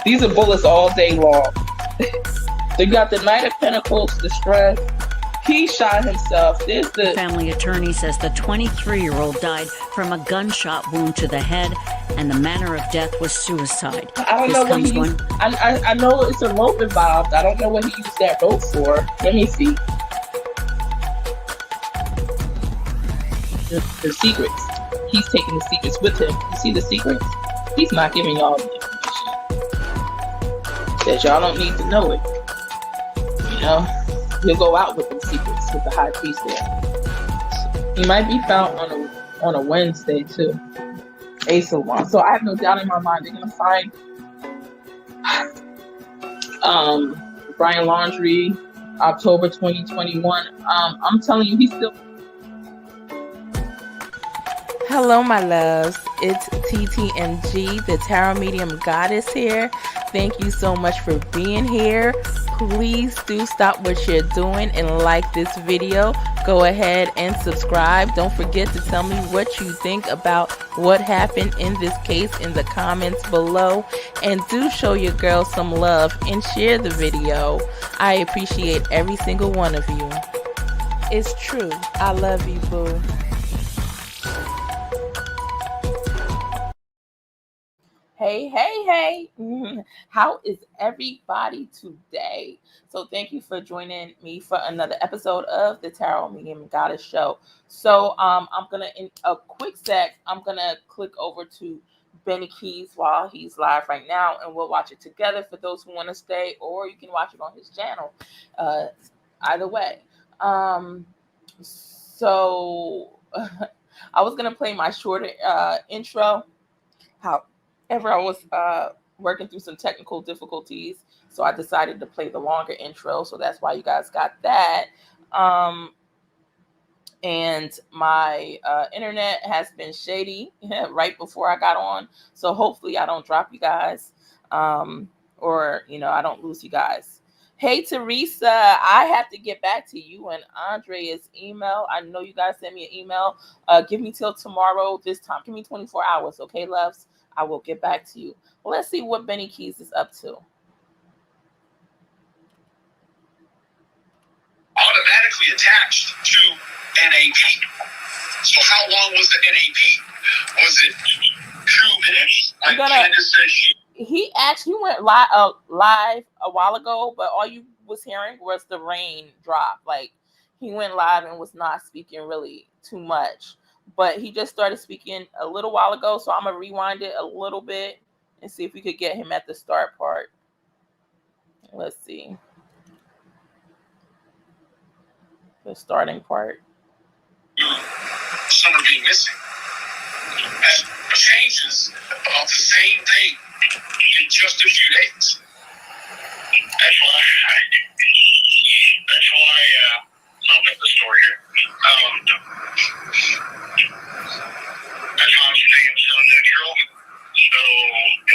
These are bullets all day long. They got the Knight of Pentacles, the stress. He shot himself. There's the family attorney says the 23-year-old died from a gunshot wound to the head, and the manner of death was suicide. I don't know what he used. I know it's a rope involved. I don't know what he used that rope for. Let me see. The secrets. He's taking the secrets with him. You see the secrets? He's not giving y'all the information. Says y'all don't need to know it. You know? He'll go out with them secrets with the high priest there. He might be found on a Wednesday too. Ace of Wands. So I have no doubt in my mind they're gonna find Brian Laundrie, October 2021. I'm telling you, he's still. Hello, my loves. It's TTMG, the Tarot Medium Goddess here. Thank you so much for being here. Please do stop what you're doing and like this video. Go ahead and subscribe. Don't forget to tell me what you think about what happened in this case in the comments below. And do show your girl some love and share the video. I appreciate every single one of you. It's true. I love you, boo. Hey. How is everybody today? So thank you for joining me for another episode of the Tarot Medium Goddess Show. So I'm going to, in a quick sec, I'm going to click over to Benny Keyz while he's live right now, and we'll watch it together for those who want to stay, or you can watch it on his channel. Either way. So I was going to play my shorter intro. However, I was working through some technical difficulties, so I decided to play the longer intro. So that's why you guys got that. And my internet has been shady right before I got on. So hopefully I don't drop you guys or, I don't lose you guys. Hey, Teresa, I have to get back to you and Andrea's email. I know you guys sent me an email. Give me till tomorrow this time. Give me 24 hours, okay, loves? I will get back to you. Well, let's see what Benny Keyz is up to. Automatically attached to NAP. So how long was the NAP? Was it 2 minutes? He actually went live a while ago, but all you was hearing was the rain drop. Like, he went live and was not speaking really too much. But he just started speaking a little while ago, so I'm going to rewind it a little bit and see if we could get him at the start part. Let's see. The starting part. Some are being missing. Changes of the same thing in just a few days. That's why I'll make the story here. That's why I'm staying so neutral. So,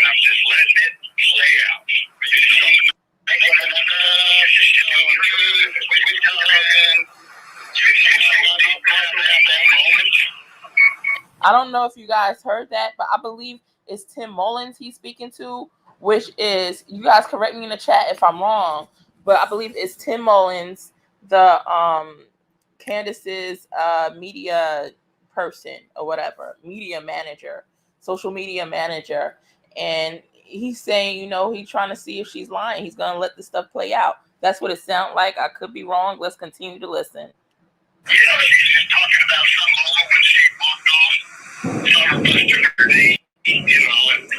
I'm just letting it play out. I don't know if you guys heard that, but I believe it's Tim Mullins he's speaking to, which is, you guys correct me in the chat if I'm wrong, but I believe it's Tim Mullins, the Candace's media person or whatever, media manager, social media manager. And he's saying, he's trying to see if she's lying. He's going to let the stuff play out. That's what it sounds like. I could be wrong. Let's continue to listen. She's just talking about some moment when she walked off Summer Bus to her day, and so if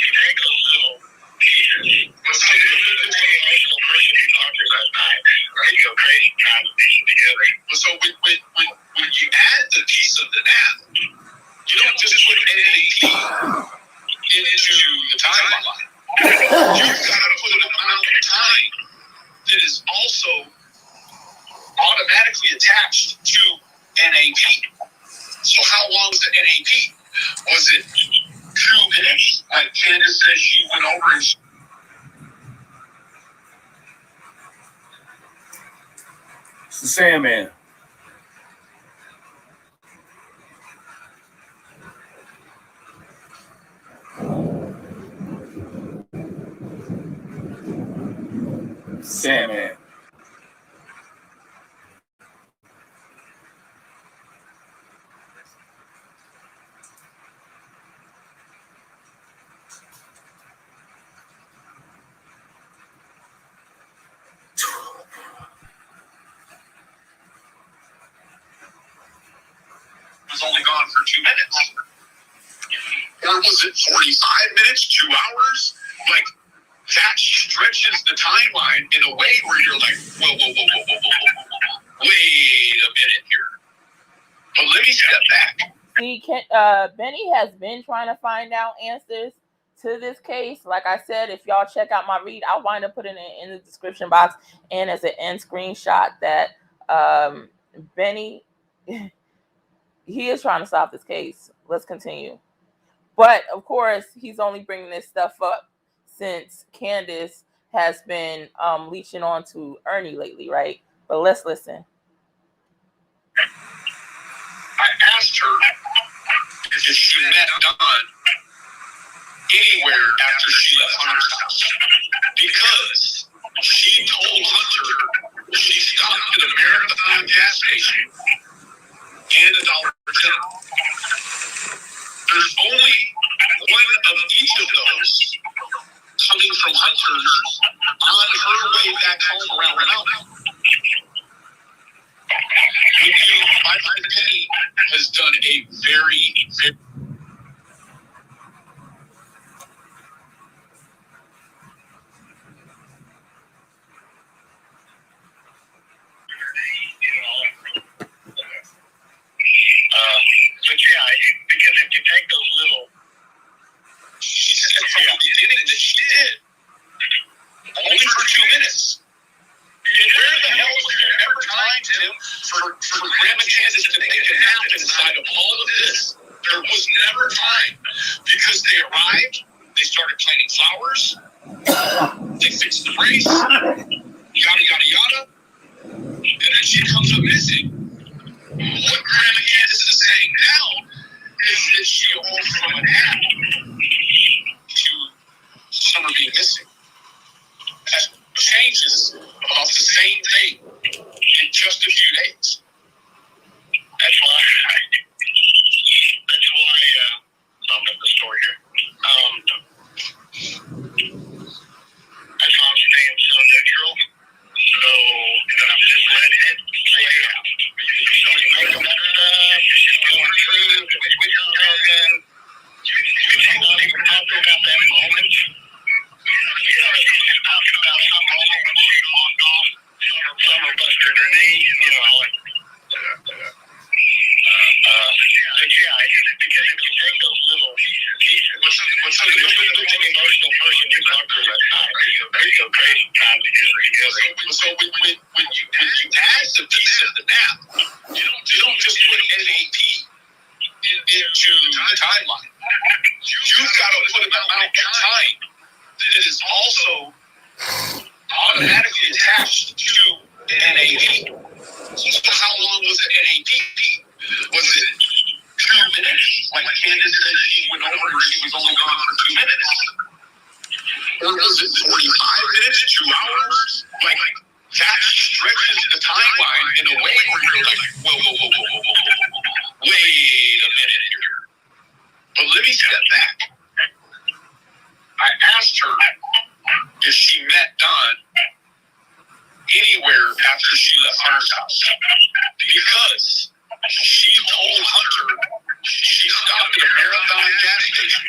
you take those little pieces, some emotional person you talked to last night, they go crazy trying to piece it together. So when you add the piece of the nap, you don't just put NAP into the timeline. You've got to put an amount of time that is also automatically attached to NAP. So how long was the NAP? Was it 2 minutes? Like Candace says, she went over and it's the Sandman. Sandman. Was only gone for 2 minutes. Or was it 45 minutes, 2 hours? Like, that stretches the timeline in a way where you're like, whoa. Wait a minute here. But let me step back. See, Benny has been trying to find out answers to this case. Like I said, if y'all check out my read, I'll wind up putting it in the description box and as an end screenshot that Benny, he is trying to solve this case. Let's continue. But of course, he's only bringing this stuff up since Candace has been leeching on to Ernie lately, right? But let's listen. I asked her if she met Don anywhere after she left Hunter's house because she told Hunter she stopped at a Marathon gas station and a Dollar General. There's only one of each of those coming from Hunter's on her way back home around the mountain. My friend Penny has done a very but yeah, because if you take those little, she said from the beginning that she did, only for 2 minutes. Where the hell was there ever time, Tim, for Graham and Candace to make a nap inside of all of this? There was never time because they arrived, they started planting flowers, they fixed the race, yada, yada, yada, and then she comes up missing. What Graham and Candace is saying now is that she awoke from a nap to Summer being missing. That changes about the same thing in just a few days. That's why I'll get the story here. That's why I'm staying so neutral. So I'm just letting it play out. So we make up that stuff, she's going through, we don't tell them. We're not even talking about that moment. We're not even talking about some moment when she walked off. Summer busted her knee, and but yeah, because if you take those little pieces, when somebody looks an emotional person you talk to that night, it's a crazy time to get together. So when you add the piece of the nap, you don't just put NAP into the timeline. You've got to put an amount of time that is also automatically attached to NAP. So how long was the NAP? Was it 2 minutes? Like Candace said she went over and she was only gone for 2 minutes? Or was it 45 minutes, 2 hours? Like that stretches the timeline in a way where you're like, whoa. Wait a minute here. But let me step back. I asked her if she met Don anywhere after she left Hunter's house because she told Hunter she stopped at a Marathon gas station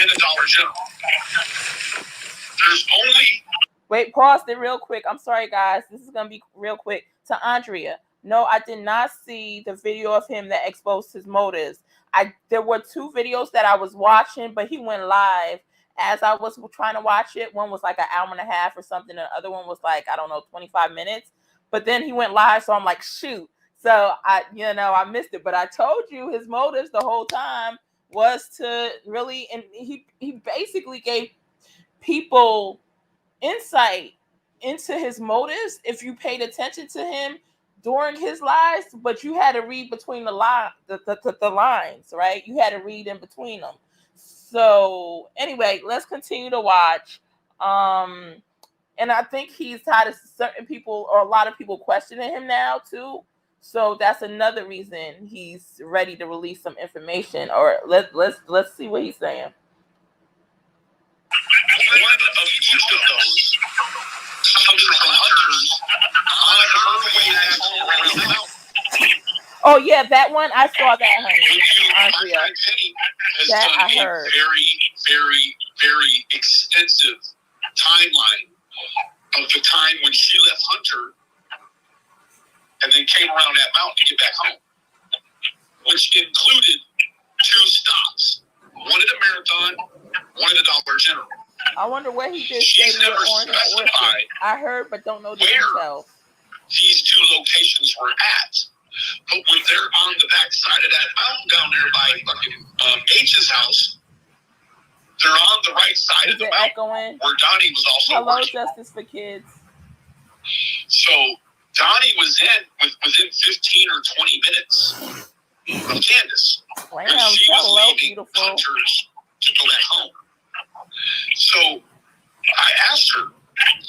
and a Dollar General. There's only... Wait, pause it real quick. I'm sorry, guys. This is going to be real quick. To Andrea, no, I did not see the video of him that exposed his motives. There were 2 videos that I was watching, but he went live as I was trying to watch it. One was like an hour and a half or something. The other one was like, I don't know, 25 minutes. But then he went live, so I'm like, shoot. So I missed it. But I told you his motives the whole time was to really, and he basically gave people insight into his motives if you paid attention to him during his lives, but you had to read between the lines, right? You had to read in between them. So anyway, let's continue to watch. And I think he's tired of certain people or a lot of people questioning him now too. So that's another reason he's ready to release some information. Or let's see what he's saying. One of each of those comes from hunters on her way back home around the mountain. Oh yeah, that one I saw that, honey. Andrea. Penny has That done I heard. a very, very, very extensive timeline of the time when she left Hunter and then came around that mountain to get back home, which included 2 stops. One at the Marathon, one at the Dollar General. I wonder what he did. She's say never on specified I heard, but don't know the where details. these 2 locations were at. But when they're on the back side of that mountain down there by fucking H's house, they're on the right side of the mountain Echoing? where Donnie was also Hello, working. Justice for Kids. So Donnie was within 15 or 20 minutes of Candace. Wow, when she was hello, leaving beautiful. Hunters to go back home. So I asked her,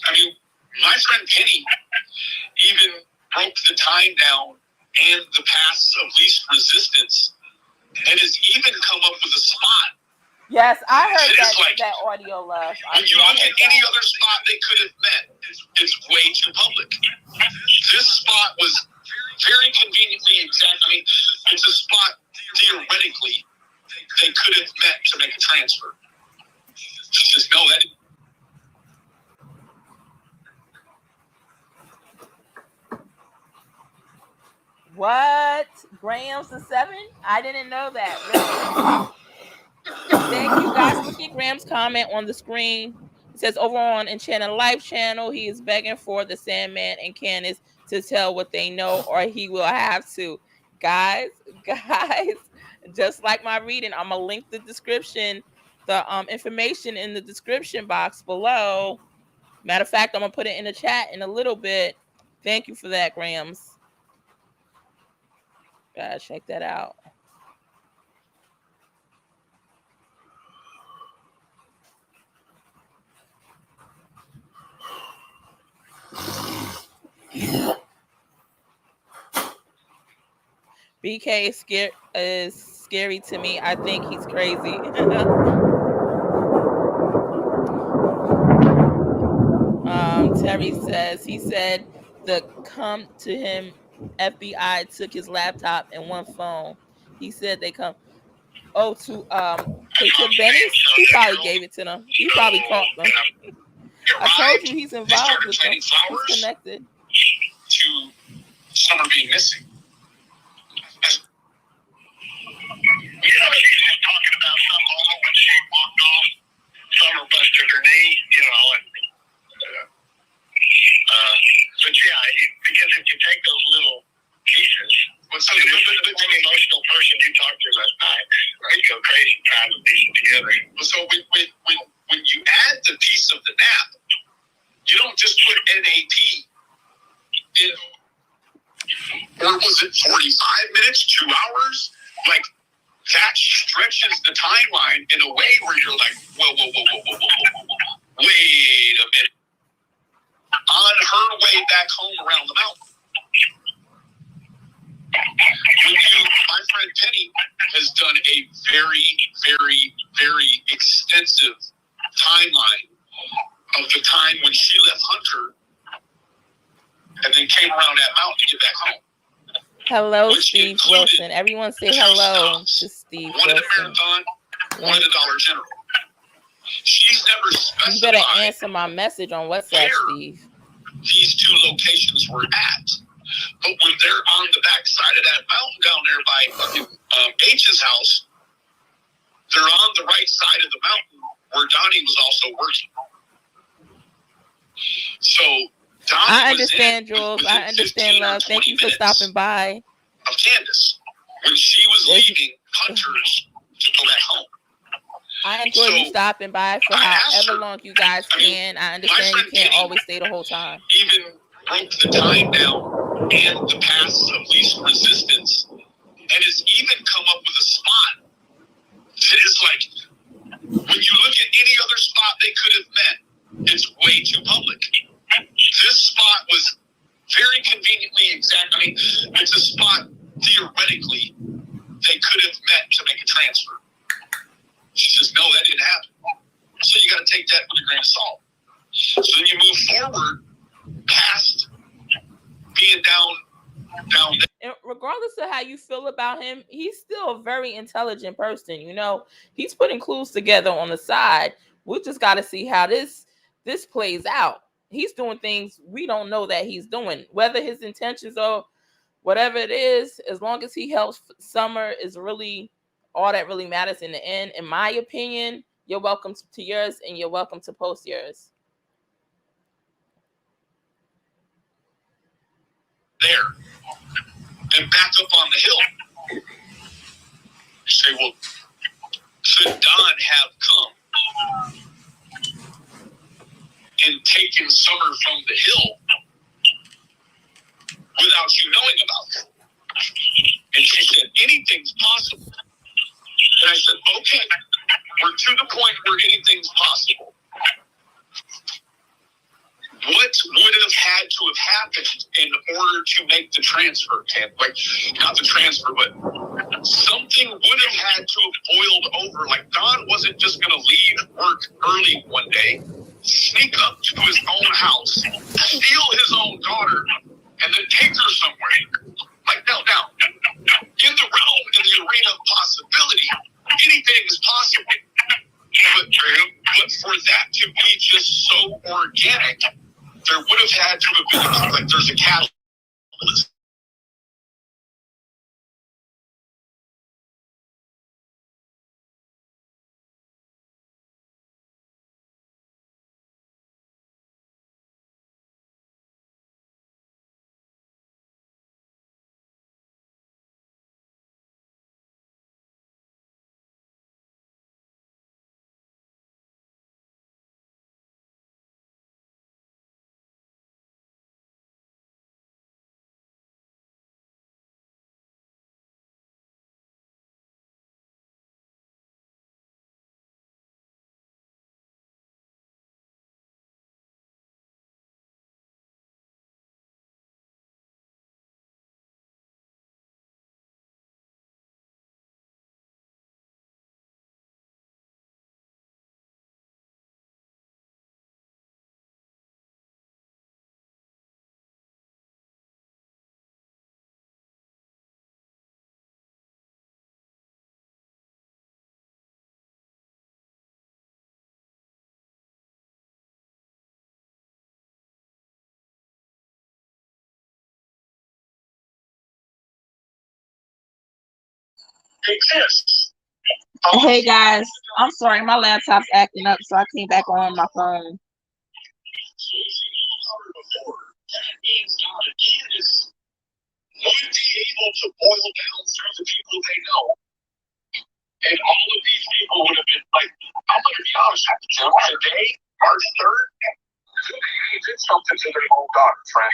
I mean, my friend Penny even broke the time down and the paths of least resistance and has even come up with a spot. Yes, I heard It's that, like, that audio, love. When you look at any other spot they could have met, it's way too public. This spot was very conveniently exact. I mean, it's a spot theoretically they could have met to make a transfer. She says, no, that. What? Grams to 7? I didn't know that. Really. Thank you guys. Look at Graham's comment on the screen. It says over on Enchanted Life channel, he is begging for the Sandman and Candace to tell what they know, or he will have to. Guys, just like my reading, I'm gonna link the description, the information in the description box below. Matter of fact, I'm gonna put it in the chat in a little bit. Thank you for that, Grams. Gotta check that out. BK is scary to me. I think he's crazy. Terry says he said the come to him FBI took his laptop and one phone. He said they come. Oh, to Benny's. He probably gave it to them. He probably caught them. I told you he's involved with them. He's connected. To Summer being missing. Yeah, she's just talking about some moment when she walked off. Summer busted her knee, you know, and but yeah, because if you take those little pieces, But an emotional person you talked to last night, you go crazy trying to piece it together. So when you add the piece of the nap, you don't just put NAP in, or was it 45 minutes, 2 hours? Like, that stretches the timeline in a way where you're like, whoa. Wait a minute. On her way back home around the mountain. My friend Penny has done a very, very, very extensive timeline of the time when she left Hunter and then came around that mountain to get back home. Hello, Steve Wilson. Everyone say hello to Steve One at the Wilson. Marathon, one at the Dollar General. She's never specified. You better answer my message on WhatsApp, Steve. These 2 locations were at. But when they're on the back side of that mountain down there by H's house, they're on the right side of the mountain where Donnie was also working. So Donnie I understand, Jules. I understand, love. Thank you for stopping by. Of Candace, when she was leaving Hunters to go back home. I enjoy you stopping by for however long you guys can. I understand you can't always stay the whole time. Even broke the time down and the paths of least resistance, and has even come up with a spot that is like, when you look at any other spot they could have met, it's way too public. met to make a transfer. She says, no, that didn't happen. So you got to take that with a grain of salt. So then you move forward past being down there. And regardless of how you feel about him, he's still a very intelligent person. You know, he's putting clues together on the side. We just got to see how this plays out. He's doing things we don't know that he's doing. Whether his intentions or whatever it is, as long as he helps Summer, is really all that really matters in the end. In my opinion, you're welcome to yours, and you're welcome to post yours. There. And back up on the hill. You say, well, could Don have come and taken Summer from the hill without you knowing about it? And she said, anything's possible. And I said, okay, we're to the point where anything's possible. What would have had to have happened in order to make the transfer, Ken? Like, not the transfer, but something would have had to have boiled over. Like, Don wasn't just going to leave work early one day, sneak up to his own house, steal his own daughter, and then take her somewhere. Like, no. In the realm, in the arena of possibility, anything is possible. But for that to be just so organic, there would have had to have been, like, there's a catalyst. Exists. Hey guys, I'm sorry, my laptop's acting up, so I came back on my phone. Would be able to boil down through the people they know. And all of these people would have been like, I'm going to be honest with you, Jim, today, March 3rd, they did something to their own daughter, Frank.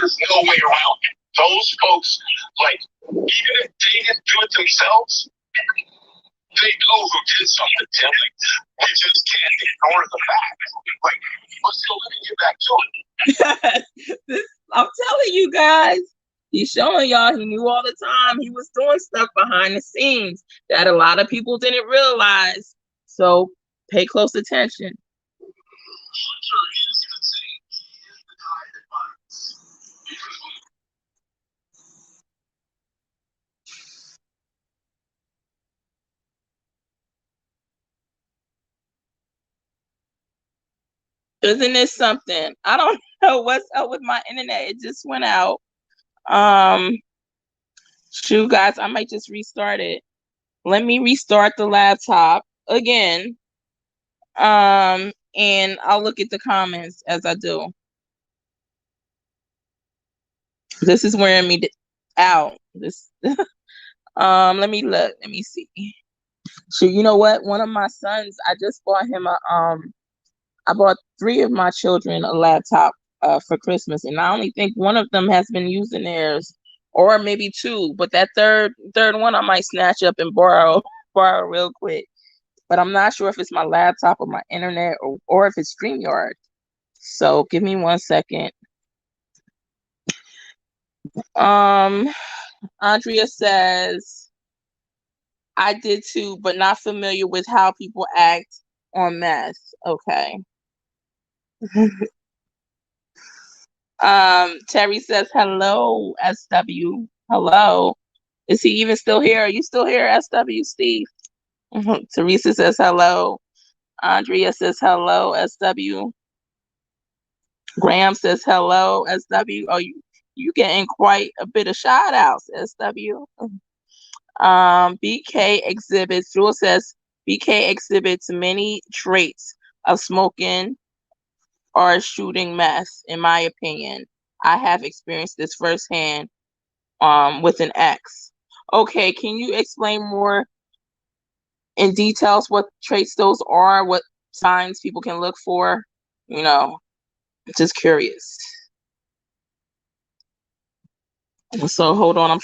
There's no way around it. Those folks, like, even if they didn't do it themselves, they know who did something, Tim. Like, we just can't ignore the fact. Like, let's go let me get back to it. I'm telling you guys, he's showing y'all he knew all the time. He was doing stuff behind the scenes that a lot of people didn't realize. So pay close attention. Hunter is the same. He is the guy that finds. Isn't this something? I don't know what's up with my internet. It just went out. Shoot, guys, I might just restart it. Let me restart the laptop again. And I'll look at the comments as I do. This is wearing me out. This let me look. Let me see. So you know what? One of my sons, I just bought him I bought 3 of my children a laptop for Christmas, and I only think one of them has been using theirs, or maybe 2. But that third one I might snatch up and borrow real quick. But I'm not sure if it's my laptop or my internet or if it's StreamYard. So give me 1 second. Andrea says, I did too, but not familiar with how people act on meth. Okay. Terry says, hello, SW. Hello. Is he even still here? Are you still here, SW, Steve? Teresa says, hello. Andrea says, hello, SW. Graham says, hello, SW. Oh, you getting quite a bit of shout outs, SW. BK exhibits, Jewel says, BK exhibits many traits of smoking or shooting meth, in my opinion. I have experienced this firsthand with an ex. Okay, can you explain more in details what traits those are, what signs people can look for? You know, just curious. So hold on, I'm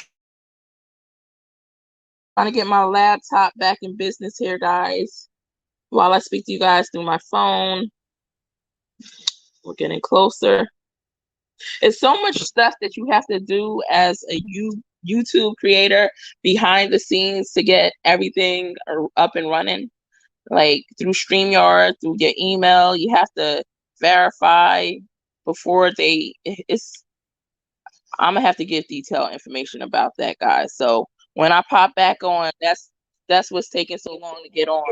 trying to get my laptop back in business here, guys. While I speak to you guys through my phone. We're getting closer. It's so much stuff that you have to do as a YouTube creator behind the scenes to get everything up and running. Like through StreamYard, through your email, you have to verify before I'm gonna have to give detailed information about that, guys. So when I pop back on, that's what's taking so long to get on.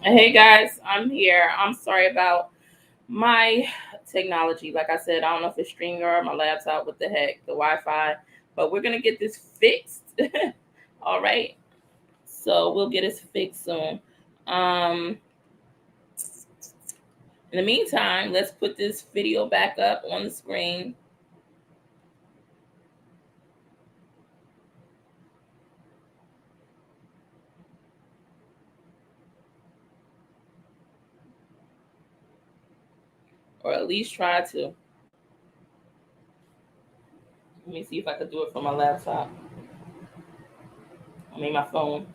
Hey guys, I'm here. I'm sorry about my technology. Like I said, I don't know if it's StreamYard, my laptop, what the heck, the Wi-Fi, but we're gonna get this fixed. All right. So we'll get it fixed soon. In the meantime, let's put this video back up on the screen. Or at least try to. Let me see if I could do it from my laptop. I mean my phone.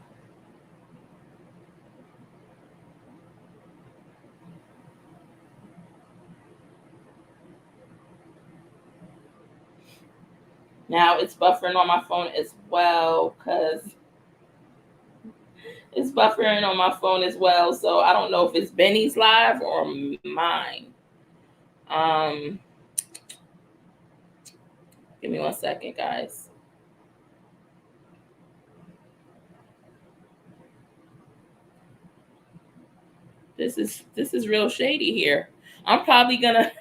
Now it's buffering on my phone as well because it's buffering on my phone as well. So I don't know if it's Benny's live or mine. Give me 1 second, guys. This is real shady here. I'm probably gonna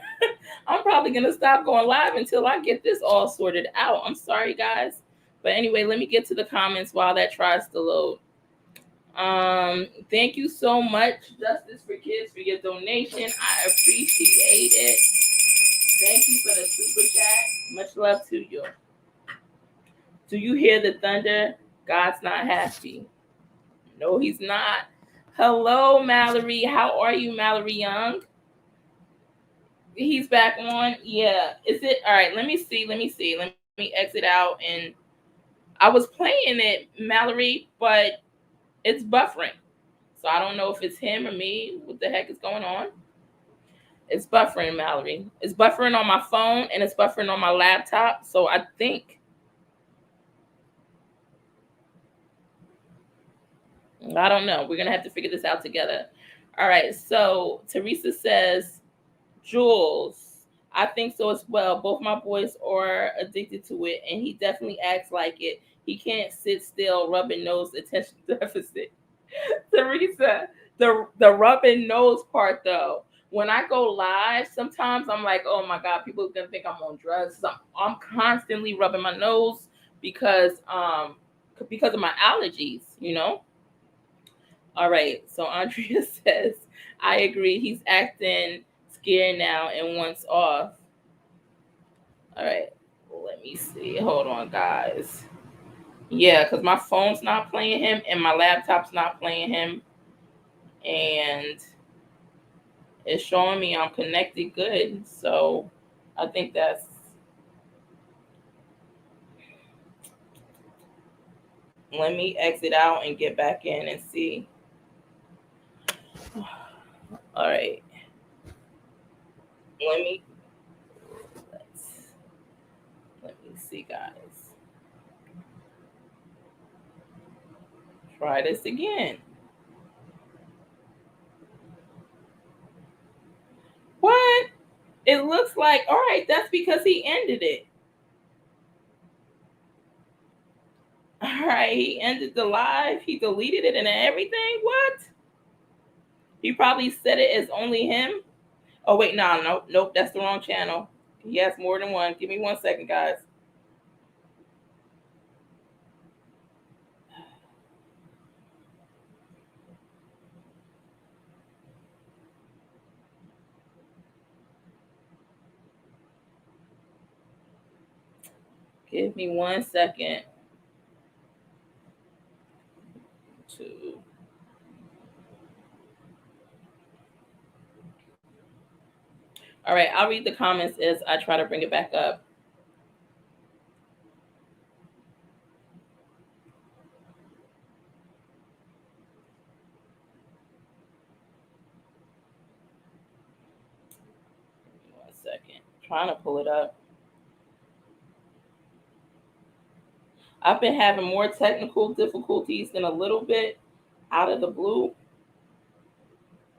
stop going live until I get this all sorted out. I'm sorry, guys. But anyway, let me get to the comments while that tries to load. Thank you so much, Justice for Kids, for your donation. I appreciate it. Thank you for the super chat. Much love to you. Do you hear the thunder? God's not happy. No, he's not. Hello, Mallory. How are you, Mallory Young? He's back on. Yeah. Is it all right? Let me see. Let me exit out. And I was playing it, Mallory, but it's buffering. So I don't know if it's him or me. What the heck is going on? It's buffering, Mallory. It's buffering on my phone and it's buffering on my laptop. So I think I don't know. We're gonna have to figure this out together. All right. So Teresa says, Jules, I think so as well. Both my boys are addicted to it, and he definitely acts like it. He can't sit still, rubbing nose, attention deficit. Teresa, the rubbing nose part though. When I go live, sometimes I'm like, oh my God, people are gonna think I'm on drugs. I'm constantly rubbing my nose because of my allergies, you know. All right, so Andrea says, I agree. He's acting scared now and wants off. All right, let me see. Hold on, guys. Yeah, because my phone's not playing him and my laptop's not playing him. And it's showing me I'm connected good. So I think that's... Let me exit out and get back in and see. All right. Let me see, guys. Try this again. What? It looks like, all right, that's because he ended it. All right, he ended the live. He deleted it and everything. What? He probably said it as only him. Oh, wait, nope, that's the wrong channel. He has more than one. Give me 1 second, guys. Give me 1 second. Two. All right, I'll read the comments as I try to bring it back up. Give me 1 second. Trying to pull it up. I've been having more technical difficulties than a little bit out of the blue.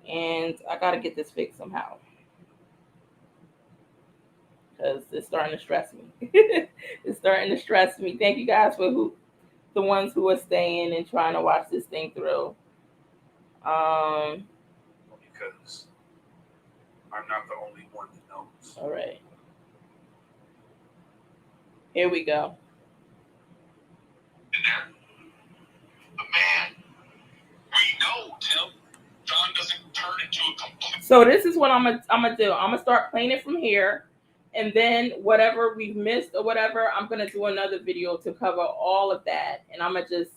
And I got to get this fixed somehow. Because it's starting to stress me. It's starting to stress me. Thank you guys for the ones who are staying and trying to watch this thing through. Because I'm not the only one that knows. All right. Here we go. There. But man, we know, Tim, John doesn't turn into a complete... So this is what I'm gonna do. I'm gonna start playing it from here. And then whatever we've missed or whatever, I'm gonna do another video to cover all of that. And I'm gonna just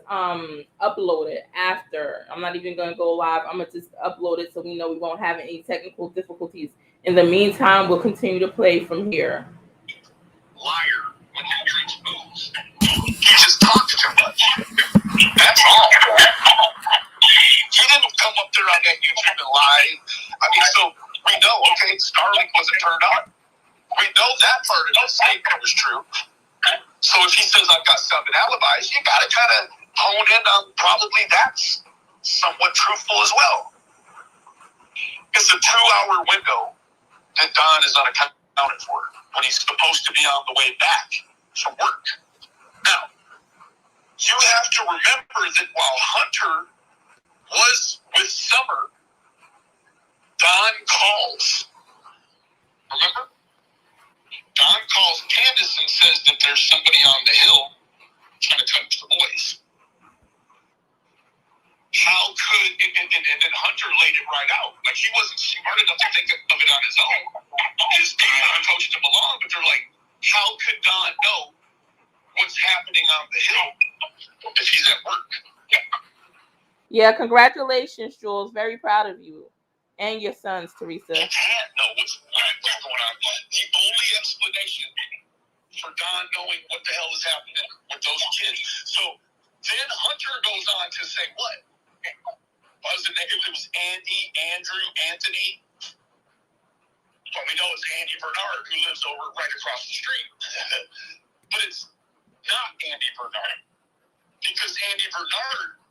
upload it after. I'm not even gonna go live. I'm gonna just upload it so we know we won't have any technical difficulties. In the meantime, we'll continue to play from here. Liar when he drinks booze. He just talks too much. That's all. He didn't come up there on that YouTube and lie. I mean, so we know, okay, Starlink wasn't turned on. We know that part of the statement was true. So if he says I've got 7 alibis, you got to kind of hone in on probably that's somewhat truthful as well. It's a 2-hour window that Don is unaccounted for when he's supposed to be on the way back from work. Now, you have to remember that while Hunter was with Summer, Don calls. Remember? Don calls Candace and says that there's somebody on the hill trying to touch the boys. How could, and Hunter laid it right out. Like, he wasn't smart enough to think of it on his own. His team coached him along, but they're like, how could Don know what's happening on the hill if he's at work. Yeah, congratulations, Jules. Very proud of you and your sons, Teresa. He can't know what's going on. The only explanation for Don knowing what the hell is happening with those kids. So then Hunter goes on to say what? It was Andy, Andrew, Anthony. Well, we know it's Andy Bernard who lives over right across the street. But it's not Andy Bernard. Because Andy Bernard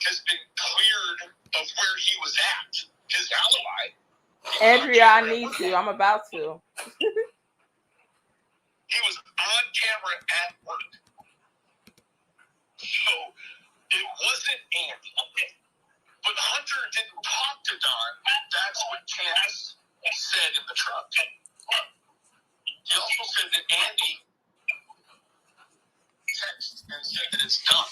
has been cleared of where he was at. His alibi. Andrea, I need to. I'm about to. He was on camera at work. So it wasn't Andy. But Hunter didn't talk to Don. That's what Keyz said in the truck. He also said that Andy texted and said that it's done.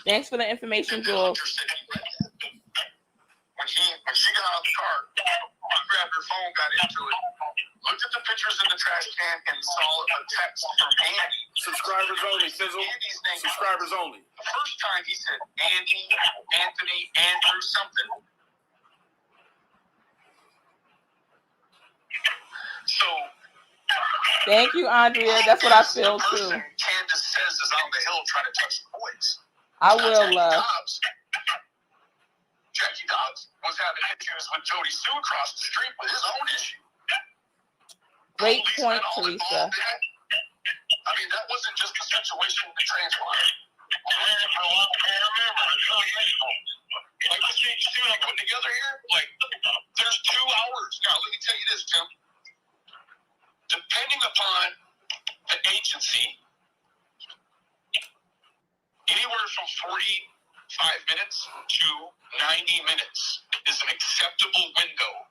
Thanks for the information, Jules. Hunter said he read that. When she got out of the car, he grabbed her phone, got into it, looked at the pictures in the trash can, and saw a text from Andy. Subscribers only, Sizzle. Andy's name. Subscribers only. The first time he said Andy, Anthony, Andrew, something. So. Thank you, Andrea. That's what I feel the person too. Candace says is on the hill trying to touch the boys. I will, love. Jackie Dobbs was having issues with Jody Sue across the street with his own issue. Great Police point, went all Teresa. involved in it. I mean, that wasn't just a situation that transpired. Like, you see what I'm putting together here? Like, there's 2 hours. Now, let me tell you this, Tim. Depending upon the agency, anywhere from 45 minutes to 90 minutes is an acceptable window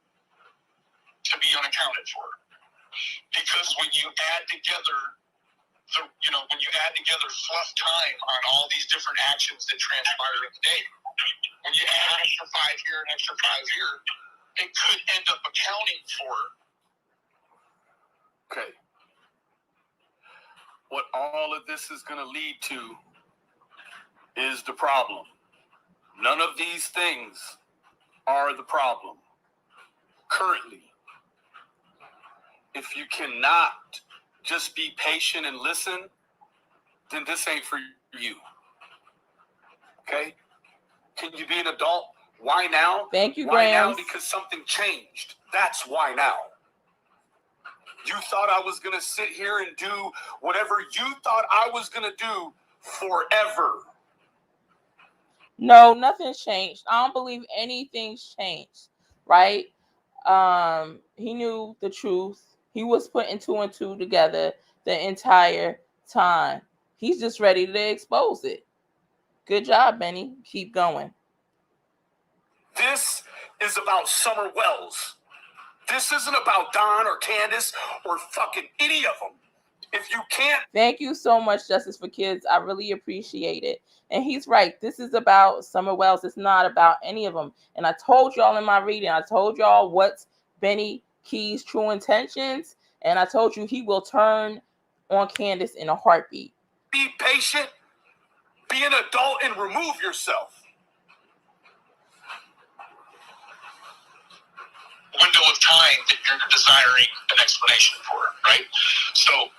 to be unaccounted for. Because when you add together fluff time on all these different actions that transpire in the day, when you add an extra 5 here, an extra 5 here, it could end up accounting for. Okay. What all of this is going to lead to is the problem. None of these things are the problem currently. If you cannot just be patient and listen, then this ain't for you. Okay? Can you be an adult? Why now? Thank you, Why now? Grams. Because something changed. That's why now. You thought I was going to sit here and do whatever you thought I was going to do forever. No, nothing's changed. I don't believe anything's changed, right? He knew the truth. He was putting 2 and 2 together the entire time. He's just ready to expose it. Good job, Benny. Keep going. This is about Summer Wells. This isn't about Don or Candace or fucking any of them. If you can't... Thank you so much, Justice for Kids. I really appreciate it. And he's right. This is about Summer Wells. It's not about any of them. And I told y'all in my reading, I told y'all what's Benny Key's true intentions. And I told you he will turn on Candace in a heartbeat. Be patient, be an adult, and remove yourself. Window of time that you're desiring an explanation for, right? So,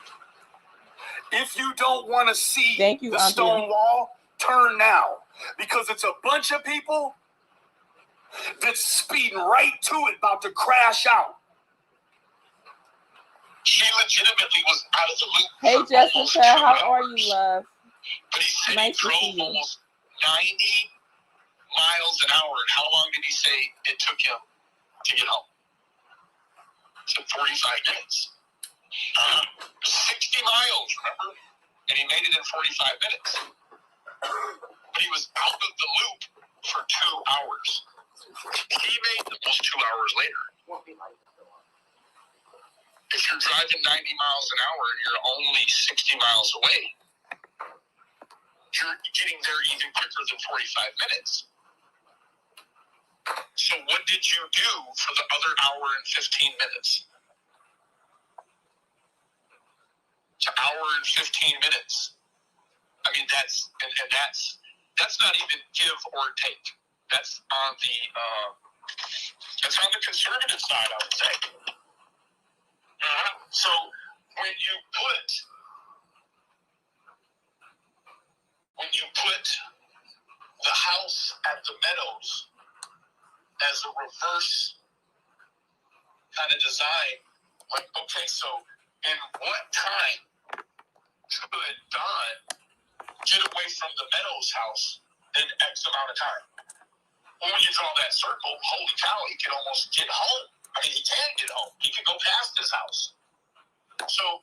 if you don't want to see Thank you, the Andrea. stone wall, turn now. Because it's a bunch of people that's speeding right to it, about to crash out. She legitimately was out of the loop. Hey, for almost Jessica, 2 how are hours. you, love? But he said Nice to he see drove you. almost 90 miles an hour. And how long did he say it took him to get home? It took 45 minutes. 60 miles, remember? And he made it in 45 minutes. But he was out of the loop for 2 hours. He made it almost 2 hours later. If you're driving 90 miles an hour and you're only 60 miles away, you're getting there even quicker than 45 minutes. So what did you do for the other hour and 15 minutes? to hour and 15 minutes. I mean, that's not even give or take. That's on the conservative side, I would say. So when you put the house at the Meadows as a reverse kind of design, like, okay, so in what time could Don get away from the Meadows house in X amount of time? Well, when you draw that circle, holy cow, he can almost get home. I mean, he can get home. He can go past his house. So,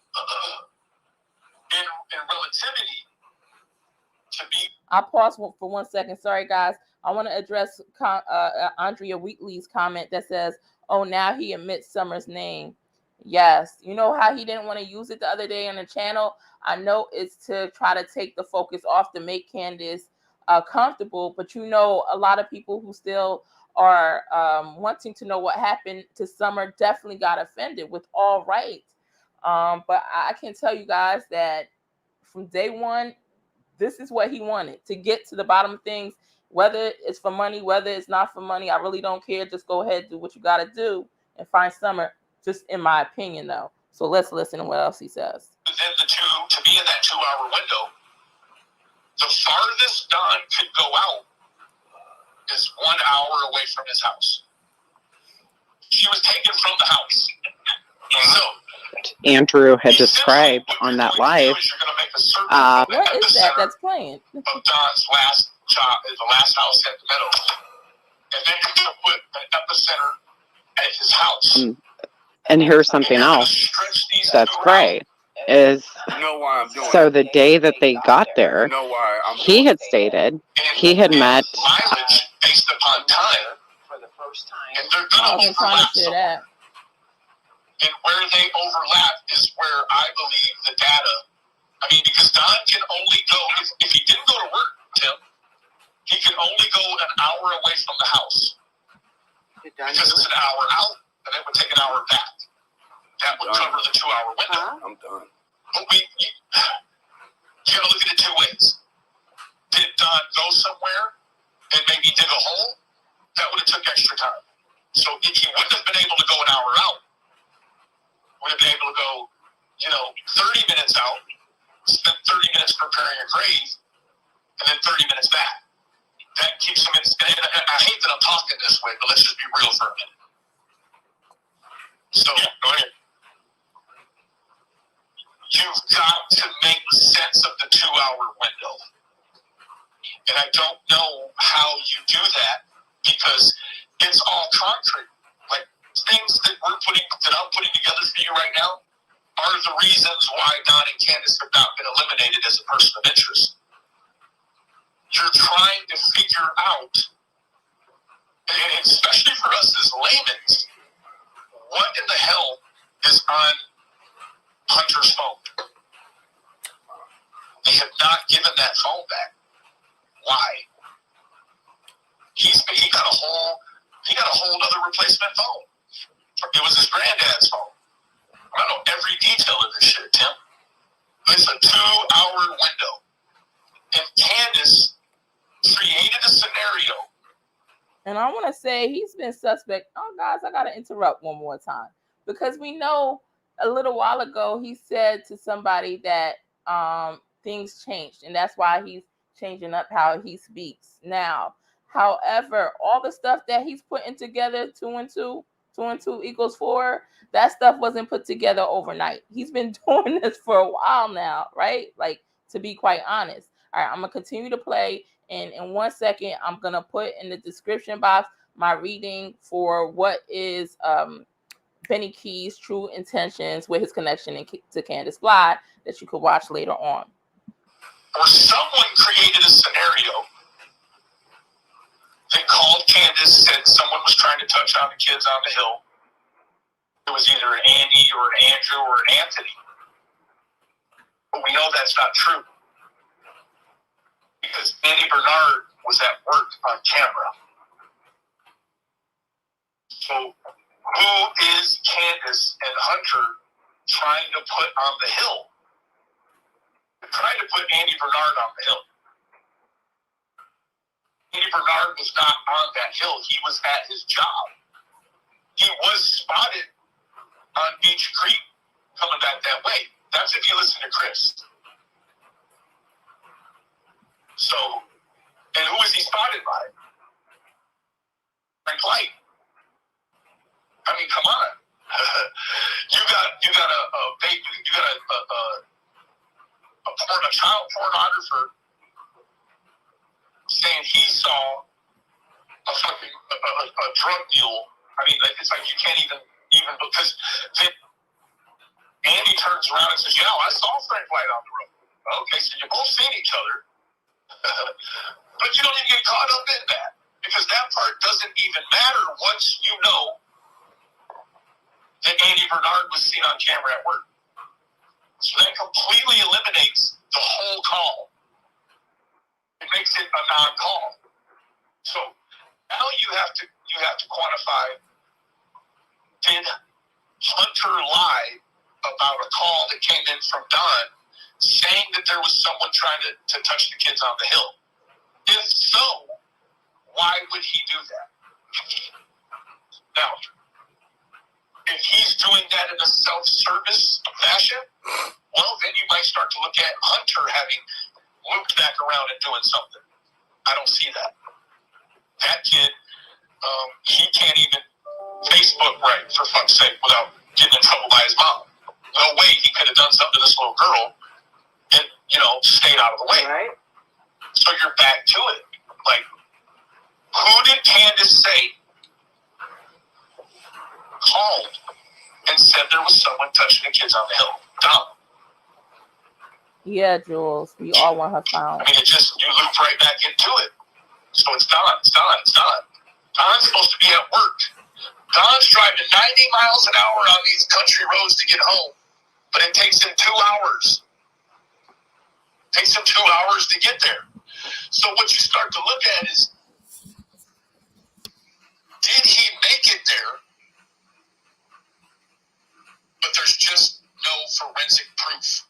in relativity, to be... I paused for 1 second. Sorry, guys. I want to address Andrea Wheatley's comment that says, oh, now he admits Summer's name. Yes. You know how he didn't want to use it the other day on the channel? I know it's to try to take the focus off to make Candace comfortable, but you know, a lot of people who still are wanting to know what happened to Summer definitely got offended with all right. But I can tell you guys that from day one, this is what he wanted, to get to the bottom of things, whether it's for money, whether it's not for money. I really don't care. Just go ahead, do what you got to do and find Summer, just in my opinion, though. So let's listen to what else he says. Within to be in that 2-hour window, the farthest Don could go out is 1 hour away from his house. She was taken from the house. So Andrew had described on that live. What is that that's playing? Of Don's last job, the last house at the Meadows. And then you're going to put an epicenter at his house. And here's something else that's great is, so the day that they got there, he had stated he had met... mileage based upon time for the first time. And they're going to overlap. And where they overlap is where I believe the data... I mean, because Don can only go... If he didn't go to work, Tim, he can only go an hour away from the house. Because it's an hour out, and it would take an hour back. That would cover the 2-hour window. I'm done. But you got to look at it two ways. Did Don go somewhere and maybe dig a hole? That would have took extra time. So he wouldn't have been able to go an hour out. Would have been able to go, 30 minutes out, spend 30 minutes preparing a grave, and then 30 minutes back. That keeps him in. And I hate that I'm talking this way, but let's just be real for a minute. So, go ahead. You've got to make sense of the 2-hour window. And I don't know how you do that because it's all concrete. Like things that I'm putting together for you right now are the reasons why Don and Candace have not been eliminated as a person of interest. You're trying to figure out, and especially for us as laymen, what in the hell is on Hunter's phone? They have not given that phone back. Why? He got a whole other replacement phone. It was his granddad's phone. I don't know every detail of this shit, Tim. It's a 2-hour window. And Candace created a scenario. And I want to say he's been suspect. Oh, guys, I got to interrupt one more time. Because we know a little while ago he said to somebody that things changed. And that's why he's changing up how he speaks now. However, all the stuff that he's putting together, 2 and 2 equals 4, that stuff wasn't put together overnight. He's been doing this for a while now, right? Like, to be quite honest. All right, I'm going to continue to play. And in 1 second, I'm going to put in the description box my reading for what is Benny Keyz' true intentions with his connection to Candace Bly that you could watch later on. Or someone created a scenario. They called Candace, said someone was trying to touch on the kids on the hill. It was either an Andy or an Andrew or an Anthony. But we know that's not true. Because Andy Bernard was at work on camera. So who is Candace and Hunter trying to put on the hill? Trying to put Andy Bernard on the hill. Andy Bernard was not on that hill. He was at his job. He was spotted on Beach Creek coming back that way. That's if you listen to Chris. So, and who was he spotted by? Frank Light. I mean, come on. You got a child pornographer saying he saw a drug mule. I mean, it's like you can't even because then Andy turns around and says, "Yeah, I saw Frank Light on the road." Okay, so you're both seeing each other, but you don't even get caught up in that because that part doesn't even matter once you know that Andy Bernard was seen on camera at work. So that completely eliminates the whole call. It makes it a non-call. So now you have to quantify, did Hunter lie about a call that came in from Don saying that there was someone trying to touch the kids on the hill? If so, why would he do that? Now, if he's doing that in a self-service fashion, well, then you might start to look at Hunter having looped back around and doing something. I don't see that. That kid, he can't even Facebook right, for fuck's sake, without getting in trouble by his mom. No way he could have done something to this little girl and, stayed out of the way. Right. So you're back to it. Like, who did Candace say called and said there was someone touching the kids on the hill? Dom. Yeah, Jules. We all want her found. I mean, you loop right back into it. So it's Don. Don's supposed to be at work. Don's driving 90 miles an hour on these country roads to get home, but it takes him 2 hours. It takes him 2 hours to get there. So what you start to look at is, did he make it there? But there's just no forensic proof.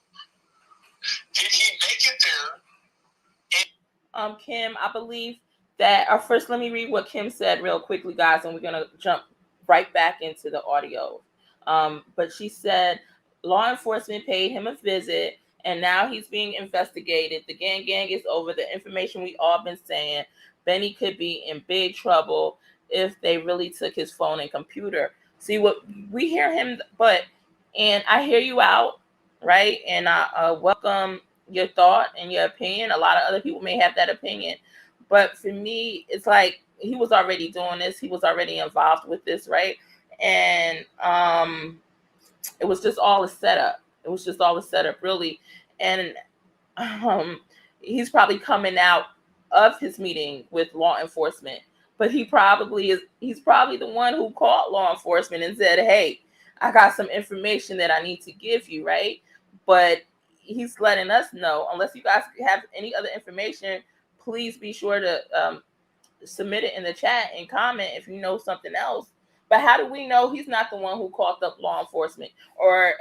Did he make it there? Kim, I believe that first, let me read what Kim said real quickly, guys, and we're gonna jump right back into the audio. But she said law enforcement paid him a visit, and now he's being investigated. The gang is over. The information we all been saying, Benny could be in big trouble if they really took his phone and computer. See what we hear him, and I hear you out, right? And I welcome your thought and your opinion. A lot of other people may have that opinion, but for me, it's like he was already doing this. He was already involved with this, right? And it was just all a setup. It was just all a setup, really. And he's probably coming out of his meeting with law enforcement, but he's probably the one who called law enforcement and said, "Hey, I got some information that I need to give you," right? But he's letting us know, unless you guys have any other information, please be sure to submit it in the chat and comment if you know something else. But how do we know he's not the one who called up law enforcement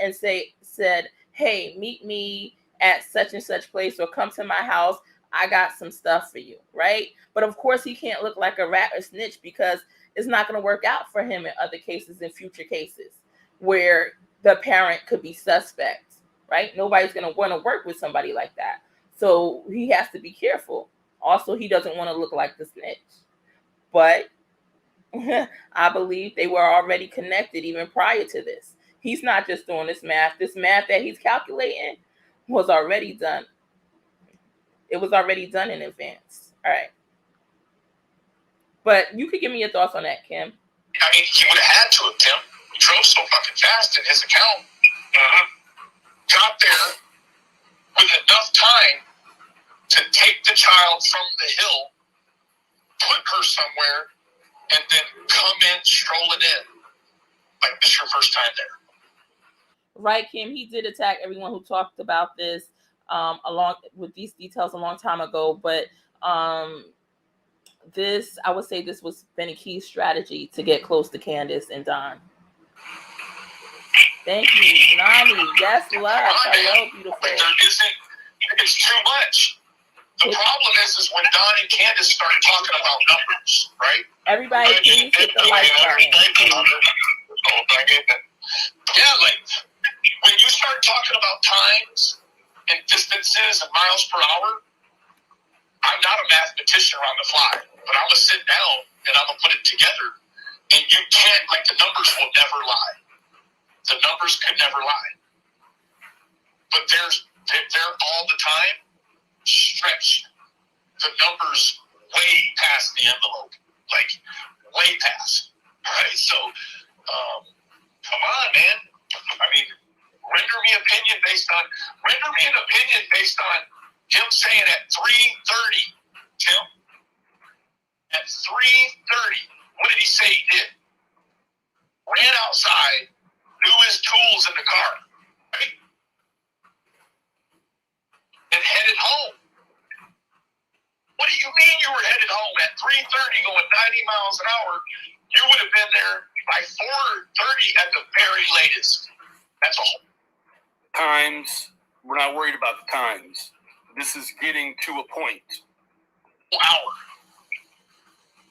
and said, "Hey, meet me at such and such place or come to my house. I got some stuff for you," right? But of course, he can't look like a rat or snitch because it's not going to work out for him in other cases, in future cases where the parent could be suspect, right? Nobody's going to want to work with somebody like that. So he has to be careful. Also, he doesn't want to look like the snitch. But I believe they were already connected even prior to this. He's not just doing this math. This math that he's calculating was already done. It was already done in advance. All right. But you could give me your thoughts on that, Kim. I mean, he would have had to have, Tim. He drove so fucking fast in his account. Got there with enough time to take the child from the hill, put her somewhere, and then come in, strolling in. Like, this is your first time there. Right, Kim. He did attack everyone who talked about this along with these details a long time ago. But I would say this was Benny Key's strategy to get close to Candace and Don. Thank you, Nani. Yes, love. Hello, beautiful. Like, there isn't It's too much. The problem is when Don and Candace start talking about numbers, right? Everybody, please hit the like button. Yeah, like when you start talking about times and distances and miles per hour, I'm not a mathematician on the fly, but I'm gonna sit down and I'm gonna put it together. And you can't, like, the numbers will never lie. The numbers could never lie. But they're all the time stretched the numbers way past the envelope, like way past. Right? So, come on, man. I mean, render me an opinion based on him saying at 3:30, Tim. At 3:30, what did he say he did? Ran outside, threw his tools in the car, right? And headed home. What do you mean you were headed home at 3:30 going 90 miles an hour? You would have been there by 4:30 at the very latest. That's all. Times, we're not worried about the times. This is getting to a point. Hour.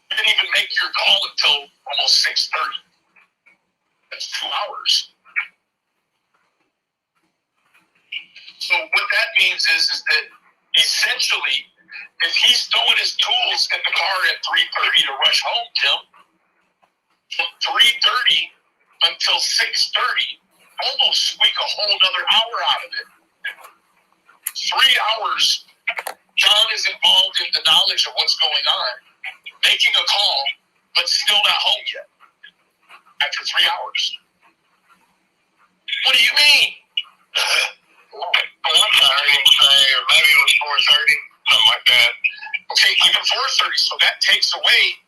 You didn't even make your call until almost 6:30. That's 2 hours. So what that means is that essentially, if he's throwing his tools in the car at 3:30 to rush home, Tim, from 3:30 until 6:30, almost squeak a whole nother hour out of it. 3 hours, John is involved in the knowledge of what's going on, making a call, but still not home yet. After 3 hours. What do you mean? I'm sorry, maybe it was 4:30, something like that. Okay, even 4:30, so that takes away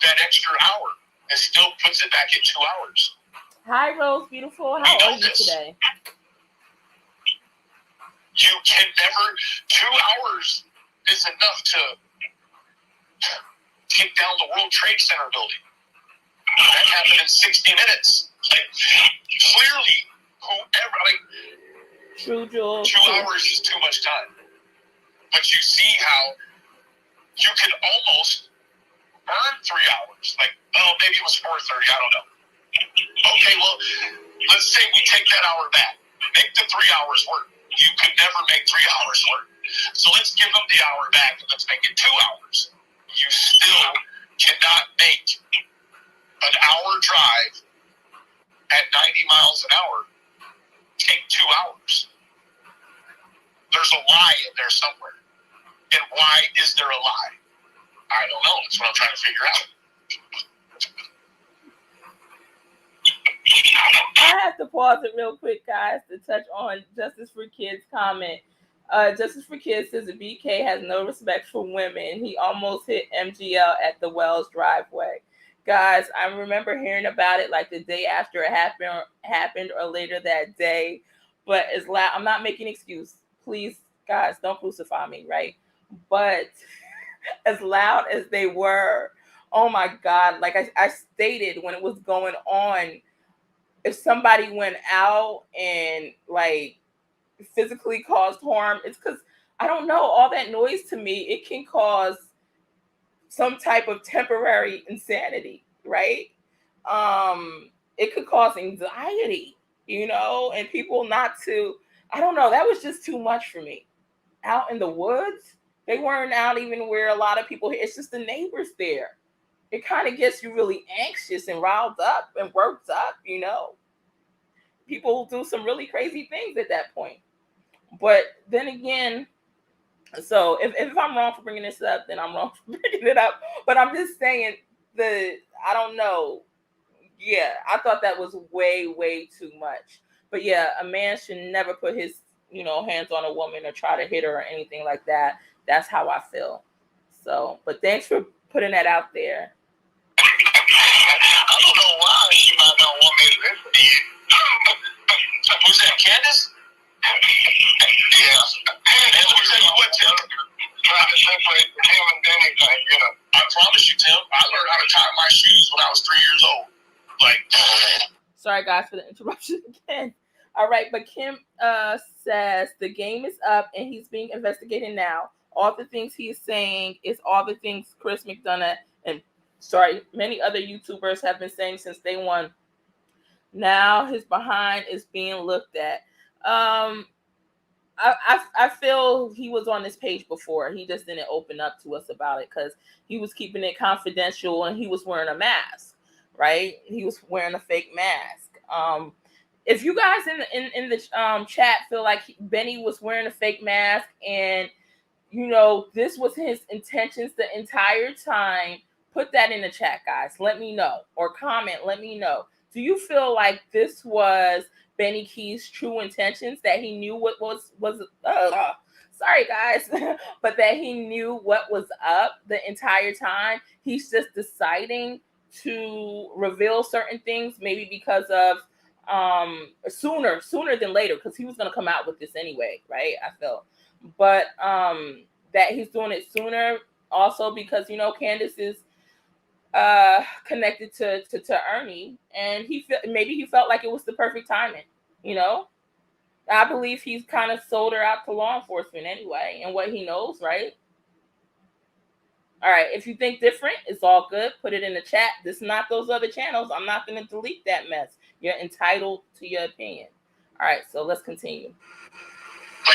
that extra hour and still puts it back at 2 hours. Hi, Rose, beautiful. How are you today? You can never, 2 hours is enough to take down the World Trade Center building. That happened in 60 minutes. Like, clearly, whoever, like, True, Jules. 2 hours is too much time. But you see how you could almost burn 3 hours. Like, oh, maybe it was 4:30, I don't know. Okay, well, let's say we take that hour back. Make the 3 hours work. You could never make 3 hours work. So let's give them the hour back and let's make it 2 hours. You still cannot make an hour drive at 90 miles an hour take 2 hours. There's a lie in there somewhere. And why is there a lie? I don't know. That's what I'm trying to figure out. I have to pause it real quick, guys, to touch on Justice for Kids' comment. Justice for Kids says that BK has no respect for women. He almost hit MGL at the Wells driveway. Guys, I remember hearing about it like the day after it happened or later that day. But it's loud. I'm not making an excuse. Please, guys, don't crucify me, right? But as loud as they were, oh my God, like I stated when it was going on, if somebody went out and like physically caused harm, it's because, I don't know, all that noise to me, it can cause some type of temporary insanity, right? It could cause anxiety, you know, and people not to, I don't know, that was just too much for me. Out in the woods, they weren't out even where a lot of people, it's just the neighbors there. It kind of gets you really anxious and riled up and worked up, you know. People do some really crazy things at that point. But then again, so if I'm wrong for bringing this up, then I'm wrong for bringing it up. But I'm just saying I don't know. Yeah, I thought that was way, way too much. But yeah, a man should never put his, you know, hands on a woman or try to hit her or anything like that. That's how I feel. So, but thanks for putting that out there. I don't know why she might not want me to listen to you. Who's that, Candace? Yeah. And let me tell you what, Tim. Trying to separate him and anything, you know. I promise you, Tim, I learned how to tie my shoes when I was 3 years old. Like, sorry guys for the interruption again. All right, but Kim says the game is up and he's being investigated now. All the things he is saying is all the things Chris McDonough and many other YouTubers have been saying since day one. Now his behind is being looked at. I feel he was on this page before. He just didn't open up to us about it because he was keeping it confidential and he was wearing a mask, right? He was wearing a fake mask. If you guys in the chat feel like Benny was wearing a fake mask and this was his intentions the entire time, put that in the chat, guys. Let me know, or comment. Let me know. Do you feel like this was Benny Key's true intentions, that he knew what was sorry guys, but that he knew what was up the entire time? He's just deciding to reveal certain things, maybe because of sooner than later, because he was going to come out with this anyway, right? I feel, but that he's doing it sooner also because Candace is connected to Ernie, and maybe he felt like it was the perfect timing. I believe he's kind of sold her out to law enforcement anyway, and what he knows, right? All right, if you think different, it's all good. Put it in the chat. This is not those other channels. I'm not going to delete that mess. You're entitled to your opinion. All right, so let's continue. I'm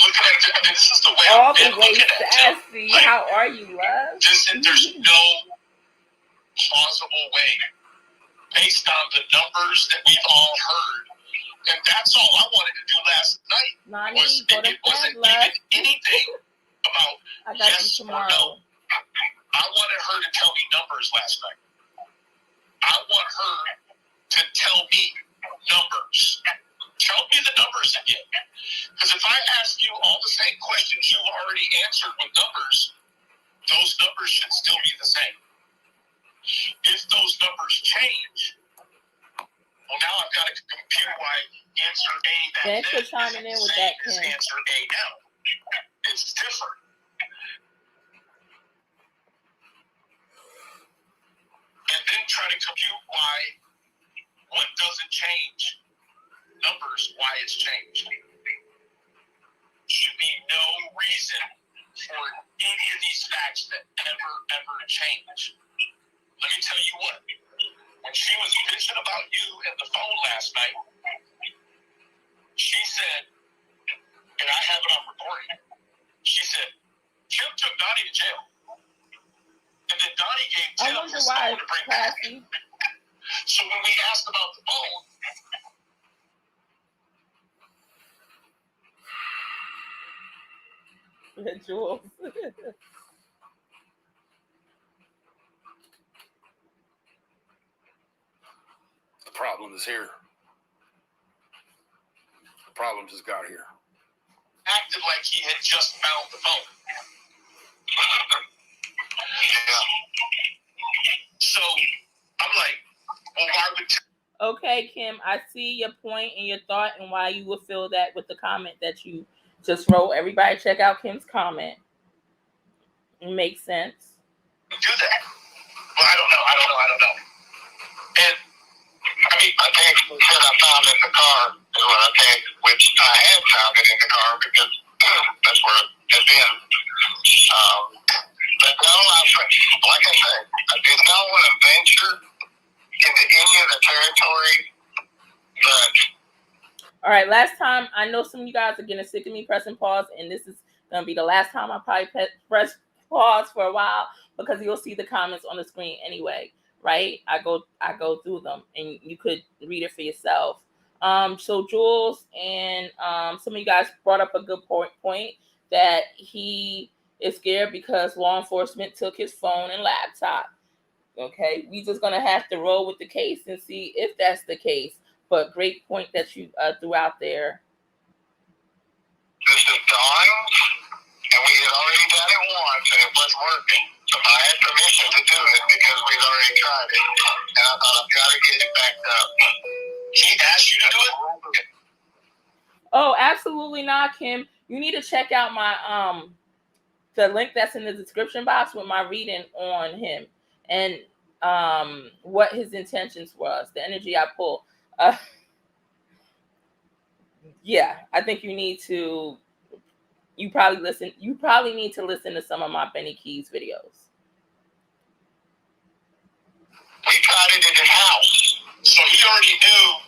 looking at it. This is the way all I've been the way looking at it. sassy. How are you, love? There's no plausible way based on the numbers that we've all heard. And that's all I wanted to do last night. Nani, It wasn't even anything about yes or no. I wanted her to tell me numbers last night. I want her to tell me numbers. Tell me the numbers again. Because if I ask you all the same questions you've already answered with numbers, those numbers should still be the same. If those numbers change, well, now I've got to compute why answer A Thanks for chiming in with that, is Kim. answer A now. It's different. And then try to compute why what doesn't change. Numbers, why it's changed. Should be no reason for any of these facts that ever change. Let me tell you what. When she was bitching about you and the phone last night, she said, and I have it on recording, she said, Kim took Donnie to jail. And then Donnie gave Tim his phone to bring back. So when we asked about the phone, Jules. The problem is here. The problem just got here. acted like he had just found the phone. Yeah. So I'm like, well, why would... Okay, Kim, I see your point and your thought and why you would feel that with the comment that you just wrote. Everybody check out Kim's comment. It makes sense. Do that. Well, I don't know. And I mean, I think that I found it in the car is what I think, which I have found it in the car because that's where it has been. But no, like I said, I did not want to venture into any of the territory, but... All right, last time, I know some of you guys are getting sick of me pressing pause, and this is going to be the last time I probably press pause for a while, because you'll see the comments on the screen anyway, right? I go through them, and you could read it for yourself. So Jules and some of you guys brought up a good point that he is scared because law enforcement took his phone and laptop. Okay, we just gonna have to roll with the case and see if that's the case. But great point that you threw out there. This is Dawn, and we had already done it once, and it wasn't working. So I had permission to do it because we'd already tried it, and I thought I've got to get it back up. He asked you to do it? Oh, absolutely not, Kim. You need to check out my the link that's in the description box with my reading on him and what his intentions was, the energy I pulled. yeah, I think you need to. You probably need to listen to some of my Benny Keyz videos. We tried it at his house, so he already knew.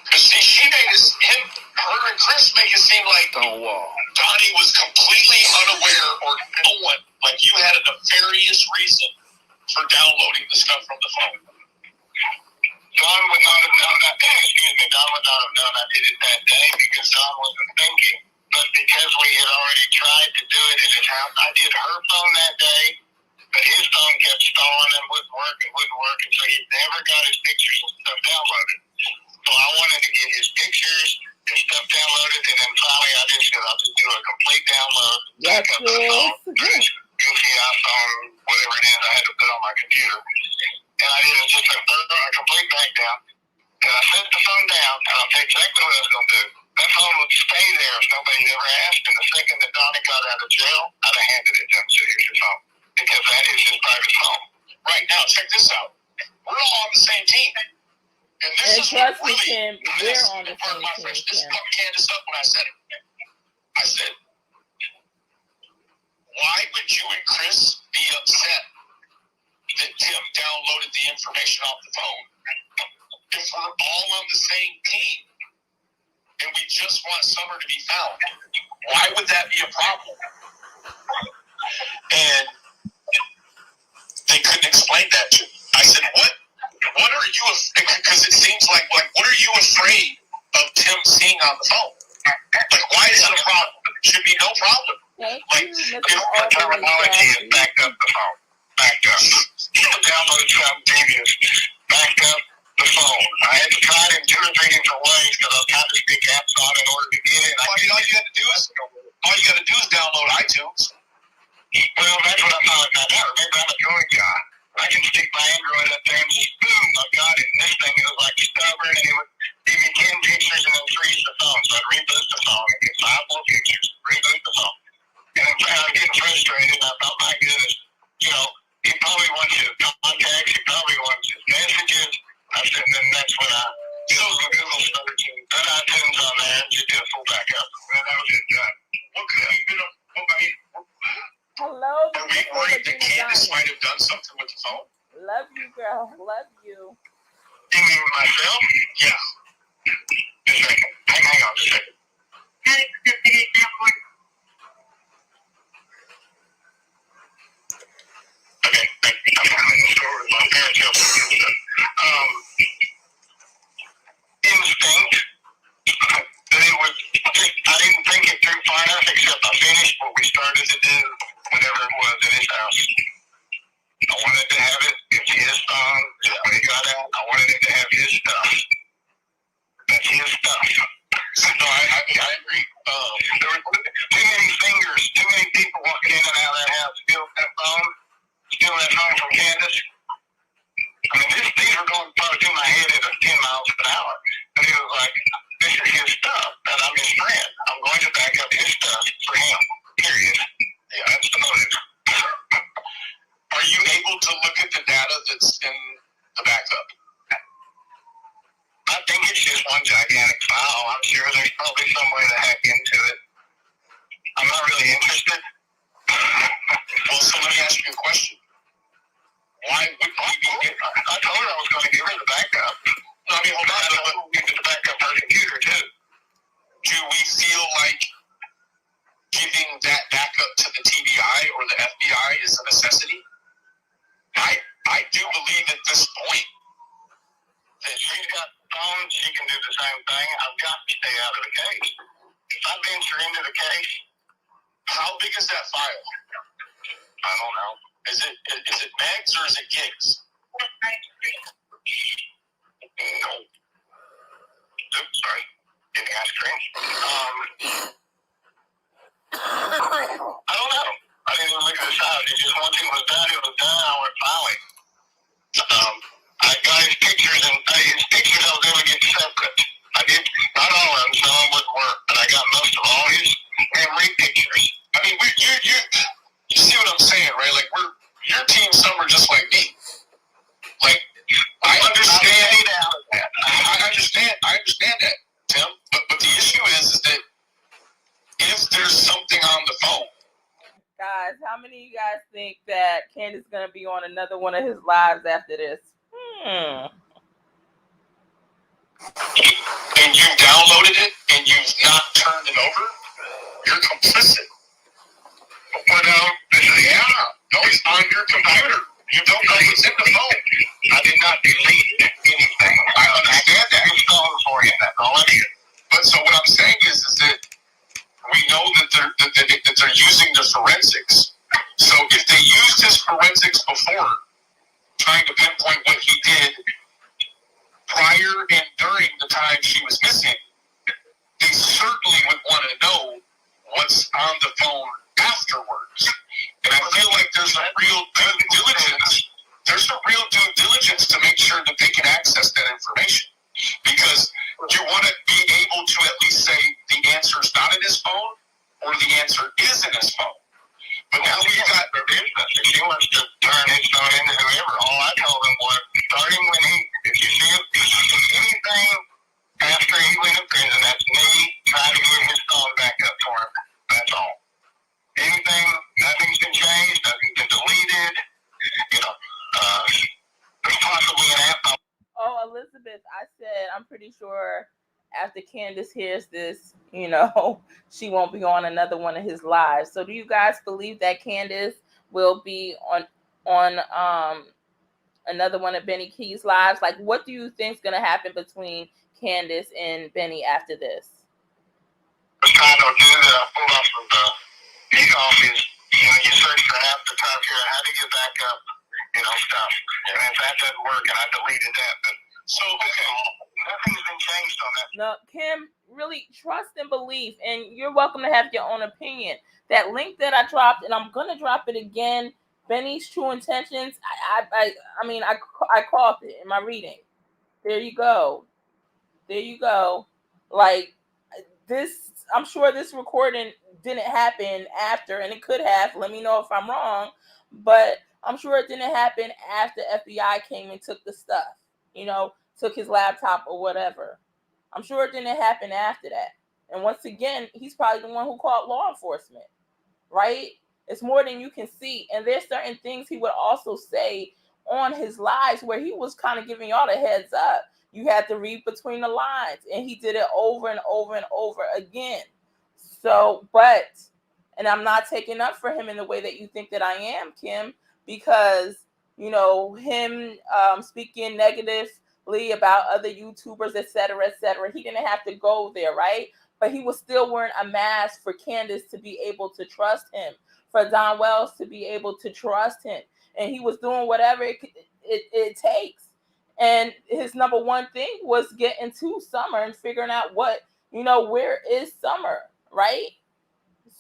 Because she made her and Chris make it seem like Donnie was completely unaware or knowing, like you had a nefarious reason for downloading the stuff from the phone. Don would not have known that. Don would not have known I did it that day because Don wasn't thinking. But because we had already tried to do it at his house, I did her phone that day, but his phone kept stalling and wouldn't work, and so he never got his pictures and stuff downloaded. So I wanted to get his pictures and stuff downloaded, and then finally I just said I'll just do a complete download, back up the phone, this goofy iPhone, whatever it is I had to put on my computer. And I did just a complete back down. And I set the phone down, and I'll tell you exactly what I was going to do. That phone would stay there if nobody ever asked. And the second that Donnie got out of jail, I'd have handed it to him. So here's your phone. Because that is his private phone. Right now, check this out. We're all on the same team. And this is what really, we're on the same team. This fucked Candace up when I said it. I said, why would you and Chris be upset that Tim downloaded the information off the phone if we're all on the same team and we just want Summer to be found? Why would that be a problem? And they couldn't explain that to me. I said, what are you, because it seems like what are you afraid of Tim seeing on the phone? Like, why is it a problem? It should be no problem. Like, the terminology is backed up the phone. Backed up. Download some previous. Backed up the phone. I had to try it in 2 or 3 different ways because I was trying to stick apps on in order to get it. All you got to do is download iTunes. Well, that's what I found out. Remember, I'm a Droid guy. I can stick my Android up there and just boom, I got it. And this thing was like stubborn, and it would give me 10 pictures and then freeze the phone. So I'd reboot the phone and get 5 more pictures, reboot the phone. And then I was getting frustrated, and I thought, my goodness, he probably wants his contacts, he probably wants his messages. I said, and then that's when I Google search and put iTunes on there and just did a full backup. And that was it, done. What could have been Hello. Are we worried that Candace might have done something with the phone? Love you, girl. Love you. You mean myself? Yeah. Just a second. Hang on just a second. Okay, I'm in the store with my parents helping me get stuff. Instinct. That it was, I didn't think it through far enough, except I finished what we started to do, whatever it was in his house. I wanted to have it. It's his phone. When he got out, I wanted him to have his stuff. That's his stuff. So I agree. There were too many fingers, too many people walking in and out of that house, stealing that phone from Candace. I mean, these were going probably through my head at 10 miles an hour. And he was like, this is his stuff, and I'm his friend. I'm going to back up his stuff for him, period. Yeah, that's the motive. Are you able to look at the data that's in the backup? I think it's just one gigantic file. I'm sure there's probably some way to hack into it. I'm not really interested. Well, so let me ask you a question. Why would we I told her I was going to give her the backup. I mean, hold on, I will give her the backup her computer, too. Do we feel like giving that backup to the TBI or the FBI is a necessity? I do believe at this point that she's got phones, she can do the same thing. I've got to stay out of the case. If I venture into the case, how big is that file? I don't know. Is it megs or is it gigs? No. Oops, sorry. Getting ice cream. I don't know. I didn't even look at the size. It just one thing was done, it was done, I went filing. I got his pictures, and his pictures I was able to get separate. I did, not all of them, some of them wouldn't work, but I got most of all his memory pictures. I mean, you see what I'm saying, right? Like, your team, some are just like me. Like, I understand that. I understand that, Tim. But the issue is how many of you guys think that Candace is going to be on another one of his lives after this? And you downloaded it and you've not turned it over, you're complicit. But no, it's on your computer. You don't know it's in the phone. I did not delete anything. I understand that. It's going for you. That's all I did. But so what I'm saying is that we know that they're using the forensics. So if they used his forensics before, trying to pinpoint what he did prior and during the time she was missing, they certainly would want to know what's on the phone afterwards. And I feel like there's a real due diligence. There's a real due diligence to make sure that they can access that information. Because you want to be able to at least say the answer's not in his phone or the answer is in his phone. But now we've got the business. If he wants to turn his phone into whoever, all I told him was, starting when if you see anything after he went to prison, that's me trying to get his phone back up for him. That's all. Anything, nothing's been changed, nothing's been deleted. There's possibly an app. Oh, Elizabeth, I said I'm pretty sure after Candace hears this, she won't be on another one of his lives. So do you guys believe that Candace will be on another one of Benny Keyz' lives? Like, what do you think is going to happen between Candace and Benny after this? I was trying to do that. I pulled off of the office. You search for an app to try to figure out how to get back up, stuff. And if that doesn't work, and I deleted that. But so, okay, nothing's been changed on that. No, Kim, really trust and believe, and you're welcome to have your own opinion. That link that I dropped, and I'm gonna drop it again. Benny's True Intentions. I caught it in my reading. There you go. Like this, I'm sure this recording didn't happen after, and it could have. Let me know if I'm wrong, but I'm sure it didn't happen after FBI came and took the stuff. Took his laptop or whatever. I'm sure it didn't happen after that. And once again, he's probably the one who called law enforcement, right? It's more than you can see. And there's certain things he would also say on his lives where he was kind of giving y'all the heads up. You had to read between the lines. And he did it over and over and over again. So, and I'm not taking up for him in the way that you think that I am, Kim, because, him speaking negatively about other YouTubers, et cetera, he didn't have to go there, right? But he was still wearing a mask for Candace to be able to trust him, for Don Wells to be able to trust him. And he was doing whatever it takes. And his number one thing was getting to Summer and figuring out where is Summer, right?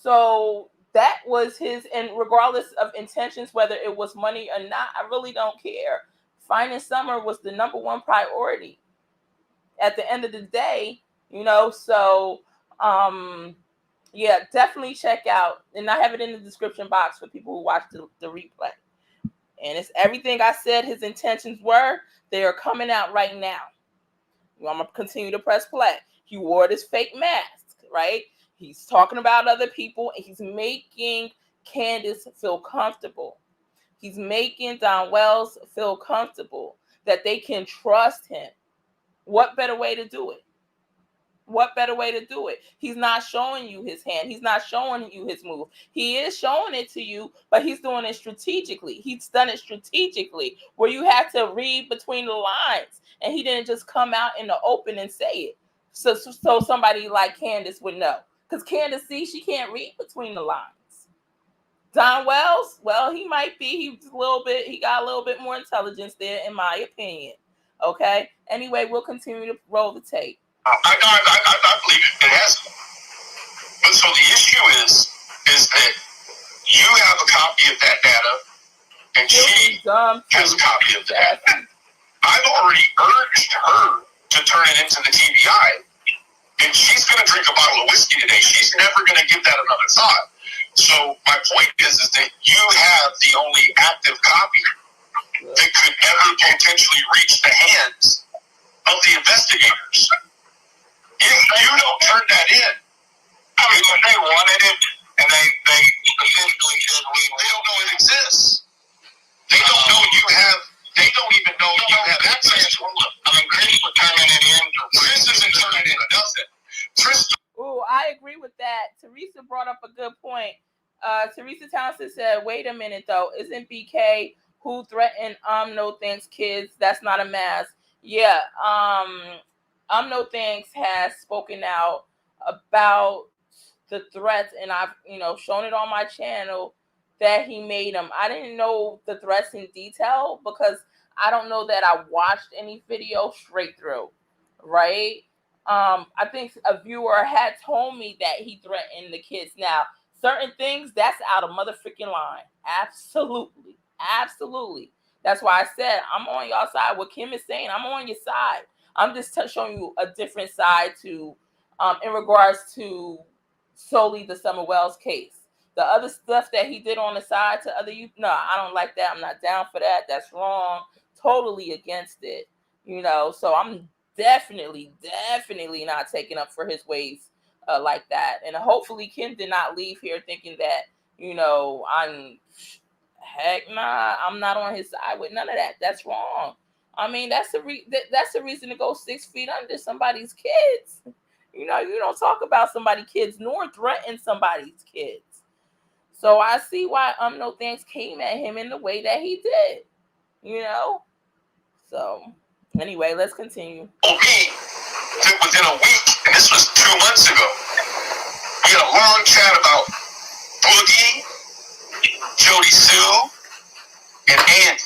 So that was his, and regardless of intentions, whether it was money or not, I really don't care. Finding Summer was the number one priority at the end of the day, so definitely check out, and I have it in the description box for people who watch the replay. And it's everything I said his intentions were, they are coming out right now. I'm going to continue to press play. He wore this fake mask, right? He's talking about other people, and he's making Candace feel comfortable. He's making Don Wells feel comfortable that they can trust him. What better way to do it? He's not showing you his hand. He's not showing you his move. He is showing it to you, but he's doing it strategically. He's done it strategically where you have to read between the lines, and he didn't just come out in the open and say it. So somebody like Candace would know. Because Candace, she can't read between the lines. Don Wells, well, he might be. He got a little bit more intelligence there, in my opinion. Okay? Anyway, we'll continue to roll the tape. I believe it has. But so the issue is that you have a copy of that data, and she has a copy of the data. I've already urged her to turn it into the TBI. And she's going to drink a bottle of whiskey today. She's never going to give that another thought. So my point is that you have the only active copy that could ever potentially reach the hands of the investigators. If you don't turn that in, if they wanted it and they specifically said they don't know it exists. They don't know you have. They don't even know you have access to it. I mean, Chris was turning it in. Chris isn't turning it in. Does it? Chris. Ooh, I agree with that. Teresa brought up a good point. Teresa Townsend said, "Wait a minute, though. Isn't BK who threatened No Thanks Kids? That's not a mask." Yeah. No Thanks has spoken out about the threats, and I've shown it on my channel that he made them. I didn't know the threats in detail because I don't know that I watched any video straight through, right? I think a viewer had told me that he threatened the kids. Now, certain things, that's out of motherfucking line. Absolutely. Absolutely. That's why I said I'm on y'all side. What Kim is saying, I'm on your side. I'm just showing you a different side to, in regards to solely the Summer Wells case. The other stuff that he did on the side to other youth, no, I don't like that. I'm not down for that. That's wrong. Totally against it. So I'm definitely not taking up for his ways like that. And hopefully Kim did not leave here thinking that, heck nah, I'm not on his side with none of that. That's wrong. I mean, that's the reason to go 6 feet under somebody's kids. You don't talk about somebody's kids nor threaten somebody's kids. So I see why No Thanks came at him in the way that he did. So anyway, let's continue. Within a week, and this was 2 months ago, we had a long chat about Boogie, Jody Sue, and Andy.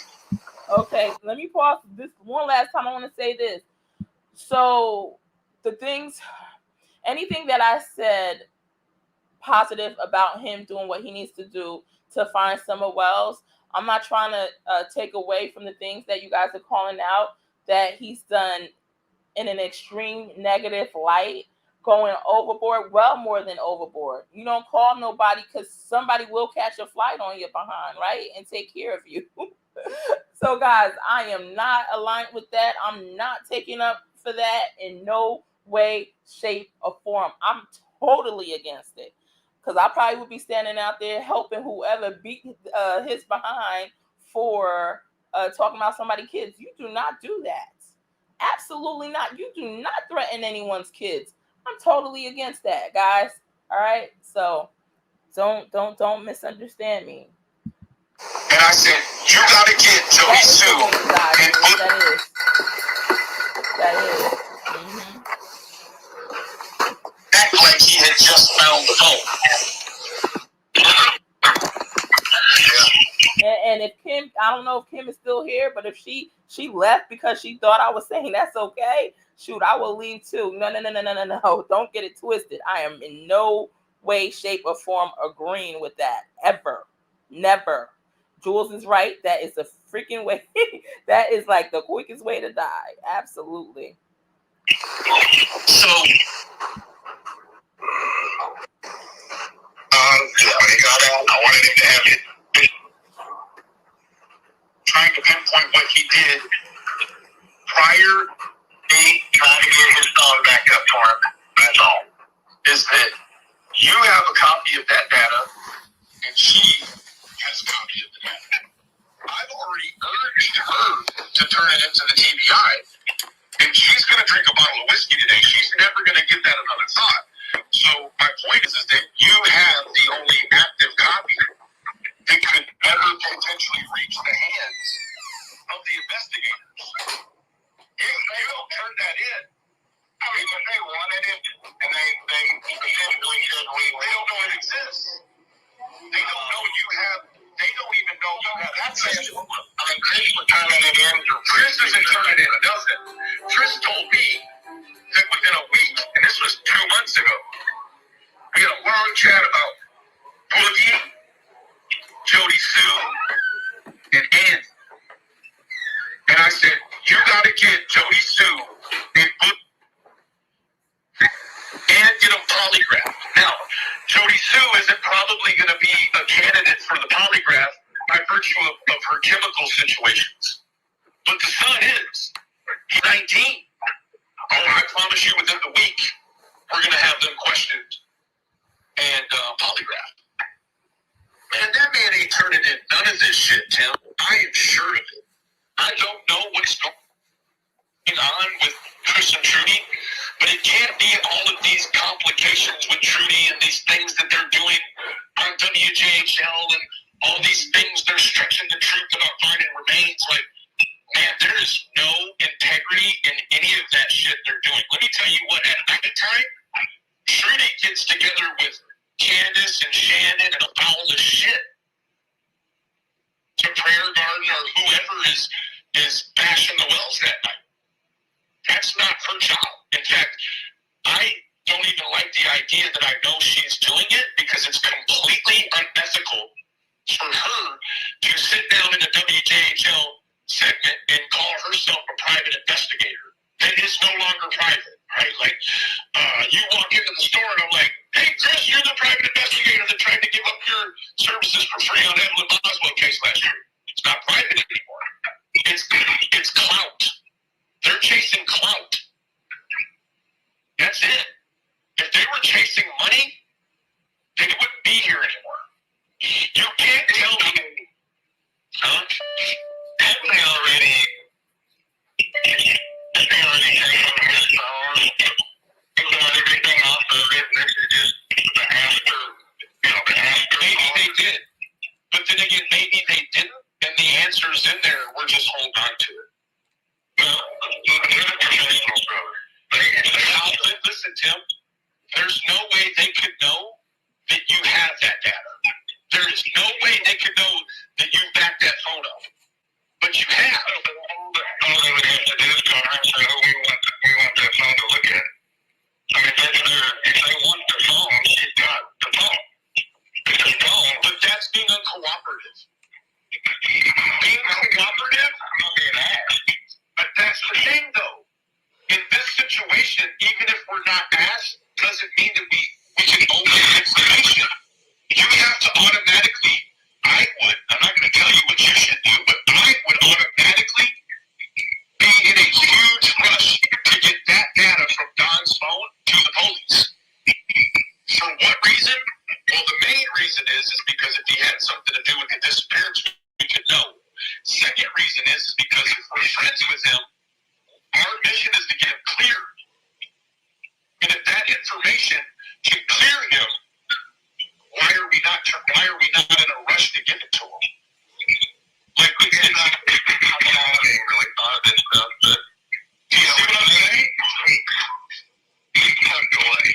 Okay, let me pause this one last time. I want to say this. So anything that I said positive about him doing what he needs to do to find Summer Wells, I'm not trying to take away from the things that you guys are calling out that he's done in an extreme negative light, going overboard, well more than overboard. You don't call nobody because somebody will catch a flight on your behind, right? And take care of you. So guys, I am not aligned with that. I'm not taking up for that in no way, shape, or form. I'm totally against it. Because I probably would be standing out there helping whoever beat his behind for talking about somebody's kids. You do not do that. Absolutely not. You do not threaten anyone's kids. I'm totally against that, guys. All right. So don't misunderstand me. And I said, you gotta get Jody Sue. That is. Mm-hmm. Act like he had just found the phone. And if Kim, I don't know if Kim is still here, but if she left because she thought I was saying that's okay, shoot, I will leave too. No. Don't get it twisted. I am in no way, shape, or form agreeing with that. Ever. Never. Jules is right. That is a freaking way. That is like the quickest way to die. Absolutely. So, when he got out, I wanted him to have it. Trying to pinpoint what he did prior to trying to get his dog back up for him. That's all. Is that you have a copy of that data, and she has a copy of the data. I've already urged her to turn it into the TBI, and she's going to drink a bottle of whiskey today. She's never going to give that another thought. So my point is that you have the only active copy that could ever potentially reach the hands of the investigators. If they don't turn that in, I mean, if they wanted it, and they specifically said, they don't know it exists. They don't know you have, they don't even know you have access to it. I mean, Chris was turning it in. Chris isn't turning it in, does it? Chris told me that within a week, and this was 2 months ago, we had a long chat about Boogie, Jody Sue, and Andy. And I said, you got to get Jody Sue and Boogie and get them polygraphed. Now, Jody Sue isn't probably going to be a candidate for the polygraph by virtue of her chemical situations. But the son is. He's 19. Oh, I promise you within the week, we're going to have them questioned and polygraphed. Man, that man ain't turning in none of this shit, Tim. I am sure of it. I don't know what's going on with Chris and Trudy, but it can't be all of these complications with Trudy and these things that they're doing on WJHL and all these things they're stretching the truth about finding remains. Like, man, there is no integrity in any of that shit they're doing. Let me tell you what, at nighttime, Trudy gets together with Candace and Shannon and a pile of shit to Prayer Garden or whoever is bashing the wells that night. That's not her job. In fact, I don't even like the idea that I know she's doing it because it's completely unethical for her to sit down in a WJHL segment and call herself a private investigator. That is no longer private, right? Like, you walk into the store and I'm like, hey, Chris, you're the private investigator that tried to give up your services for free on Evelyn Boswell case last year. It's not private anymore. It's clout. They're chasing clout. That's it. If they were chasing money, they wouldn't be here anymore. You can't tell me, huh? Haven't they already taken his phone, got everything off of it, and this is just the after, the after. Maybe they did. But then again, maybe they didn't, and the answer's in there, we're just holding on to it. Well, you're the professional, brother. Listen, Tim, there's no way they could know that you have that data. There is no way they could know that you backed that phone up. But you have. All they would have to do is call her and say, oh, we want that phone to look at. I mean, if they want the phone, she's got the phone. It's a phone. But that's being uncooperative. Being cooperative, I'm not being asked. But that's the thing, though. In this situation, even if we're not asked, doesn't mean that we can omit information. You have to automatically, I'm not going to tell you what you should do, but I would automatically be in a huge rush to get that data from Don's phone to the police. For what reason? Well, the main reason is because if he had something to do with the disappearance, we could know. Second reason is because if we're friends with him, our mission is to get him cleared. And if that information can clear him, why are we not in a rush to give it to him? Like, I ain't really thought of this stuff, but do you see what I'm saying? He tucked away.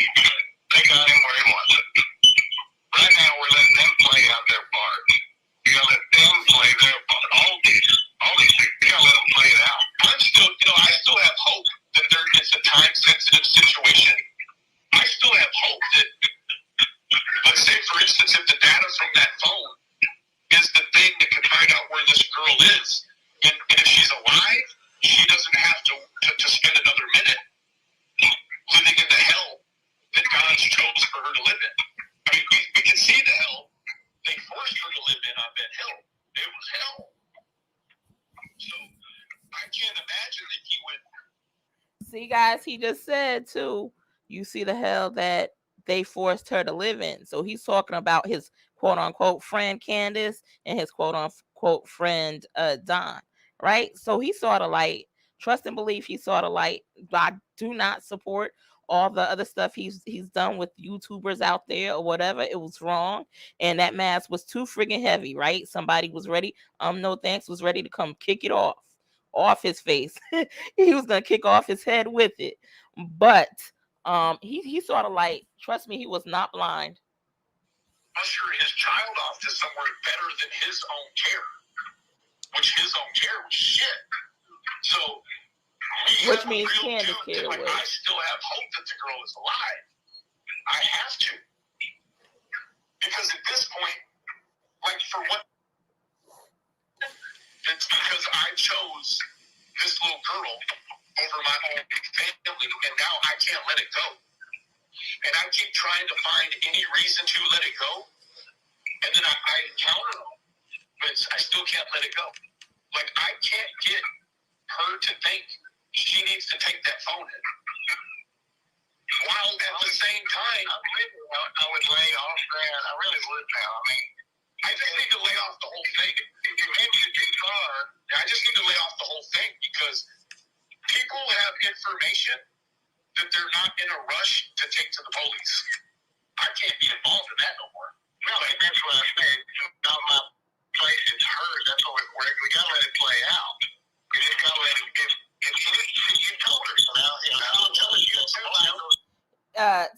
They got him where he wants it. Right now, we're letting them play out their part. You gotta let them play their part. All these things, you gotta let them play it out. I still have hope that it's a time-sensitive situation. I still have hope that, let's say, for instance, if the data from that phone is the thing that can find out where this girl is, and if she's alive, she doesn't have to spend another minute living in the hell that God chose for her to live in. I mean, we can see the hell they forced her to live in on that hill. It was hell. So I can't imagine that he would. See, guys, he just said too, you see the hell that they forced her to live in. So he's talking about his quote unquote friend Candace and his quote unquote friend Don, right? So he saw the light. Trust and believe he saw the light. I do not support all the other stuff he's done with YouTubers out there or whatever. It was wrong, and that mask was too friggin' heavy, right? Somebody was ready. No thanks was ready to come kick it off his face. He was gonna kick off his head with it, but he saw the light. Trust me, he was not blind. Usher his child off to somewhere better than his own care, which his own care was shit. So, which means Candace care was. I still have hope that the girl is alive. I have to, because at this point, like, for what? It's because I chose this little girl over my own family, and now I can't let it go. And I keep trying to find any reason to let it go, and then I encounter them, but I still can't let it go. Like, I can't get her to think she needs to take that phone in. While at the same time, I would lay off that. I really would now. I mean, I just need to lay off the whole thing. If you hit you too far, I just need to lay off the whole thing because people have information that they're not in a rush to take to the police. I can't be involved in that no more. No, that's what I said. Not my place is hers. That's what we gotta let it play out. We just gotta let it get you told her. So now, I'm telling you,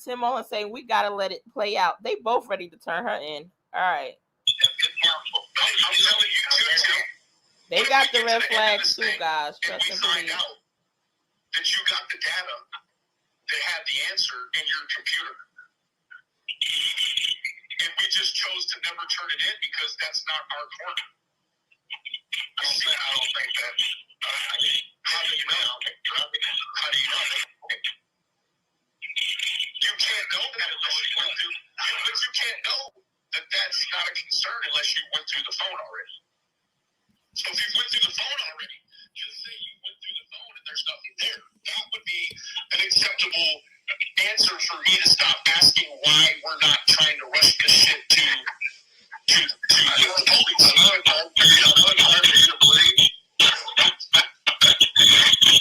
Tim Mullen saying we gotta let it play out. They both ready to turn her in. All right. I'm telling you too. They got the red flags too, guys. Trust and find believe. out that you got the data that had the answer in your computer. And we just chose to never turn it in because that's not our corner. I don't think that. How do you know? How do you know? You can't know that unless you went through. But you can't know that that's not a concern unless you went through the phone already. So if you went through the phone already, just say you went through the phone and there's nothing there. That would be an acceptable answer for me to stop asking why we're not trying to rush this shit to the police. I know it's hard for you to believe.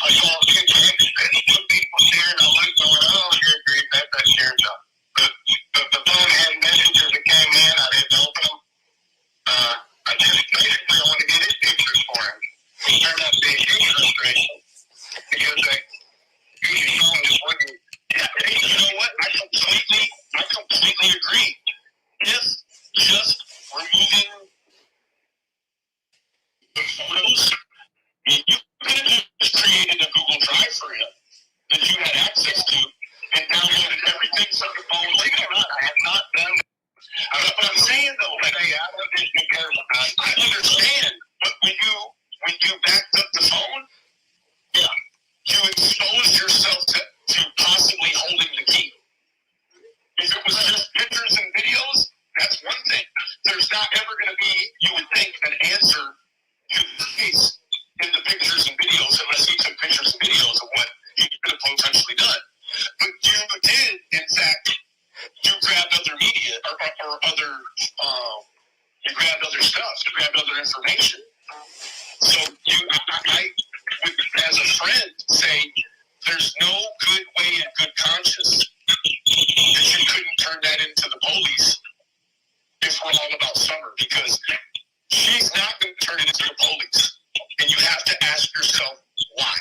I saw people sharing all this going on here. That's that sharing stuff. The phone had messages that came in. I didn't open them. I just basically want to get his pictures for him. He turned out to be a huge frustration because his phone just wouldn't. Yeah, you know what? I completely agree. Just removing the photos. You could have just created a Google Drive for him that you had access to and downloaded everything from the phone. Believe it or not, I have not done that. What I'm saying though, I understand, but when you backed up the phone, yeah, you exposed yourself to possibly holding the key. If it was just pictures and videos, that's one thing. There's not ever going to be, you would think, an answer to the case in the pictures and videos unless he took pictures and videos of what he could have potentially done. But you did, in fact, you grabbed other media or other, you grabbed other stuff, you grabbed other information. So I would, as a friend, say there's no good way in good conscience that you couldn't turn that into the police if we're all about Summer, because she's not going to turn it into the police. And you have to ask yourself why.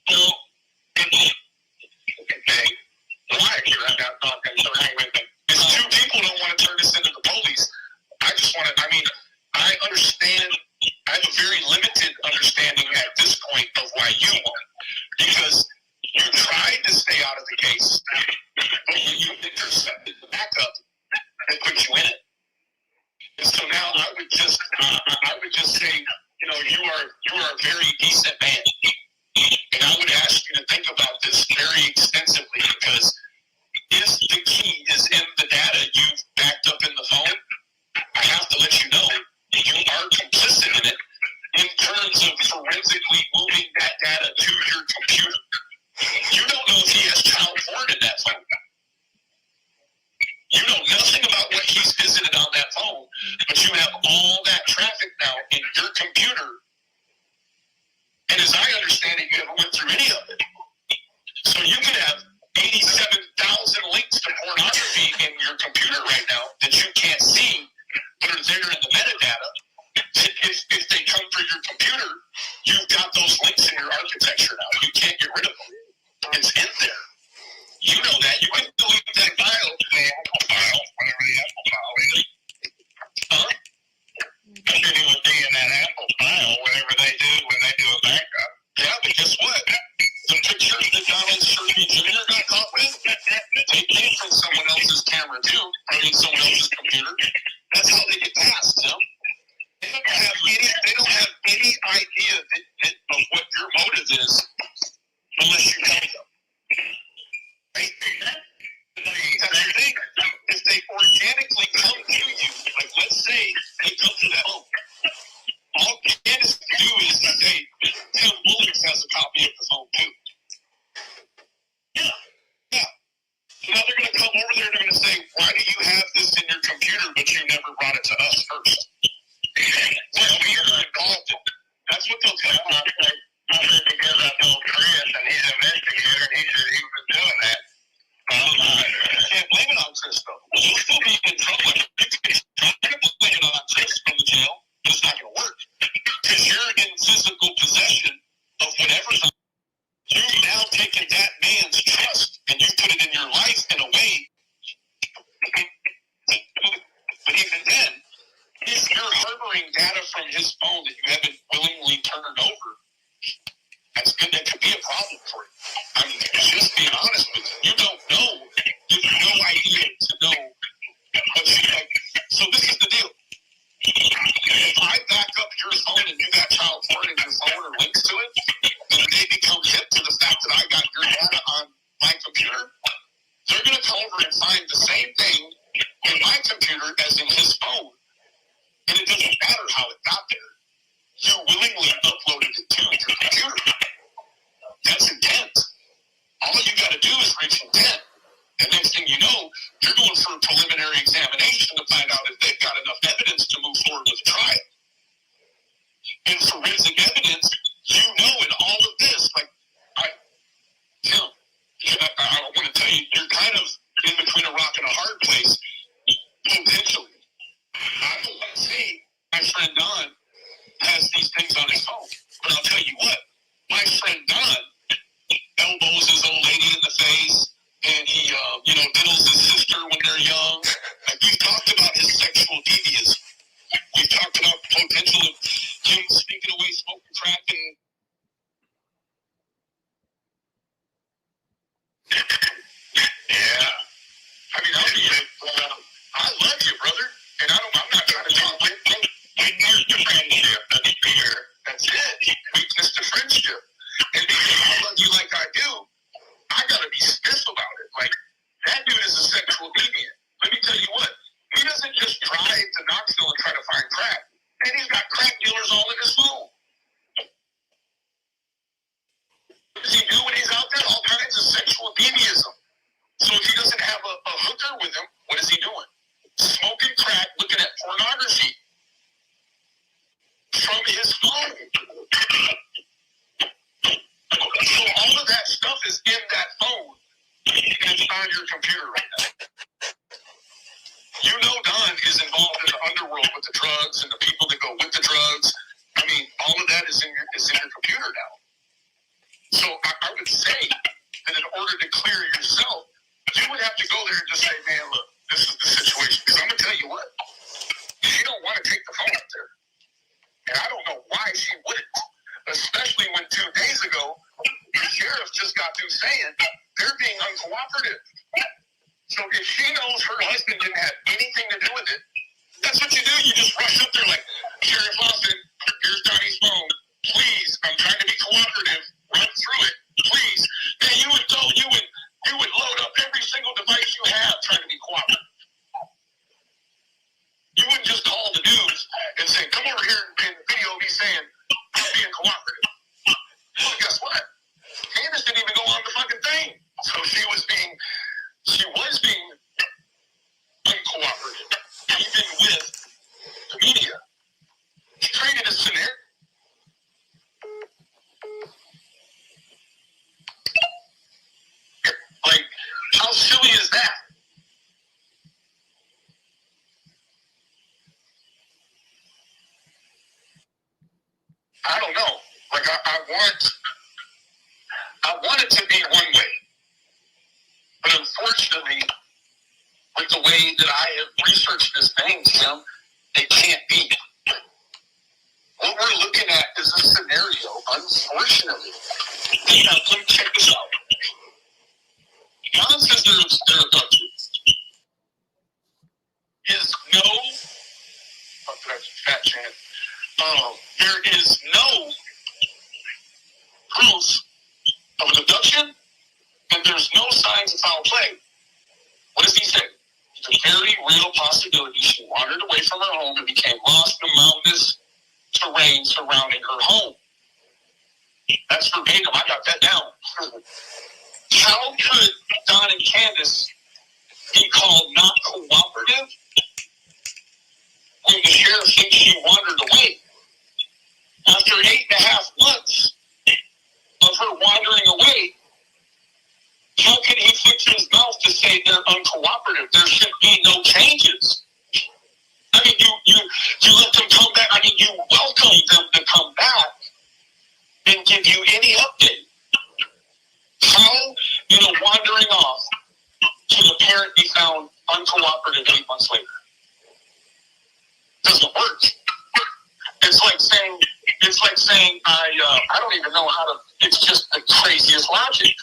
So, okay, why? You're not talking, so hang with me. If two people don't want to turn this into the police, I just want to, I understand, I have a very limited understanding at this point of why you want, because you tried to stay out of the case, but you intercepted the backup and put you in it. And so now I would just say, you are a very decent man, and I would ask you to think about this very extensively, because if the key is in the data you've backed up in the phone, I have to let you know you are complicit in it in terms of forensically moving that data to your computer. You don't know if he has child porn in that phone. You know nothing about what he's visited on that phone, but you have all that traffic now in your computer. And as I understand it, you haven't went through any of it. So you could have 87,000 links to pornography in your computer right now that you can't see, but are there in the metadata. If they come through your computer, you've got those links in your architecture now. You can't get rid of them. It's in there. You know that. You can delete that file, the Apple file, whatever the Apple file is. Huh? I said it would be in that Apple file, whatever they do when they do a backup. Yeah, but guess what? The pictures that Donald Shirley Jr. got caught with, they came from someone else's camera too, or in someone else's computer. That's how they get past, you know? access from the jail, but it's not going to work. Because you're in physical possession of whatever's on. You've now taken that man's trust and you put it in your life in a way. But even then, if you're harboring data from his phone that you haven't willingly turned over, that's good. That could be a problem for you. I mean, just being honest with you, you don't know. You have no idea to know what you like. So this is the deal. If I back up your phone and you got child porn in your phone or links to it, and they become hip to the fact that I got your data on my computer, they're going to come over and find the same thing in my computer as in his phone. And it doesn't matter how it got there. You willingly uploaded it to your computer. That's intent. All you got to do is reach intent. And next thing you know, you're going for a preliminary examination to find out if they've got enough evidence to move forward with a trial. And forensic evidence, you know, in all of this, like, I want to tell you, you're kind of in between a rock and a hard place, potentially. I don't want to say my friend Don has these things on his phone, but I'll tell you what, my friend Don elbows his old lady in the face, and he, diddles his sister when they're young. Like, we've talked about his sexual deviance. We've talked about the potential of him sneaking away, smoking crack, and yeah. I mean, I love you, brother, and I'm not trying to talk with you. Weakness to friendship. That's clear. That's it. Weakness to friendship. And because I love you like I do, I gotta be stiff about it. Like, that dude is a sexual deviant. Let me tell you what, he doesn't just drive to Knoxville and try to find crack. And he's got crack dealers all in his phone. What does he do when he's out there? All kinds of sexual deviism. So if he doesn't have a hooker with him, what is he doing? Smoking crack, looking at pornography from his phone. So all of that stuff is in that phone, and it's on your computer right now. You know Don is involved in the underworld with the drugs and the people that go with the drugs. I mean, all of that is in your computer now. So I would say that in order to clear yourself, you would have to go there and just say, man, look, this is the situation. Because I'm going to tell you what, she don't want to take the phone up there. And I don't know why she wouldn't. Especially when 2 days ago, the sheriff just got through saying they're being uncooperative. So if she knows her husband didn't have anything to do with it, that's what you do. You just rush up there like, Sheriff Lawson, here's Donnie's phone. Please, I'm trying to be cooperative. Run through it, please. And you would go, you would load up every single device you have trying to be cooperative. You wouldn't just call the dudes and say, come over here and video me saying, I'm being cooperative. Well, guess what? Candace didn't even go on the fucking thing. So she was being uncooperative, even with the media. She created a scenario. Like, how silly is that? I don't know. Like, I want it to be one way. But unfortunately, with the way that I have researched this thing, Tim, it can't be. What we're looking at is a scenario, unfortunately. Now, let me check this out. John says they're abducted. Is no, fat chant. There is no proof of an abduction, and there's no signs of foul play. What does he say? It's a very real possibility she wandered away from her home and became lost in the mountainous terrain surrounding her home. That's verbatim. I got that down. How could Don and Candace be called not cooperative when the sheriff thinks she wandered away? After 8.5 months of her wandering away, how can he fix his mouth to say they're uncooperative? There should be no changes. I mean, you saying, I don't even know how to, it's just the craziest logic.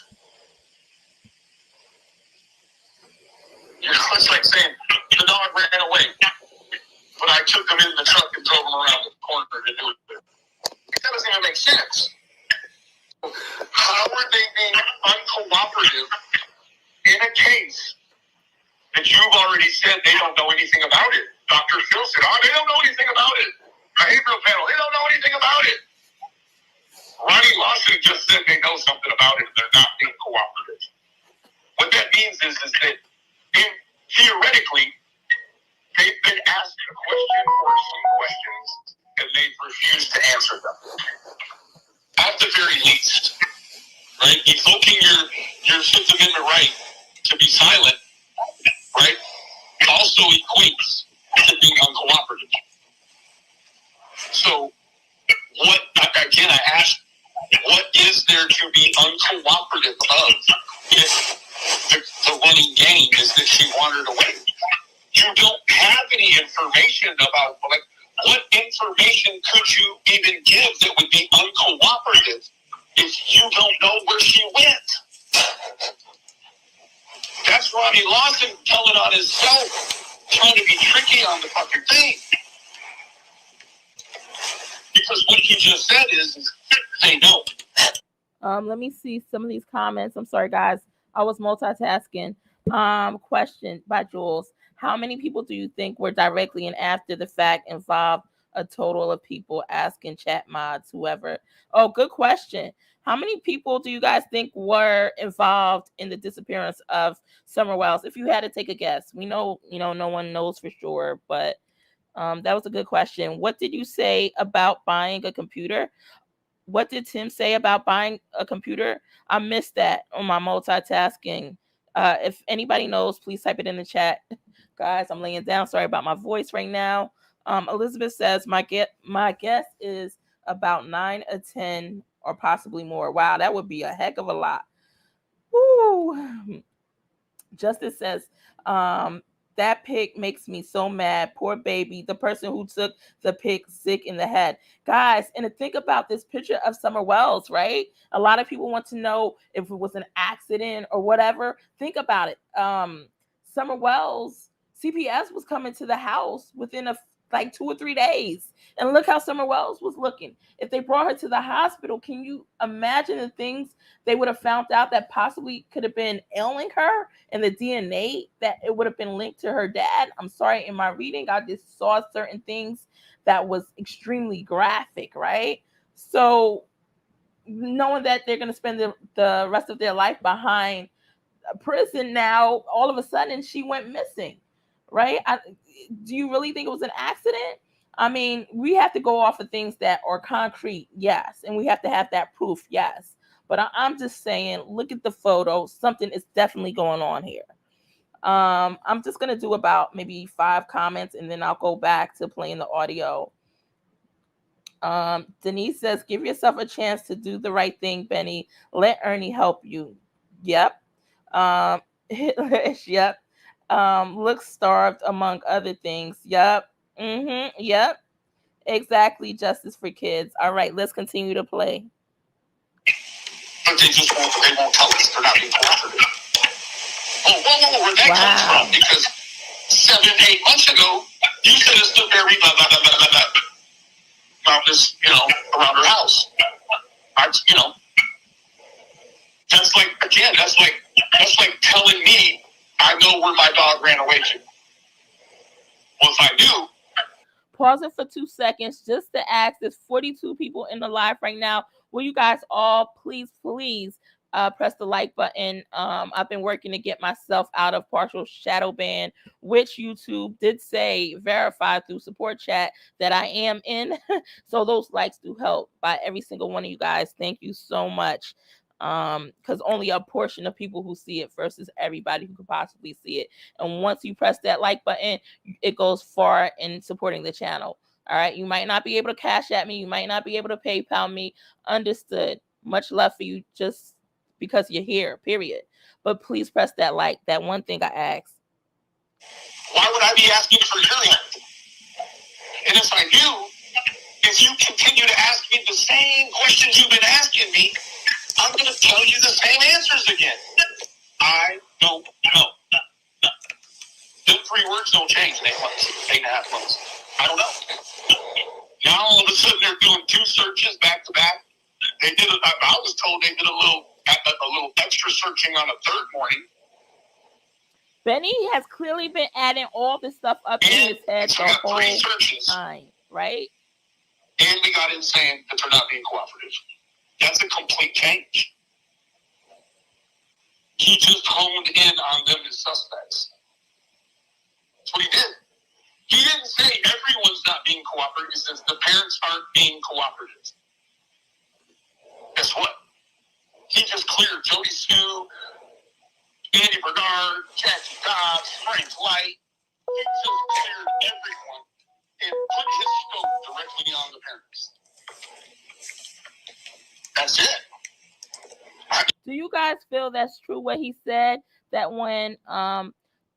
You know, it's like saying, the dog ran away, but I took him in the truck and drove him around the corner to do it. That doesn't even make sense. How are they being uncooperative in a case that you've already said they don't know anything about it? Dr. Phil said, they don't know anything about it. Behavioral panel, they don't know anything about it. Ronnie Lawson just said they know something about it and they're not being cooperative. What that means is that theoretically, they've been asked a question or some questions and they've refused to answer them. At the very least, right? Evoking your Fifth Amendment right to be silent, right, also equates to being uncooperative. So, I ask, what is there to be uncooperative of if the running game is that she wandered away? You don't have any information about, like, what information could you even give that would be uncooperative if you don't know where she went? That's Ronnie Lawson telling on himself, trying to be tricky on the fucking thing. Because what he just said is they know. Let me see some of these comments. I'm sorry, guys. I was multitasking. Question by Jules. How many people do you think were directly and after the fact involved? A total of people asking chat mods, whoever. Oh, good question. How many people do you guys think were involved in the disappearance of Summer Wells? If you had to take a guess, we know, no one knows for sure, but that was a good question. What did you say about buying a computer? What did Tim say about buying a computer? I missed that on my multitasking. If anybody knows, please type it in the chat. Guys, I'm laying down. Sorry about my voice right now. Elizabeth says, my guess is about 9 or 10 or possibly more. Wow, that would be a heck of a lot. Woo. Justice says, that pic makes me so mad. Poor baby. The person who took the pic sick in the head. Guys, and to think about this picture of Summer Wells, right? A lot of people want to know if it was an accident or whatever. Think about it. Summer Wells, CPS was coming to the house within 2 or 3 days. And look how Summer Wells was looking. If they brought her to the hospital, can you imagine the things they would have found out that possibly could have been ailing her and the DNA that it would have been linked to her dad? I'm sorry, in my reading, I just saw certain things that was extremely graphic, right? So knowing that they're going to spend the rest of their life behind a prison now, all of a sudden she went missing, right? Do you really think it was an accident? I mean, we have to go off of things that are concrete, yes, and we have to have that proof, yes. But I'm just saying, look at the photo. Something is definitely going on here. I'm just going to do about maybe 5 comments, and then I'll go back to playing the audio. Denise says, give yourself a chance to do the right thing, Benny. Let Ernie help you. Yep. Yep. Looks starved, among other things. Yep. Yep. Exactly. Justice for kids. All right, let's continue to play. But they won't tell us. They're not being cooperative. Whoa, where'd that come from? Because 7-8 months ago, you said it's the very blah, blah, blah, blah, blah, blah. About this, around her house. That's like telling me I know where my dog ran away to. Well, if I do. Pause it for 2 seconds just to ask. There's 42 people in the live right now. Will you guys all please press the like button? I've been working to get myself out of partial shadow ban, which YouTube did say verified through support chat that I am in. So those likes do help by every single one of you guys. Thank you so much. Because only a portion of people who see it versus everybody who could possibly see it. And once you press that like button, it goes far in supporting the channel. All right. You might not be able to cash at me. You might not be able to PayPal me. Understood. Much love for you just because you're here, period. But please press that like. That one thing I asked. Why would I be asking for your help? And if I do, if you continue to ask me the same questions you've been asking me, I'm going to tell you the same answers again. I don't know. Them 3 words don't change in 8 months, 8.5 months. I don't know. Now all of a sudden they're doing 2 searches back to back. They did. I was told they did a little extra searching on a 3rd morning. Benny has clearly been adding all this stuff up in his head the whole time, right? And we got in saying that they're not being cooperative. That's a complete change. He just honed in on them as suspects. That's what he did. He didn't say everyone's not being cooperative. He says the parents aren't being cooperative. Guess what? He just cleared Jody Sue, Andy Bernard, Jackie Dobbs, Frank Light. He just cleared everyone and put his scope directly on the parents. That's it. Do you guys feel that's true what he said? That when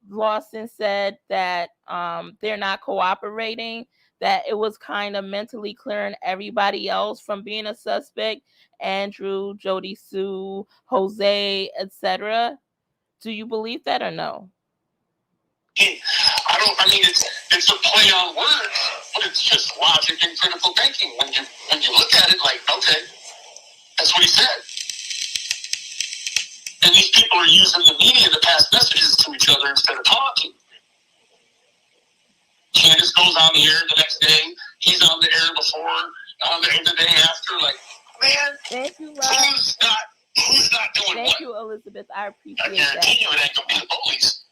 Lawson said that they're not cooperating, that it was kind of mentally clearing everybody else from being a suspect, Andrew, Jody Sue, Jose, etc. Do you believe that or no? I mean, it's a play on words, but it's just logic and critical thinking. When you look at it, like, okay, that's what he said. And these people are using the media to pass messages to each other instead of talking. Candace goes on the air the next day. He's on the air before, on the air the day after. Like, man, thank you, love. Who's not doing Thank what? you, Elizabeth. I appreciate that. I guarantee you it ain't going to be the bullies.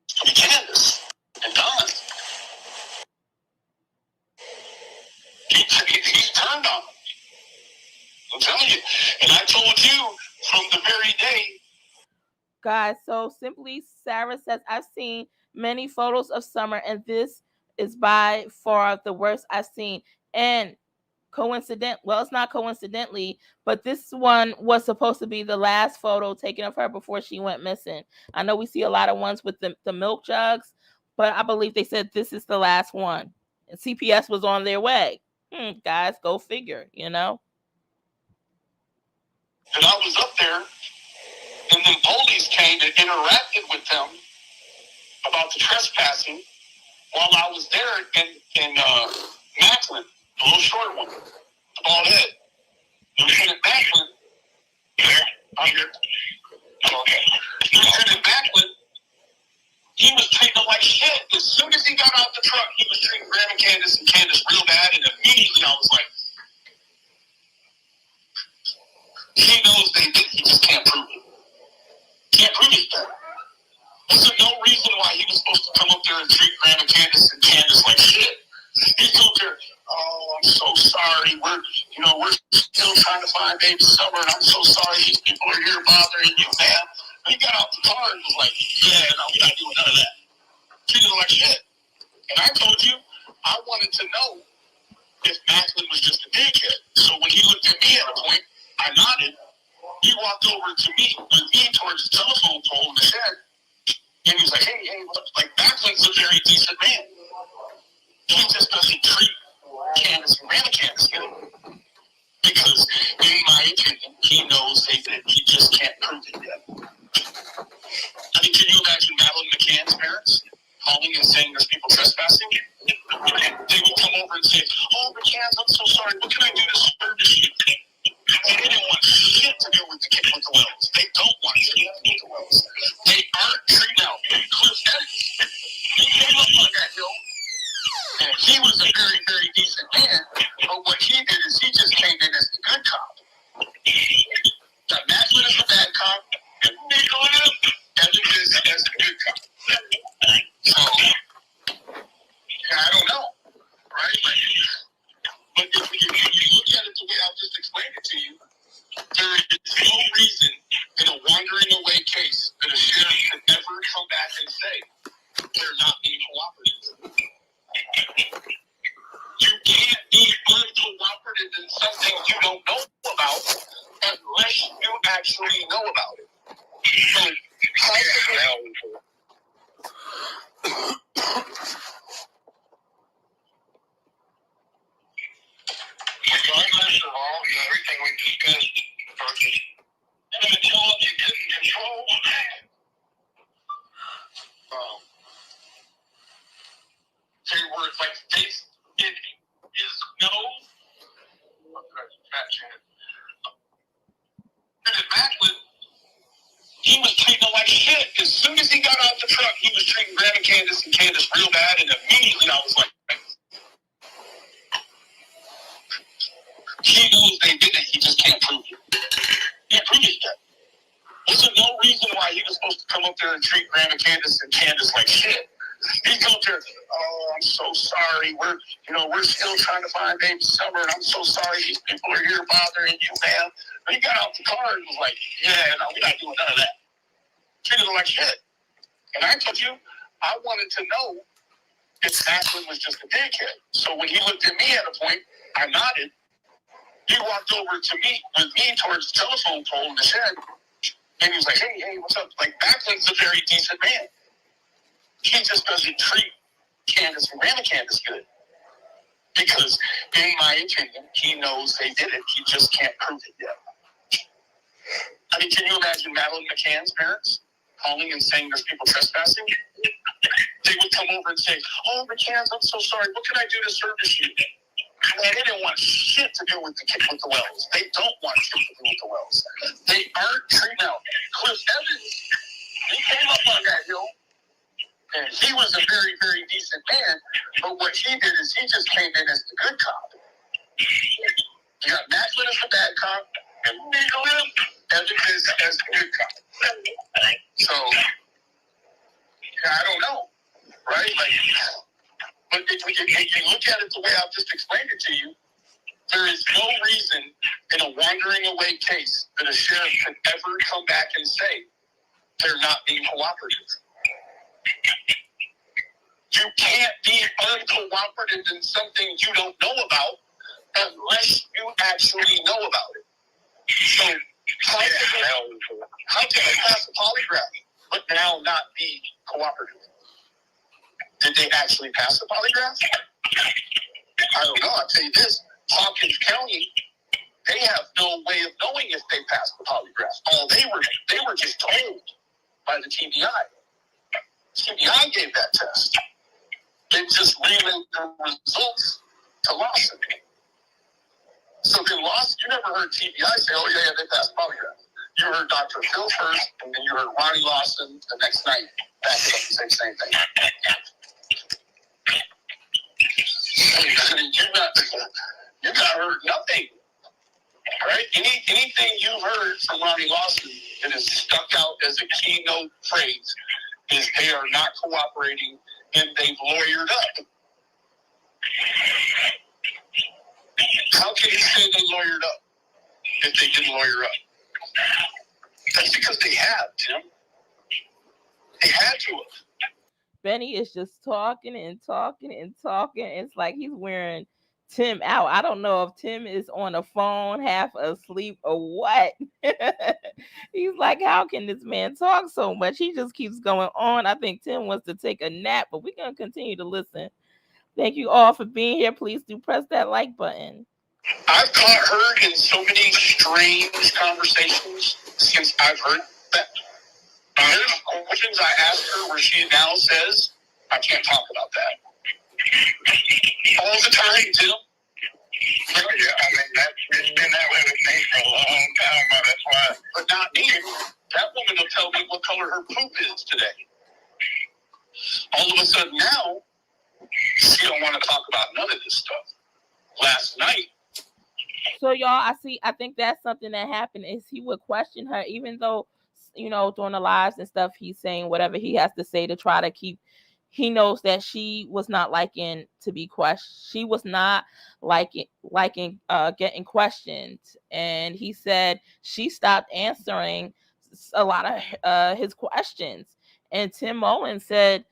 It's going to be Candace and Don. He's turned on them. I'm telling you. And I told you from the very day. Guys, so Simply Sarah says, I've seen many photos of Summer, and this is by far the worst I've seen. And it's not coincidentally, but this one was supposed to be the last photo taken of her before she went missing. I know we see a lot of ones with the milk jugs, but I believe they said this is the last one. And CPS was on their way. Guys, go figure, you know? And I was up there, and then police came and interacted with them about the trespassing while I was there in Macklin, the little short one, the bald head. Lieutenant Macklin, I'm here. Okay. Lieutenant Macklin, he was treating them like shit. As soon as he got out the truck, he was treating Graham and Candace real bad, and immediately I was like, he knows they did, he just can't prove it. Can't prove it though. There's no reason why he was supposed to come up there and treat Graham and Candace like shit. He's up there, oh, I'm so sorry. We're still trying to find baby Summer, and I'm so sorry these people are here bothering you, man. And he got out the car and was like, yeah, no, we're not doing none of that. Treated him like shit. And I told you, I wanted to know if Macklin was just a dickhead. So when he looked at me at a point, I nodded. He walked over to me with me towards the telephone pole in the shed, and he was like, "Hey, look, like Macklin's a very decent man. He just doesn't treat Candace and Grandma Candace because, in my opinion, he knows he just can't prove it yet." I mean, can you imagine Madeline McCann's parents calling and saying there's people trespassing? They would come over and say, "Oh, McCann's, I'm so sorry. What can I do to service you?" They didn't want shit to do with the wells. They don't want shit to do with the wells. They aren't treating out Cliff Eddy. He came up on that hill, and he was a very, very decent man. But what he did is he just came in as the good cop. Got Macklin as the bad cop, and Eddy is as the good cop. So, I don't know, right? But if you look at it the way I'll just explain it to you, there is no reason in a wandering away case that a sheriff could ever come back and say they're not being cooperative. You can't be uncooperative in something you don't know about unless you actually know about it. So, everything we discussed. And the job you couldn't control. They were like, it is no. And Macklin, he was treating her like shit. As soon as he got out the truck, he was treating Graham and Candace real bad, and immediately I was like, he knows they did it, he just can't prove it. He can't prove it yet. There's no reason why he was supposed to come up there and treat Graham and Candace like shit. He come up there, oh, I'm so sorry. We're still trying to find baby Summer, and I'm so sorry these people are here bothering you, man. But he got out the car and was like, yeah, no, we're not doing none of that. Treated her like shit. And I told you, I wanted to know if Macklin was just a dickhead. So when he looked at me at a point, I nodded. He walked over to me with me towards the telephone pole in the shed, and he was like, hey, what's up? Like, Macklin's a very decent man. He just doesn't treat Candace and Grandma Candace good. Because, in my opinion, he knows they did it. He just can't prove it yet. I mean, can you imagine Madeline McCann's parents calling and saying there's people trespassing? They would come over and say, oh, McCann's, I'm so sorry. What can I do to service you? Man, they didn't want shit to do with the Wells. They don't want shit to do with the Wells. They aren't treating out. Cliff Evans, he came up on that hill. And he was a very, very decent man, but what he did is he just came in as the good cop. You got Macklin as the bad cop, and Evans as the good cop. So, I don't know, right? Like, but if you look at it the way I've just explained it to you, there is no reason in a wandering away case that a sheriff could ever come back and say they're not being cooperative. You can't be uncooperative in something you don't know about unless you actually know about it. So how can they pass a polygraph but now not be cooperative? Did they actually pass the polygraph? I don't know. I'll tell you this. Hawkins County, they have no way of knowing if they passed the polygraph. They were just told by the TBI. TBI gave that test. They just relayed the results to Lawson. So then Lawson, you never heard TBI say, oh, yeah, they passed polygraph. You heard Dr. Phil first, and then you heard Ronnie Lawson the next night back it up and say the same thing. You not heard nothing. All right? Anything you've heard from Ronnie Lawson that is stuck out as a keynote phrase is they are not cooperating and they've lawyered up. How can you say they lawyered up if they didn't lawyer up? That's because they have, Tim. They had to have. Benny is just talking and talking and talking. It's like he's wearing Tim out. I don't know if Tim is on the phone, half asleep, or what. He's like, how can this man talk so much? He just keeps going on. I think Tim wants to take a nap, but we're going to continue to listen. Thank you all for being here. Please do press that like button. I've caught her in so many strange conversations since I've heard that. There's questions I asked her where she now says, I can't talk about that. All the time, Tim. Yeah, I mean, it's been that way with me for a long time. That's why. But not me. That woman will tell me what color her poop is today. All of a sudden now, she don't want to talk about none of this stuff. Last night. So y'all, I think that's something that happened is he would question her, even though, you know, during the lives and stuff, he's saying whatever he has to say to try to keep. He knows that she was not liking to be questioned. She was not liking getting questioned. And he said she stopped answering a lot of his questions. And Tim Mullen said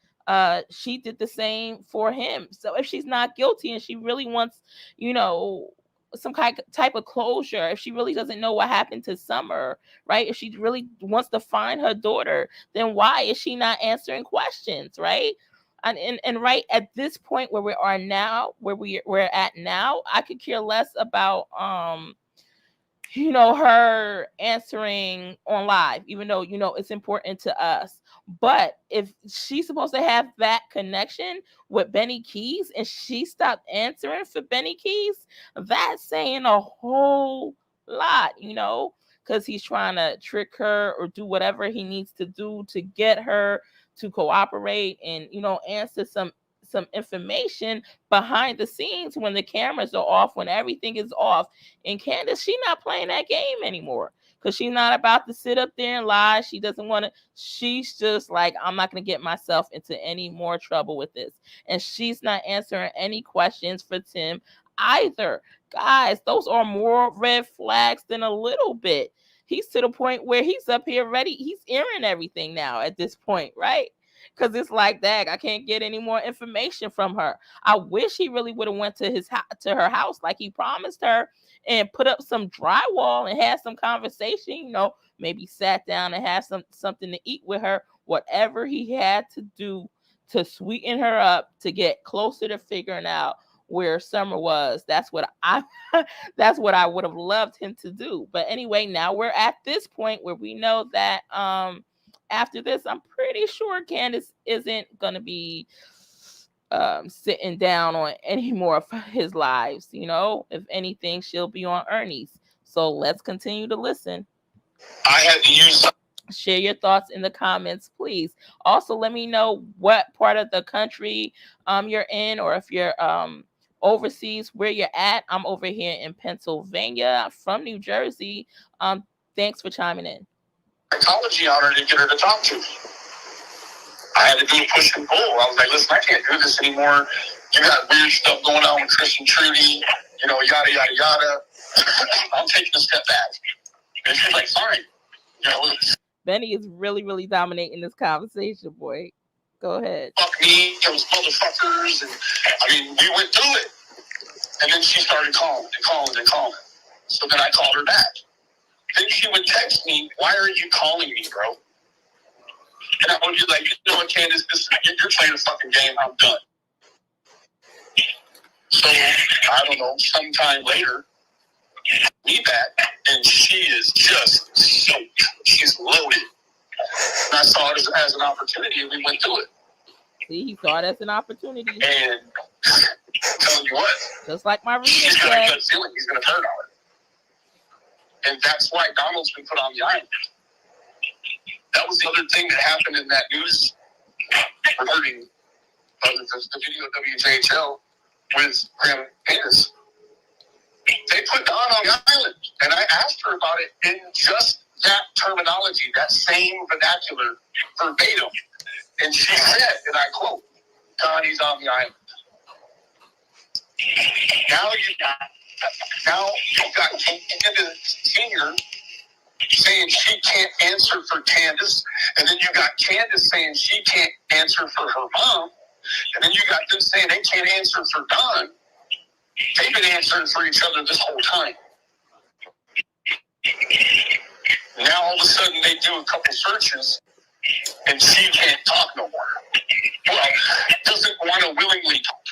she did the same for him. So if she's not guilty and she really wants, you know, some type of closure, if she really doesn't know what happened to Summer, right? If she really wants to find her daughter, then why is she not answering questions, right? And right at this point where we are now, where we're at now, I could care less about her answering on live, even though, it's important to us. But if she's supposed to have that connection with Benny Keyz and she stopped answering for Benny Keyz, that's saying a whole lot, because he's trying to trick her or do whatever he needs to do to get her to cooperate and, answer some information behind the scenes when the cameras are off, when everything is off. And Candace, she's not playing that game anymore, because she's not about to sit up there and lie. She doesn't want to. She's just like, I'm not going to get myself into any more trouble with this. And she's not answering any questions for Tim either. Guys, those are more red flags than a little bit. He's to the point where he's up here ready. He's airing everything now at this point, right? Because it's like, dang, I can't get any more information from her. I wish he really would have went to her house like he promised her and put up some drywall and had some conversation, maybe sat down and had something to eat with her, whatever he had to do to sweeten her up to get closer to figuring out where Summer was. That's what I would have loved him to do. But anyway, now we're at this point where we know that after this, I'm pretty sure Candace isn't going to be sitting down on any more of his lives. If anything, she'll be on Ernie's. So let's continue to listen. I had to use. Share your thoughts in the comments, please. Also, let me know what part of the country you're in, or if you're overseas, where you're at. I'm over here in Pennsylvania, from New Jersey. Thanks for chiming in. Psychology on her to get her to talk to me. I had to do a push and pull. I was like, listen, I can't do this anymore. You got weird stuff going on with Chris and Trudy, yada, yada, yada. I'm taking a step back. And she's like, fine. Benny is really, really dominating this conversation, boy. Go ahead. Fuck me, those motherfuckers. And we went through it. And then she started calling and calling and calling. So then I called her back. Then she would text me, why are you calling me, bro? And I would be like, what, Candace, you're playing a fucking game, I'm done. So, I don't know, sometime later, me back, and she is just soaked. She's loaded. And I saw it as an opportunity, and we went through it. See, he saw it as an opportunity. And I'm telling you what, just like my reading he's got said, a good feeling he's going to turn on it. And that's why Donald's been put on the island. That was the other thing that happened in that news regarding the video of WJHL with Graham Candace. They put Don on the island, and I asked her about it in just that terminology, that same vernacular, verbatim. And she said, and I quote, Donnie's on the island. Now you got Candace Senior saying she can't answer for Candace, and then you got Candace saying she can't answer for her mom, and then you got them saying they can't answer for Don. They've been answering for each other this whole time. Now all of a sudden they do a couple searches, and she can't talk no more. Well, doesn't want to willingly talk.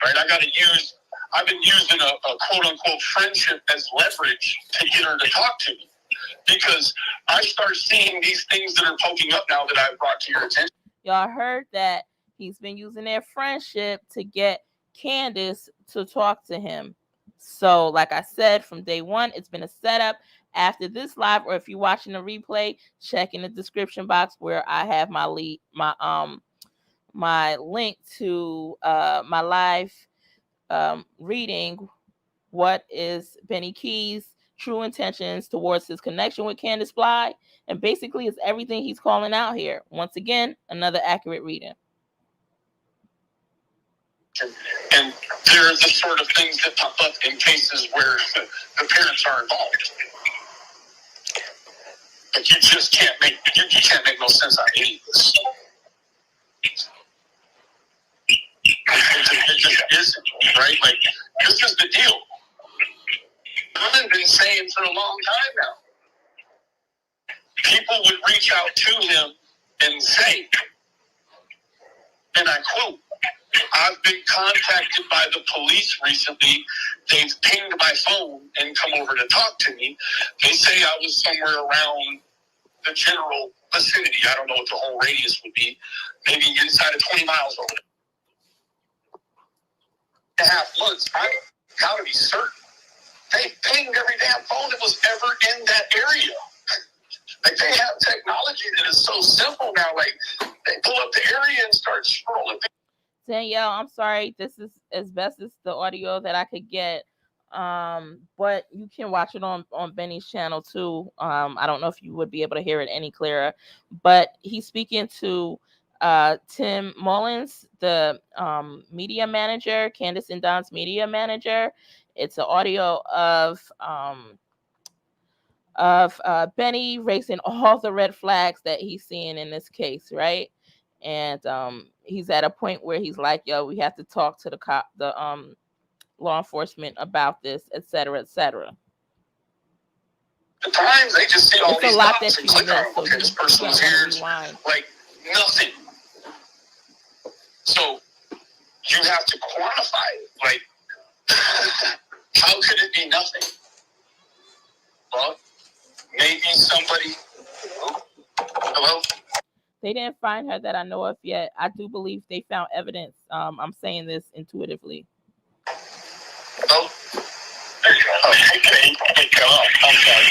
Right? I've been using a quote-unquote friendship as leverage to get her to talk to me, because I start seeing these things that are poking up now that I've brought to your attention. Y'all heard that he's been using their friendship to get Candace to talk to him. So, like I said, from day one, it's been a setup. After this live, or if you're watching the replay, check in the description box where I have my link to my live reading. What is Benny Keyz' true intentions towards his connection with Candace Bly? And basically, it's everything he's calling out here. Once again, another accurate reading. And there are the sort of things that pop up in cases where the parents are involved. But you just can't make no sense out of any of this. It just isn't, right? Like, this is the deal. I've been saying for a long time now. People would reach out to him and say, and I quote, I've been contacted by the police recently. They've pinged my phone and come over to talk to me. They say I was somewhere around the general vicinity. I don't know what the whole radius would be. Maybe inside of 20 miles over. 2.5 months. I've got to be certain. They pinged every damn phone that was ever in that area. Like, they have technology that is so simple now. Like, they pull up the area and start scrolling. Danielle, I'm sorry. This is as best as the audio that I could get. But you can watch it on Benny's channel too. I don't know if you would be able to hear it any clearer, but he's speaking to Tim Mullins, the media manager, Candace and Don's media manager. It's an audio of Benny raising all the red flags that he's seeing in this case, right? And he's at a point where he's like, yo, we have to talk to the law enforcement about this, et cetera, et cetera. The times they just see all it's these a lot dots that and you click on missed, them. Okay, this person was here, like nothing. So you have to quantify it. Like, how could it be nothing? Well, maybe somebody. Hello? They didn't find her that I know of yet. I do believe they found evidence. I'm saying this intuitively. Oh, okay. I'm sorry.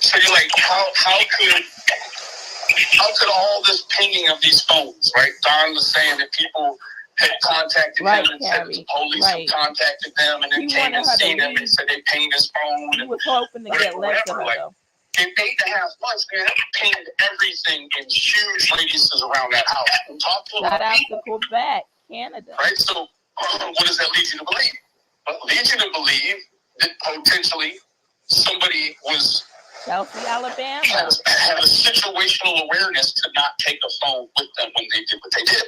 So you're like, how could all this pinging of these phones, right? Don was saying that people had contacted him and said the police had contacted them, and then came and seen him and said they pinged his phone. He was hoping to get less of her, though. In 8.5 months, man, I pinged everything in huge radiuses around that house. And talked to Shout out to Quebec, Canada. Right? So what does that lead you to believe? It leads you to believe that potentially somebody was Chelsea, Alabama. Had a situational awareness to not take a phone with them when they did what they did.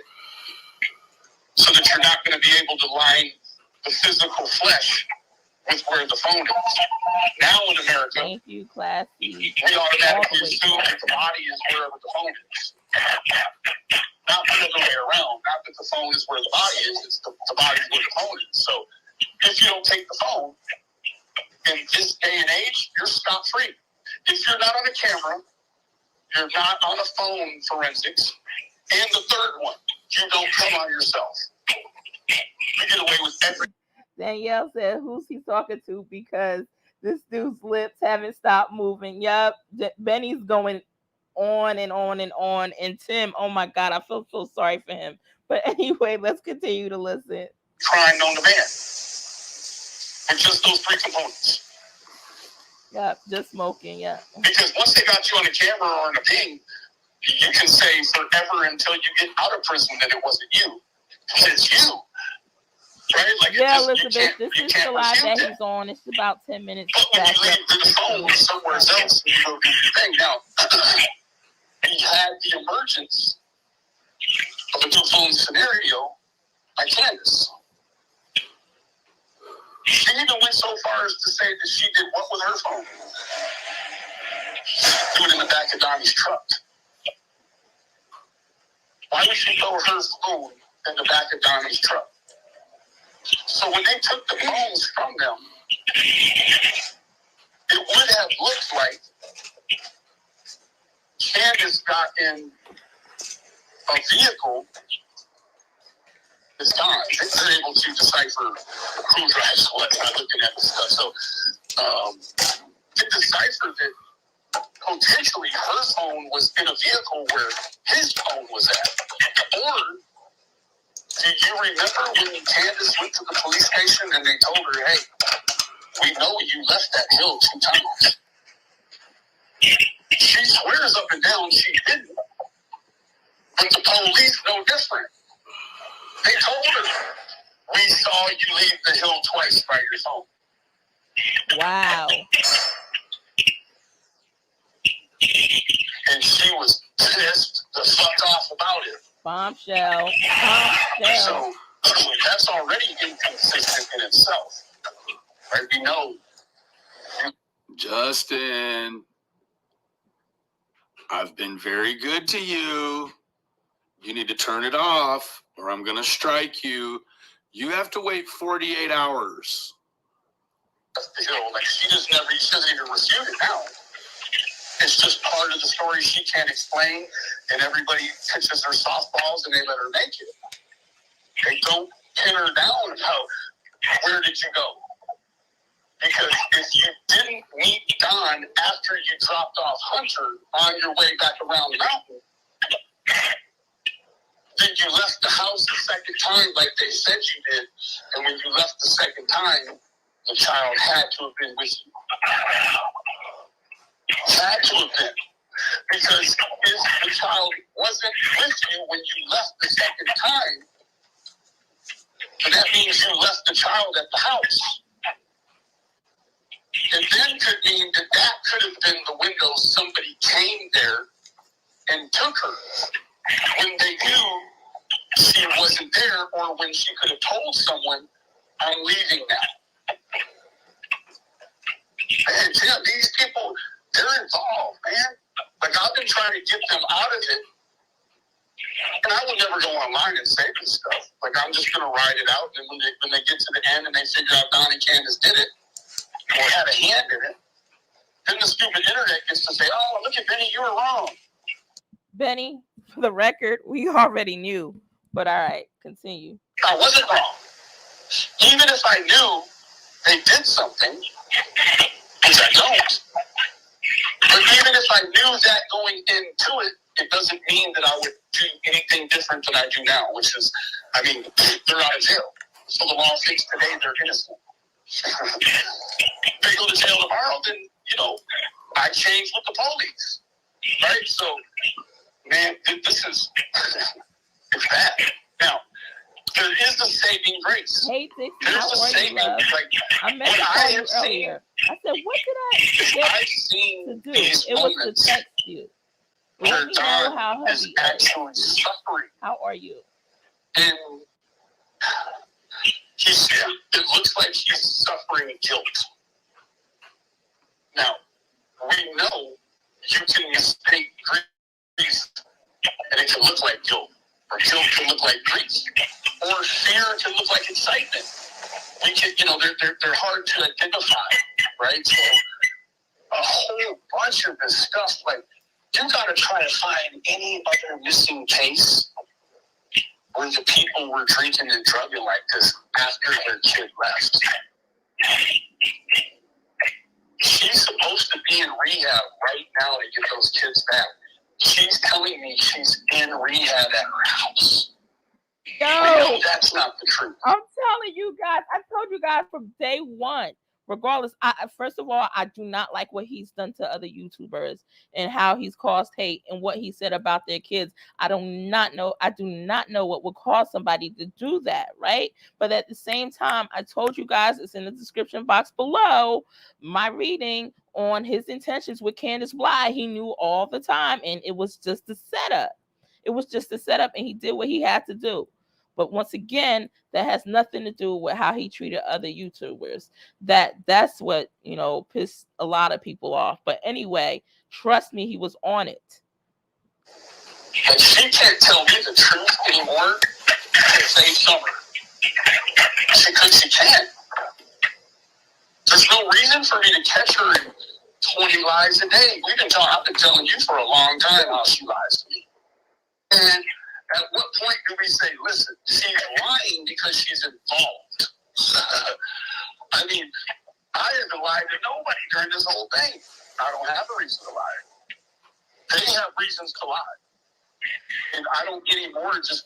So that you're not going to be able to line the physical flesh with where the phone is. Now in America, thank you, classy. We automatically assume that the body is wherever the phone is. Not the other way around. Not that the phone is where the body is, it's the body is where the phone is. So if you don't take the phone, in this day and age, you're scot-free. If you're not on a camera, you're not on a phone forensics, and the third one, you don't come on yourself. You get away with everything. Danielle said, who's he talking to? Because this dude's lips haven't stopped moving. Yup. Benny's going on and on and on. And Tim, oh my God, I feel so sorry for him. But anyway, let's continue to listen. Crime known to man. And just those 3 components. Yep, just smoking, yeah. Because once they got you on a camera or in a ping, you can say forever until you get out of prison that it wasn't you. It's you. Right? Like, yeah, Elizabeth, this is the live that he's on. It's about 10 minutes. But when you leave the phone somewhere else, you go do your thing. Now, he had the emergence of a 2-phone scenario by Candace. She even went so far as to say that she did what with her phone? Do it in the back of Donnie's truck. Why would she throw her phone in the back of Donnie's truck? So when they took the phones from them, it would have looked like Candace got in a vehicle. It's Don. They're able to decipher who drives what by looking at the stuff. So to decipher that potentially her phone was in a vehicle where his phone was at. Or do you remember when Candace went to the police station and they told her, hey, we know you left that hill 2 times. She swears up and down she didn't. But the police know different. They told her, we saw you leave the hill twice by your phone. Wow. And she was pissed the fuck off about it. Bombshell. So that's already inconsistent in itself. Right? We know. Justin, I've been very good to you. You need to turn it off. or I'm going to strike you, you have to wait 48 hours. Like she doesn't even refute it now. It's just part of the story she can't explain, and everybody pitches their softballs and they let her make it. They don't pin her down about where did you go? Because if you didn't meet Don after you dropped off Hunter on your way back around the mountain, then you left the house the second time like they said you did, and when you left the second time, the child had to have been with you. Had to have been. Because if the child wasn't with you when you left the second time, then that means you left the child at the house. And then could mean that could have been the window somebody came there and took her when they knew she wasn't there, or when she could have told someone, I'm leaving now. And yeah, these people, they're involved, man. Like, I've been trying to get them out of it. And I will never go online and say this stuff. Like, I'm just going to ride it out. And when they get to the end and they figure out Don and Candace did it, or had a hand in it, then the stupid internet gets to say, oh, look at Benny, you were wrong. Benny, for the record, we already knew. But all right, continue. I wasn't wrong. Even if I knew they did something, which I don't, but even if I knew that going into it, it doesn't mean that I would do anything different than I do now, which is, I mean, they're out of jail. So the law thinks today they're innocent. If they go to jail tomorrow, then, you know, I change with the police. Right? So, man, this is, it's bad. Now, there is a saving grace. Hey, Dixie, there's a saving grace. Like, I met you earlier. I said, what did I I've seen to do? these It was to text you. Let me know how is heavy actually suffering. How are you? And it looks like he's suffering guilt. Now, we know you can mistake grief, and it can look like guilt, or guilt can look like grief, or fear can look like excitement. We can, you know, they're hard to identify, right? So a whole bunch of this stuff, like, you got to try to find any other missing case where the people were drinking and drugging like this after their kid left. She's supposed to be in rehab right now to get those kids back. She's telling me she's in rehab at her house. No, that's not the truth. I'm telling you guys, I told you guys from day one. Regardless, first of all, I do not like what he's done to other YouTubers and how he's caused hate and what he said about their kids. I do not know what would cause somebody to do that, right? But at the same time, I told you guys, it's in the description box below, my reading on his intentions with Candace Bly. He knew all the time, and it was just a setup. It was just a setup, and he did what he had to do. But once again, that has nothing to do with how he treated other YouTubers. That's what, you know, pissed a lot of people off. But anyway, trust me, he was on it. And she can't tell me the truth anymore to save Summer. Because she can't. There's no reason for me to catch her in 20 lies a day. I've been telling you for a long time how she lies to me. And at what point do we say, listen, she's lying because she's involved? I mean, I haven't lied to nobody during this whole thing. I don't have a reason to lie. They have reasons to lie. And I don't anymore just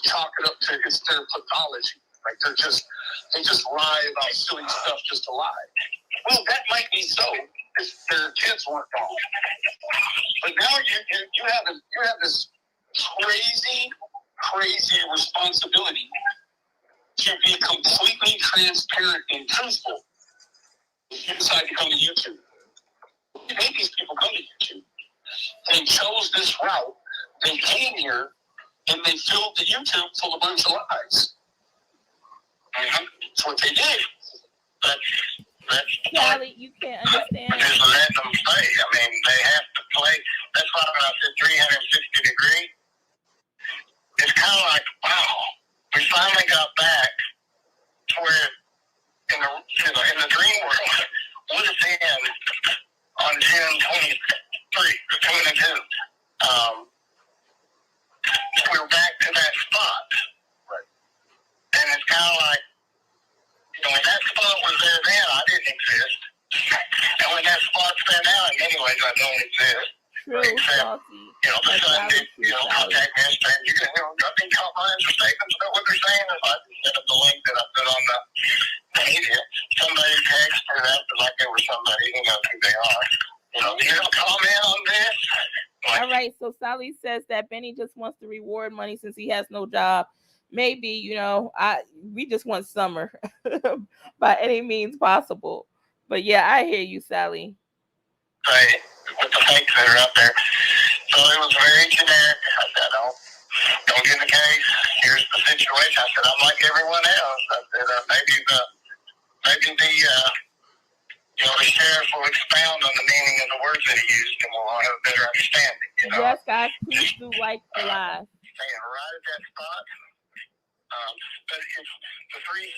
chalk it up to it's their pathology. Like they just lie about silly stuff just to lie. Well, that might be so if their kids weren't wrong. But now you have this crazy responsibility to be completely transparent and truthful if you decide to come to YouTube. You made these people come to YouTube. They chose this route. They came here and they filled the YouTube full of a bunch of lies. That's what they did. But Charlie, you can't understand. Just let them play. I mean, they have to play. That's why I said 360 degrees. It's kind of like a Now, we finally got back to where in the dream world would have been on June 22. We're back to that spot. Right. And it's kind of like, when that spot was there then, I didn't exist. And when that spot's there now, in many ways, I don't exist. True, Except, the son did, contact me and saying, got any comments or statements about what they're saying? If I sent them the link that I put on the media, somebody texted that, like they were somebody who knows who they are. Do you have a comment on this? All right, so Sally says that Benny just wants the reward money since he has no job. Maybe, we just want Summer by any means possible. But yeah, I hear you, Sally. Right, with the fakes that are out there. So it was very generic. I said, don't get in the case. Here's the situation. I said, I'm like everyone else. I said, maybe the sheriff will expound on the meaning of the words that he used, and we'll all have a better understanding. Yes, guys, please do like the live. Staying right at that spot. But it's the 360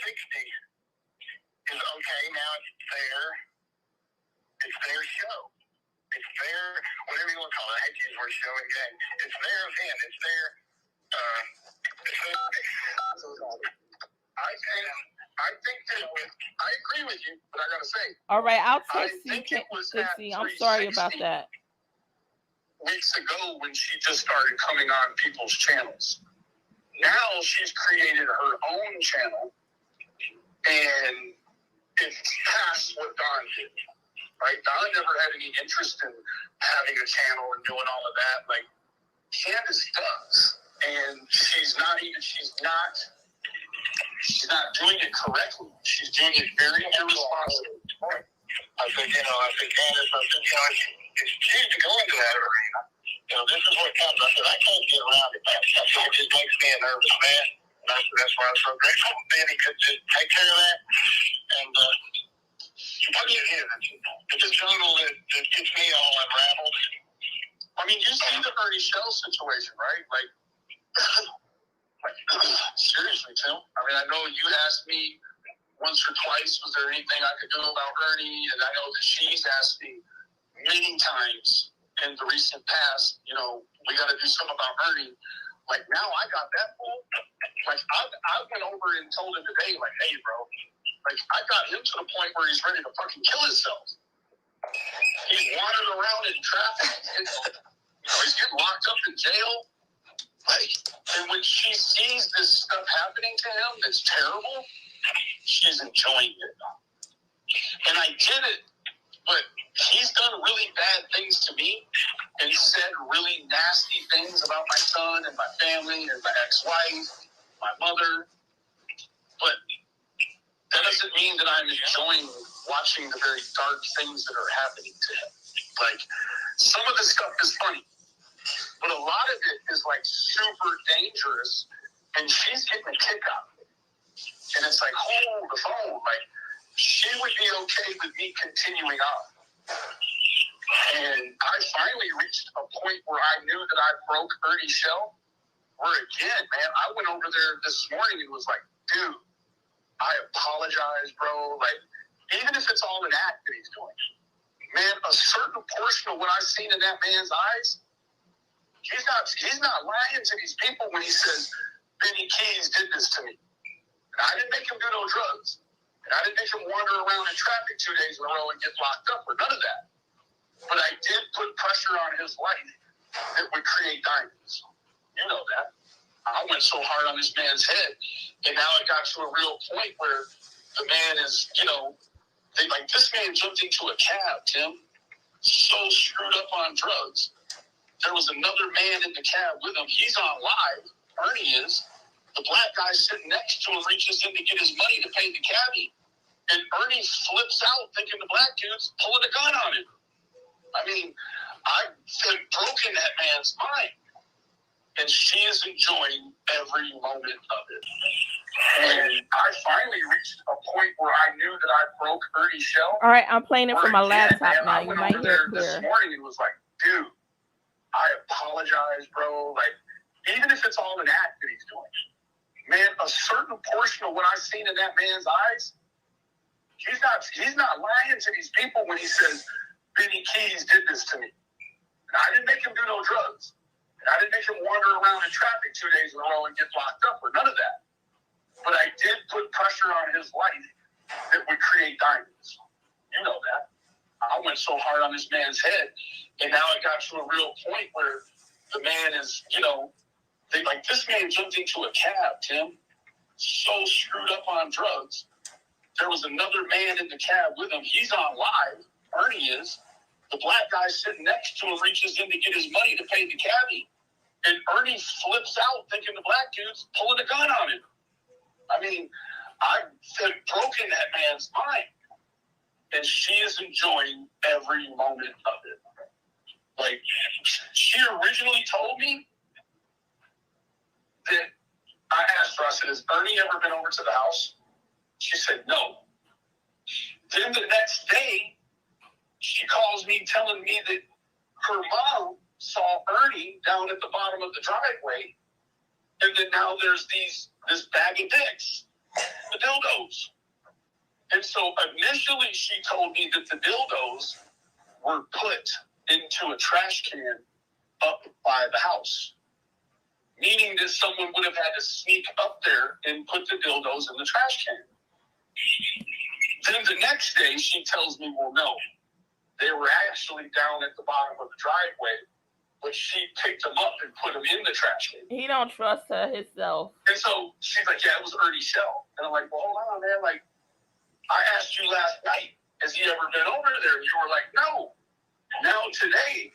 is okay. Now it's there. It's their show. It's their, whatever you want to call it. I hate to use the word show again. It's their event. It's their. I think that I agree with you, but I gotta say. All right, I'll text you. I'm sorry about that. Weeks ago, when she just started coming on people's channels, now she's created her own channel, and it's past what Dawn did. Right? Dawn never had any interest in having a channel and doing all of that. Like Candace does, and she's not doing it correctly. She's doing it very irresponsibly. I said, Candace, it's cheap to go into that arena. This is what comes. I said, I can't get around it. It just makes me a nervous man. And I said, that's why I'm so grateful Benny could just take care of that. And it's a jungle that gets me all unraveled. I mean, you see the Ernie Shell situation, right? Like seriously, Tim. I mean, I know you asked me once or twice, was there anything I could do about Ernie? And I know that she's asked me many times in the recent past, we got to do something about Ernie. Like, now I got that fool. Like, I went over and told him today, like, hey, bro, like, I got him to the point where he's ready to fucking kill himself. He's wandering around in traffic. He's getting locked up in jail. Like, and when she sees this stuff happening to him that's terrible, she's enjoying it. And I get it, but he's done really bad things to me and said really nasty things about my son and my family and my ex-wife, my mother. But that doesn't mean that I'm enjoying watching the very dark things that are happening to him. Like, some of the stuff is funny, but a lot of it is like super dangerous, and she's getting a kick out of it. And it's like, hold the phone. Like, she would be okay with me continuing on. And I finally reached a point where I knew that I broke Ernie's shell. Where again, man, I went over there this morning and was like, dude, I apologize, bro. Like, even if it's all an act that he's doing, man, a certain portion of what I've seen in that man's eyes, he's not lying to these people when he says, Benny Keyz did this to me. And I didn't make him do no drugs. And I didn't make him wander around in traffic 2 days in a row and get locked up or none of that. But I did put pressure on his life that would create diamonds. You know that. I went so hard on this man's head, and now it got to a real point where the man is, this man jumped into a cab, Tim, so screwed up on drugs. There was another man in the cab with him. He's on live. Ernie is. The black guy sitting next to him reaches in to get his money to pay the cabbie. And Ernie flips out thinking the black dude's pulling a gun on him. I mean, I had broken that man's mind. And she is enjoying every moment of it. And I finally reached a point where I knew that I broke Ernie's shell. All right, I'm playing it from my laptop now. You might hear it this clear. morning and was like, dude, I apologize, bro. Like, even if it's all an act that he's doing, man, a certain portion of what I've seen in that man's eyes, he's not lying to these people when he says, Benny Keyz did this to me. And I didn't make him do no drugs. And I didn't make him wander around in traffic 2 days in a row and get locked up or none of that. But I did put pressure on his life that would create diamonds. You know that. I went so hard on this man's head, and now it got to a real point where the man is, this man jumped into a cab, Tim, so screwed up on drugs. There was another man in the cab with him. He's on live. Ernie is. The black guy sitting next to him reaches in to get his money to pay the cabbie, and Ernie flips out thinking the black dude's pulling a gun on him. I mean, I've broken that man's mind. And she is enjoying every moment of it. Like, she originally told me that I asked her, I said, has Ernie ever been over to the house? She said, no. Then the next day, she calls me telling me that her mom saw Ernie down at the bottom of the driveway, and that now there's this bag of dicks, the dildos. And so initially she told me that the dildos were put into a trash can up by the house, meaning that someone would have had to sneak up there and put the dildos in the trash can. Then the next day she tells me, well, no, they were actually down at the bottom of the driveway, but she picked them up and put them in the trash can. He don't trust her himself. And so she's like, yeah, it was Ernie's shell. And I'm like, well, hold on, man, like, I asked you last night, has he ever been over there? And you were like, no. Now today,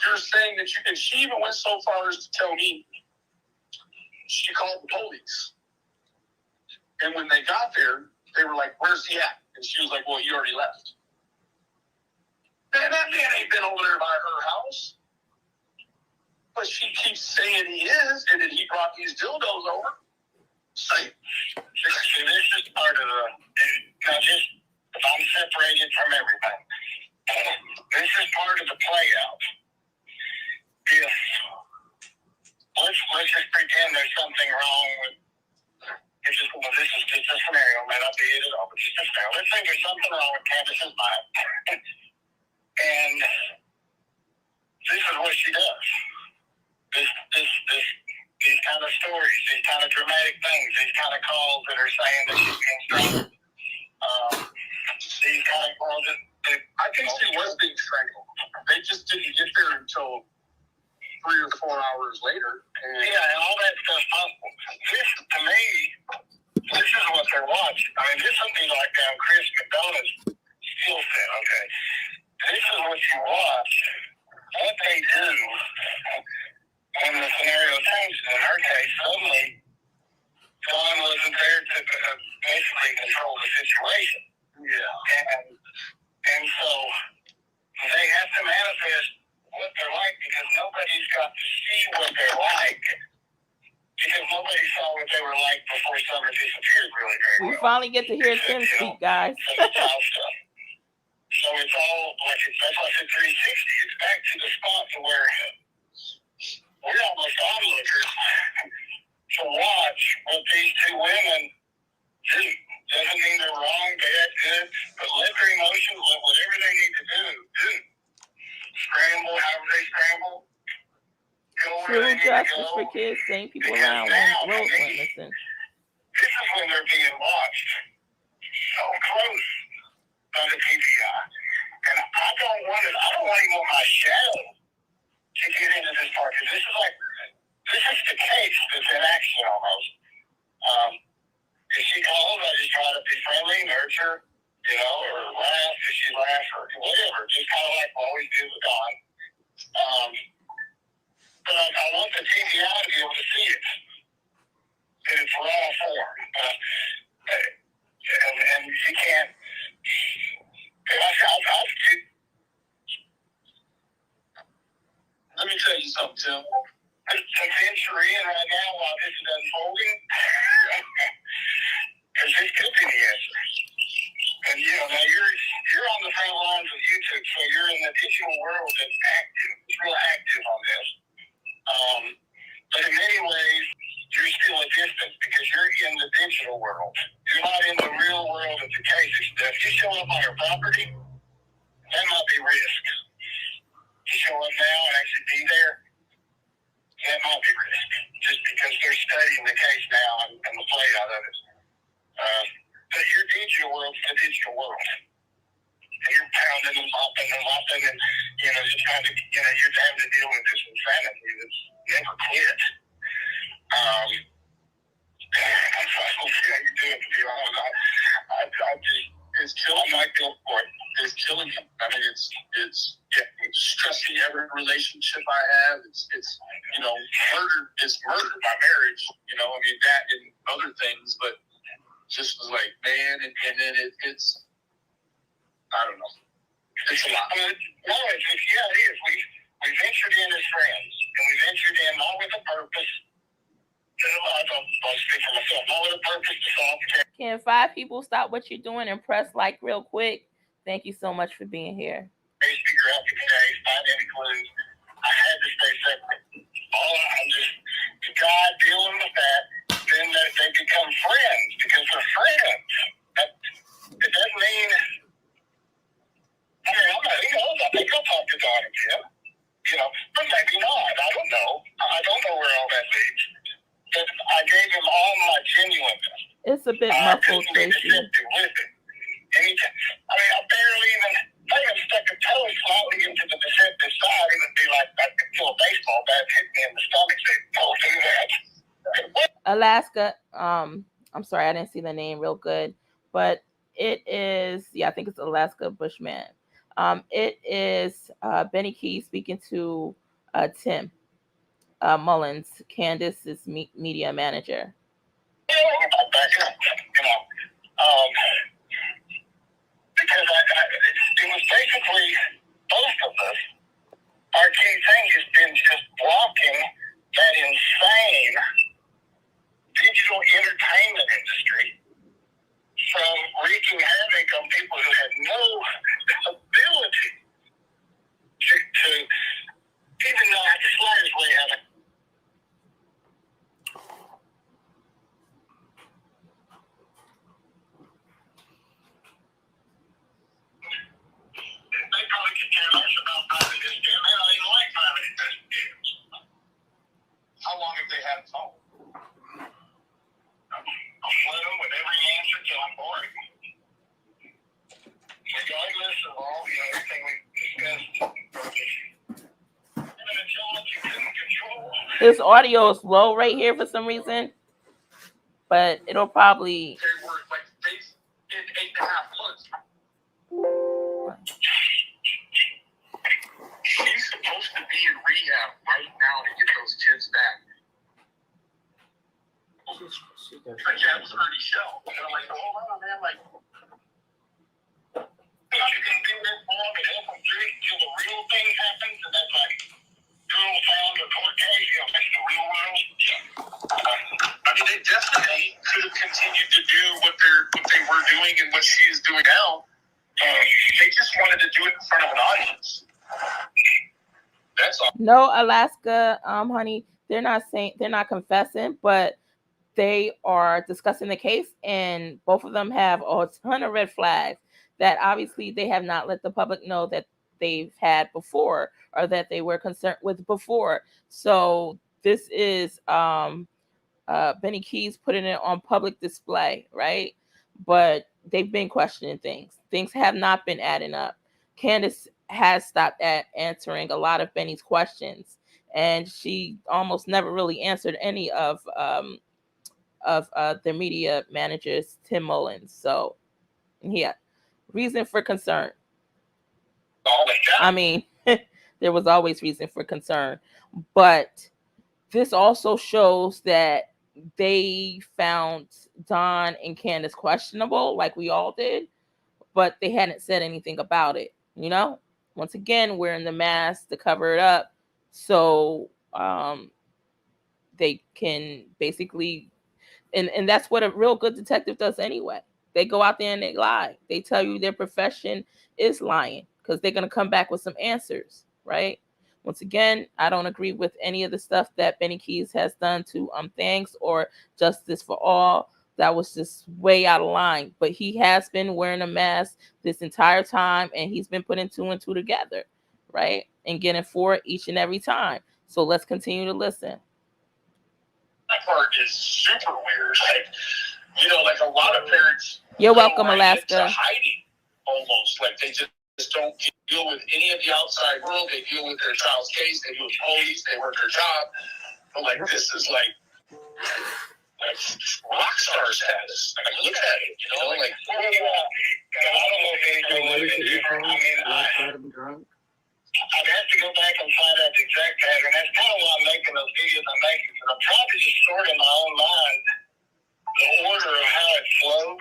you're saying that you, and she even went so far as to tell me she called the police. And when they got there, they were like, where's he at? And she was like, well, he already left. Man, that man ain't been over there by her house. But she keeps saying he is, and then he brought these dildos over. See, this is part of now just, if I'm separated from everything, this is part of the play out. If, let's just pretend there's something wrong with, this is just a scenario, may not be it at all, but just a scenario. Let's say there's something wrong with Candace's mind. And this is what she does. These kind of stories, these kind of dramatic things, these kind of calls that are saying that she's being strangled. These kind of calls that I think she was being strangled. They just didn't get there until 3 or 4 hours later. And and all that stuff's possible. This, to me, this is what they're watching. I mean, this would be like Chris McDonough's skill set, okay? This is what you watch. What they do when the scenario changes. In her case, suddenly, Dawn wasn't there to basically control the situation. Yeah. And so they have to manifest what they're like because nobody's got to see what they're like because nobody saw what they were like before Summer disappeared really very well. We finally get to hear Tim speak, guys. So it's all like that's why I said 360. It's back to the spot to where we're almost onlookers to watch what these two women do. Doesn't mean they're wrong, bad, good, but let their emotions, let whatever they need to do. Scramble, however they scramble. Go where they True need to justice go. for kids, same people Because around now, road to me, witnessing. this is when they're being watched so close by the TBI. And I don't even want my shadow to get into this part because this is the case that's in action almost. If she calls, I just try to be friendly, nurture, or laugh if she laughs or whatever, just kind of like we always do with Dawn. But I want the TBI to be able to see it in its raw form. And you can't. Let me tell you something, Tim. Since you're in right now while this is unfolding, because this could be the answer. And now you're on the front lines of YouTube, so you're in the digital world that's active. It's real active on this. But in many ways, you're still a distance distance because you're in the digital world. You're not in the real world of the case. If you show up on your property, that might be risk. To show up now and actually be there, that might be risk. Just because they're studying the case now and the play out of it. But your digital world's the digital world. And you're pounding and mopping and, just trying to, you're having to deal with this insanity that's never quit. I'm sorry, how you do it, to be honest. I just, it's killing my guilt for it. It's killing him. I mean, it's stressing every relationship I have. It's murder is murder by marriage. That and other things, but just was like, man, and then it's, I don't know. It's a lot. It is. We ventured in as friends, and we ventured in not with a purpose. I'll speak for myself. Not with a purpose to solve the case. Can 5 people stop what you're doing and press like real quick? Thank you so much for being here. Figure out the case, find any clues. I had to stay separate. I'm just the guy dealing with that. Then they become friends because they're friends. It doesn't mean. I think I'll talk to Don again. But maybe not. I don't know. I don't know where all that leads. But I gave him all my genuineness. It's a bit muffled, Tracy. I barely even stuck a toe slightly into the deceptive side. It would be like I could feel a baseball bat hit me in the stomach. Say, don't do that. Alaska. I'm sorry, I didn't see the name real good, but it is. I think it's Alaska Bushman. It is Benny Keyz speaking to Tim Mullins, Candace's media manager. Because it was basically both of us. Our key thing has been just blocking that insane digital entertainment industry from wreaking havoc on people who had no ability to even know how to slightest way how to. They probably could care less about private investigation. They don't even like private investigators. How long have they had phone? I'll flood them with every answer till I'm bored. Regardless of all everything we discussed. This audio is low right here for some reason, but it'll probably. They were like in 8.5 months. She's supposed to be in rehab right now to get those kids back. It was Ernie Shell. And I'm like, hold on, man. Like, you can do this long and help them through till the real thing happens, and that's like girl found a court case. That's the real world. They definitely could have continued to do what they were doing and what she is doing now. They just wanted to do it in front of an audience. That's all. No, Alaska, honey, they're not confessing, but they are discussing the case, and both of them have a ton of red flags that obviously they have not let the public know that they've had before or that they were concerned with before. So this is Benny Keyz putting it on public display, right? But they've been questioning things. Things have not been adding up. Candace has stopped at answering a lot of Benny's questions, and she almost never really answered any of their media managers, Tim Mullins. So, yeah, reason for concern. I mean, there was always reason for concern, but this also shows that they found Don and Candace questionable, like we all did, but they hadn't said anything about it. Once again, wearing the mask to cover it up, so they can basically, and that's what a real good detective does anyway. They go out there and they lie. They tell you their profession is lying because they're going to come back with some answers, right? Once again, I don't agree with any of the stuff that Benny Keyz has done to Thanks or Justice for All. That was just way out of line. But he has been wearing a mask this entire time, and he's been putting 2 and 2 together, right? And getting 4 each and every time. So let's continue to listen. That part is super weird. Like a lot of parents. You're welcome, Alaska. Hiding almost. Like they just don't deal with any of the outside world. They deal with their child's case. They deal with police. They work their job. But this is like rock star status. Look at it. I don't know if anything would have been different. I'd have to go back and find out the exact pattern. That's kind of why I'm making those videos I'm making, because I'm trying to just sort in my own mind the order of how it flowed,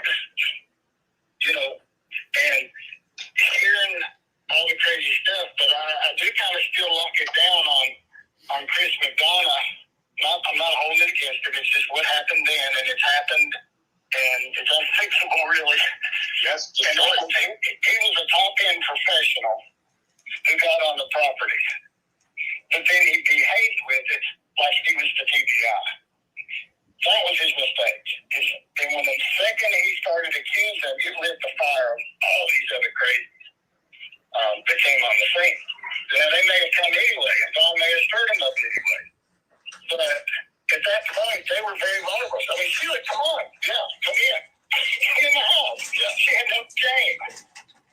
and hearing all the crazy stuff. But I do kind of still lock it down on Chris McDonough. I'm not holding it against him. It's just what happened then, and it's happened, and it's unfixable, really. Yes, and he was a top-end professional who got on the property, but then he behaved with it like he was the TBI. That was his mistake. And when the second he started accusing them, it lit the fire of all these other crazies that came on the scene. Now, they may have come anyway, and Don may have stirred them up anyway. But at that point, they were very vulnerable. I mean, Sheila, come on. Yeah, come in. Come in the house. Yeah. She had no shame.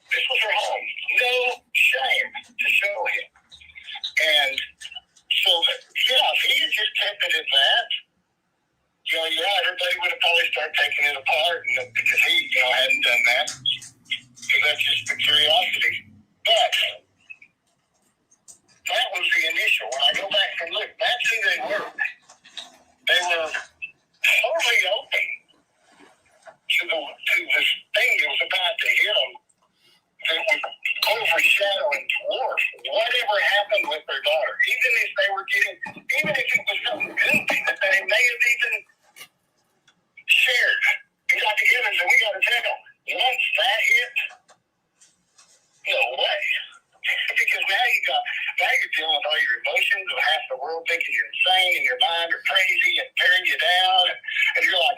This was her home. No shame to show him. And so, if he had just kept it at that, everybody would have probably started taking it apart, because he, hadn't done that. Because that's just the curiosity. But that was the initial. When I go back and look, that's who they were. They were totally open to this thing that was about to hit them, that would overshadow and dwarf whatever happened with their daughter. Even if it was something goofy that they may have even shared. We got together and said, we got to tell them. Once that hit, no way. Because now you're dealing with all your emotions of half the world thinking you're insane and your mind or crazy and tearing you down. And you're like,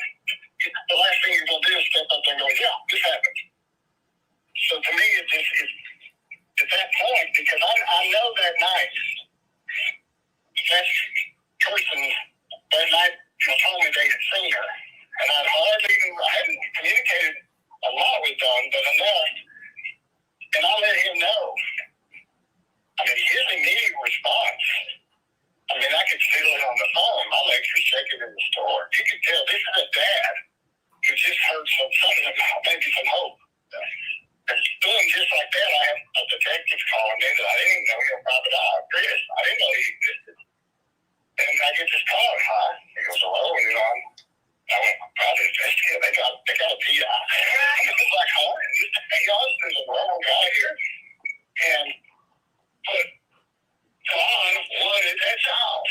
the last thing you're going to do is step up there and go, yeah, this happened. So to me, it just is at that point, because I know that night, that person that night told me they had seen her. And I hadn't communicated a lot with Don, but enough. And I let him know. I mean, his immediate response, I could feel it on the phone. My legs were shaking in the store. You could tell this is a dad who just heard something about maybe some hope. And boom, just like that, I have a detective calling me that I didn't even know he was private eye. Chris, I didn't know he existed. And I get this call, hi. He goes, hello, and I went, private investigator, they got a PI. I was like, oh, there's a normal guy here. And but Don wanted that child.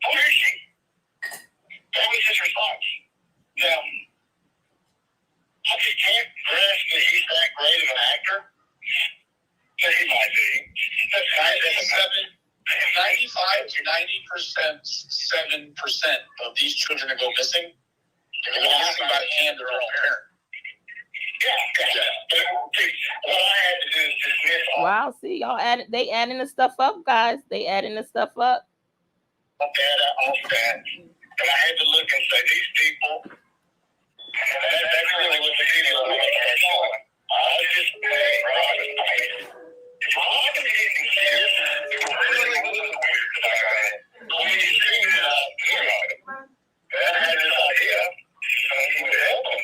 Where is she? That was his response. Now, I just can't grasp that he's that great of an actor. But he might be. That's 95 to 90%, 7% of these children that go missing, they're going missing by the hand of their own parent. Yeah. What I had to do is dismiss all. Wow, see, they adding the stuff up, guys. They adding the stuff up. Data off that. And I had to look and say, these people, and that's really what the video was showing. I just made Robin. Robin didn't care. It was really weird about that. When you see I had this idea. He would help him.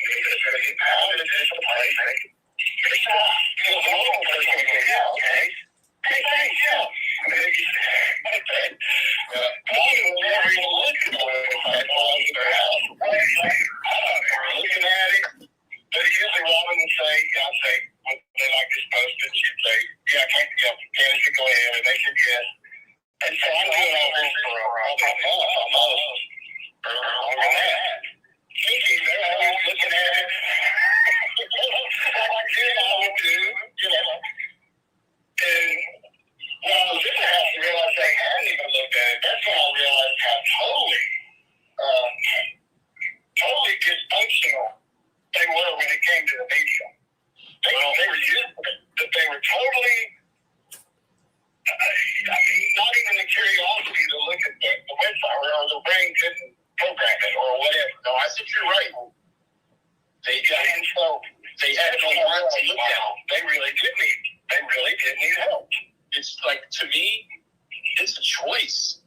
How did this apply? He was a normal person. Yeah, okay. Hey, thanks, yeah. Mom will never even look at the website while in their house. I don't know. Looking at it. But usually Robin would say, when they like this posted, she'd say, Candace could go ahead. And they said yes. And so I'm doing all this for probably a month, almost. Or longer than that. Thinking they're always looking at it. Like I would do. came to the media. They were totally, not even the curiosity to look at the website or the brain couldn't program it or whatever. No, I think you're right. And so they had no want to look at it. They really did need help. It's like, to me, it's a choice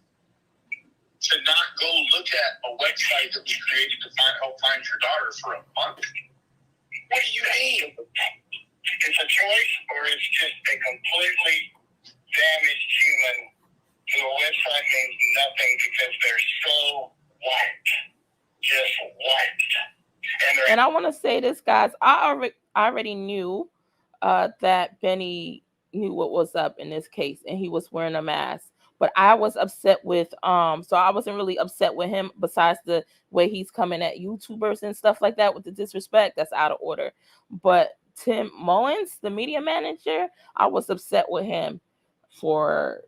to not go look at a website that was created to help find your daughter for a month. What do you mean? It's a choice, or it's just a completely damaged human who a website means nothing because they're so white. Just white. And I want to say this, guys. I already knew that Benny knew what was up in this case, and he was wearing a mask. But I was upset with so I wasn't really upset with him. Besides the way he's coming at YouTubers and stuff like that with the disrespect, that's out of order. But Tim Mullins, the media manager, I was upset with him for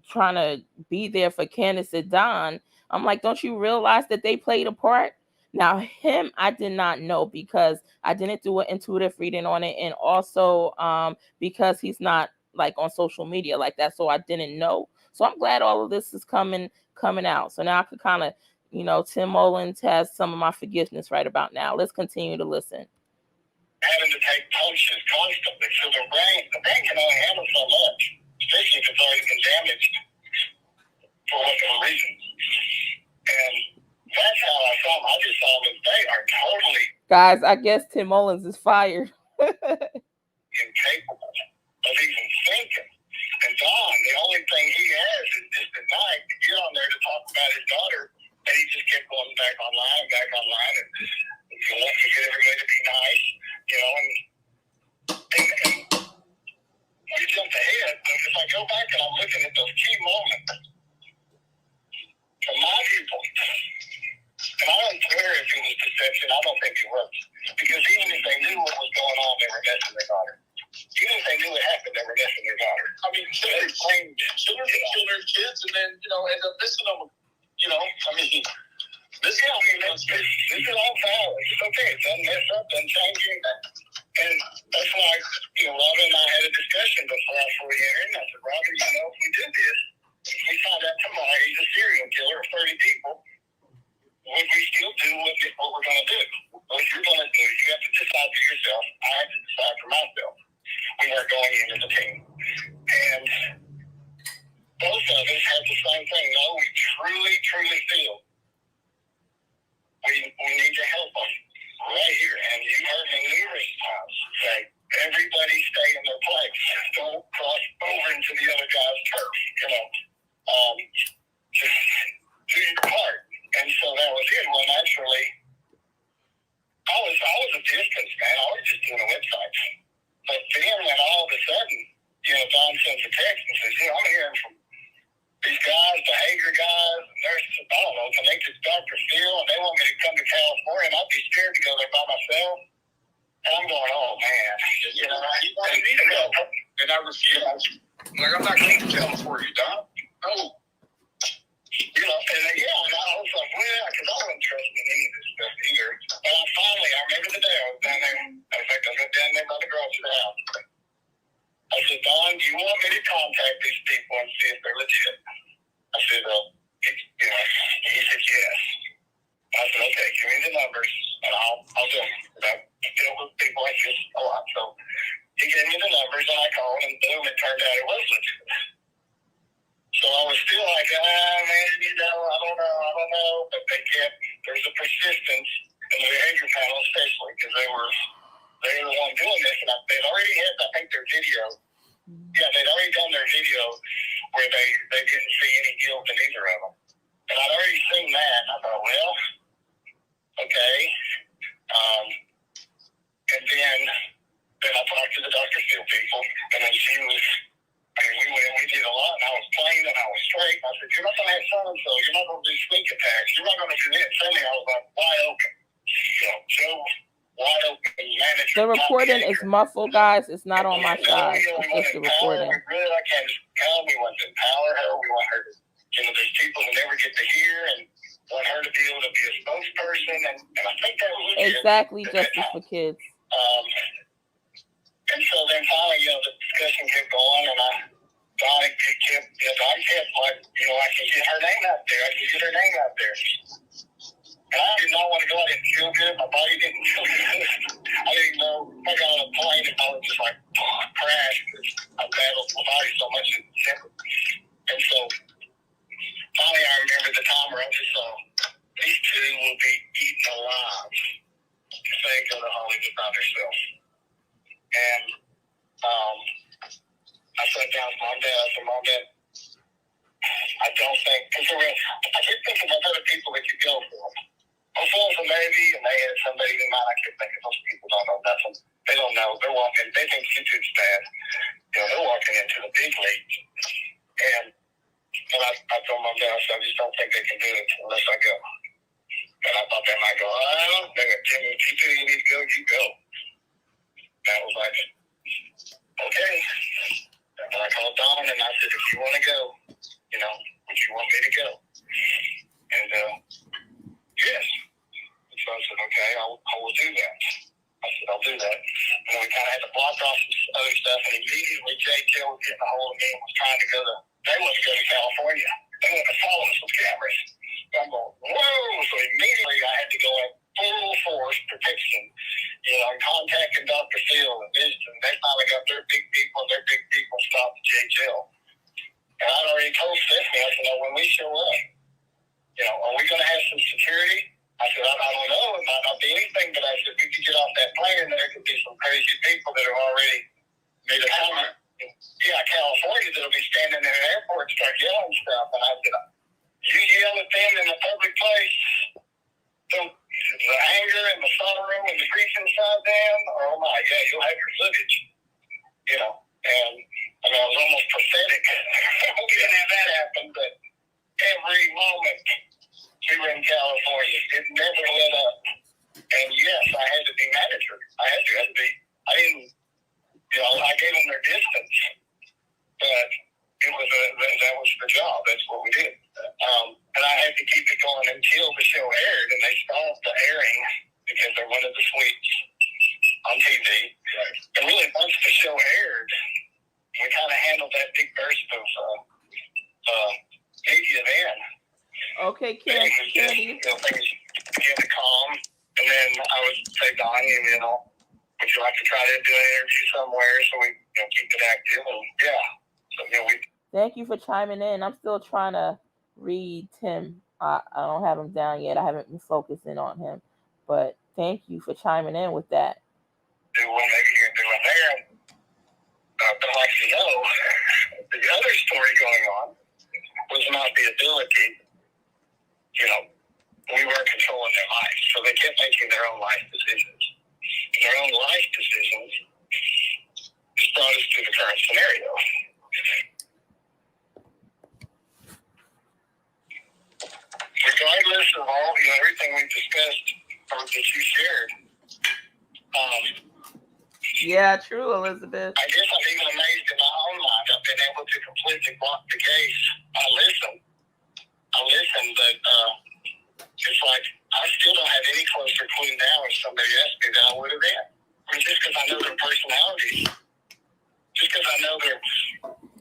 trying to be there for Candace and Don. I'm like, don't you realize that they played a part? Now, him, I did not know because I didn't do an intuitive reading on it. And also because he's not like on social media like that. So I didn't know. So I'm glad all of this is coming out. So now I could kind of, Tim Mullins has some of my forgiveness right about now. Let's continue to listen. Having to take punches constantly. So the brain can only handle so much, especially if it's already been damaged for whatever reason. And that's how I saw them. I just saw them as they are totally, guys, I guess Tim Mullins is fired. incapable of even thinking. And Don, the only thing he has is just at night to get on there to talk about his daughter, and he just kept going back online, and he wants to get everybody to be nice, and we jumped ahead. But if I go back and I'm looking at those key moments, from my viewpoint, and I don't care if it was deception, I don't think it was. Because even if they knew what was going on, they were messing their daughter. Even if they knew it happened, they were messing their daughter. I mean, children kill their kids and then, end up missing them. This is all valid. It's okay. It doesn't mess up, doesn't change anything. And that's why, Robin and I had a discussion before I fully entered. And I said, Robin, if we did this, if we found out tomorrow he's a serial killer of 30 people, would we still do what we're going to do? What you're going to do is you have to decide for yourself. I have to decide for myself. We are going in as a team. And both of us have the same thing. No, we truly, truly feel we need to help them right here. And you heard me numerous times say, everybody stay in their place. Don't cross over into the other guy's turf. Just do your part. And so that was it. Well, naturally, I was a distance, man. I was just doing a website. But then when all of a sudden, Don sends a text and says, I'm hearing from these guys, behavior guys, nurses, I don't know, connected to Dr. Phil, and they want me to come to California, and I'd be scared to go there by myself. And I'm going, oh, man. He wanted me to go. And I refused. I'm not going to California, Don. No. And I was like, because I wasn't trusting any of this stuff either. And I remember the day I was down there. In fact, I was down there by the grocery house. I said, Don, do you want me to contact these people and see if they're legit? I said, he said, yes. I said, okay, give me the numbers, and I'll do them. I deal with people like this a lot. So he gave me the numbers, and I called, and boom, it turned out it was legit. So I was still like, man, I don't know. But there's a persistence in the behavior panel, especially because they were the one doing this. And they'd already had, I think, their video. Yeah, they'd already done their video where they didn't see any guilt in either of them. And I'd already seen that. And I thought, well, okay. And then I talked to the Dr. Phil people. And then she was... we did a lot, and I was plain, and I was straight. I said, you're not going to have so-and-so. You're not going to do sneak attacks. You're not going to do this. Suddenly, I was like, wide open. Joe, wide open. The recording is muffled, guys. It's not on my side. It's just the recording. We really like Candace Come. We want to empower her. We want her to, there's people who never get to hear, and want her to be able to be a spokesperson. person, and I think that was exactly Justice for Kids. And so then finally, the discussion kept going, and Don kept like, I can get her name out there. I can get her name out there. And I did not want to go. I didn't feel good. My body didn't feel good. I didn't know. I got on a plane, and I was just like, crash. I battled my body so much in December. And so finally, I remember the timer. I just saw these two will be eaten alive if they go to Hollywood by themselves. And I sat down with Mom and Dad. I said, Mom and Dad, I don't think, because I kept thinking about other people that you go for. My son's a Navy, and they had somebody in mind. I kept thinking, those people don't know nothing. They don't know. They're walking, they think YouTube's bad. They're walking into the big leagues. And I told Mom and Dad, I said, I just don't think they can do it unless I go. And I thought they might go, they got Tim, you need to go, you go. And I was like, okay. And I called Don, and I said, if you want to go, would you want me to go? And yes. So I said, okay, I will do that. I said, I'll do that. And we kind of had to block off some other stuff, and immediately JTL was getting a hold of me and was trying to they wanted to go to California. They wanted to follow us with cameras. I'm going, whoa! So immediately I had to go in full force protection, contacting Dr. Phil and visiting. They finally got their big people stopped at JTL. And I'd already told Stephanie, I said, when we show up, are we going to have some security? I said, I don't know. It might not be anything, but I said, we could get off that plane and there could be some crazy people that are already made a comment. Yeah, California that'll be standing in the airport and start yelling stuff. And I said, you yell at them in a public place, the anger and the sorrow and the grief inside them, oh my, yeah, you'll have your footage. And I mean, it was almost pathetic. We didn't have that happen, but every moment we were in California, it never let up. And yes, I had to be manager. I didn't, I gave them their distance, but that was the job. That's what we did. And I had to keep it going until the show aired, and they stopped the airing because they wanted the suites on TV. Right. And really, once the show aired, we kind of handled that big burst of media then. Okay, Candy. Things began to calm, and then I would say, Don, would you like to try to do an interview somewhere so we keep it active? And yeah, so we. Thank you for chiming in. I'm still trying to read Tim. I don't have him down yet. I haven't been focusing on him, but thank you for chiming in with that. Do one maybe you can do one there. But like the other story going on was not the ability. We weren't controlling their lives, so they kept making their own life decisions. And their own life decisions just brought us to the current scenario. Regardless of all, everything we've discussed or that you shared, yeah, true, Elizabeth. I guess I'm even amazed in my own mind. I've been able to completely block the case. I listen, but it's like I still don't have any closer clue now if somebody asked me than I would have then. I mean, just because I know their personalities, just because I know they're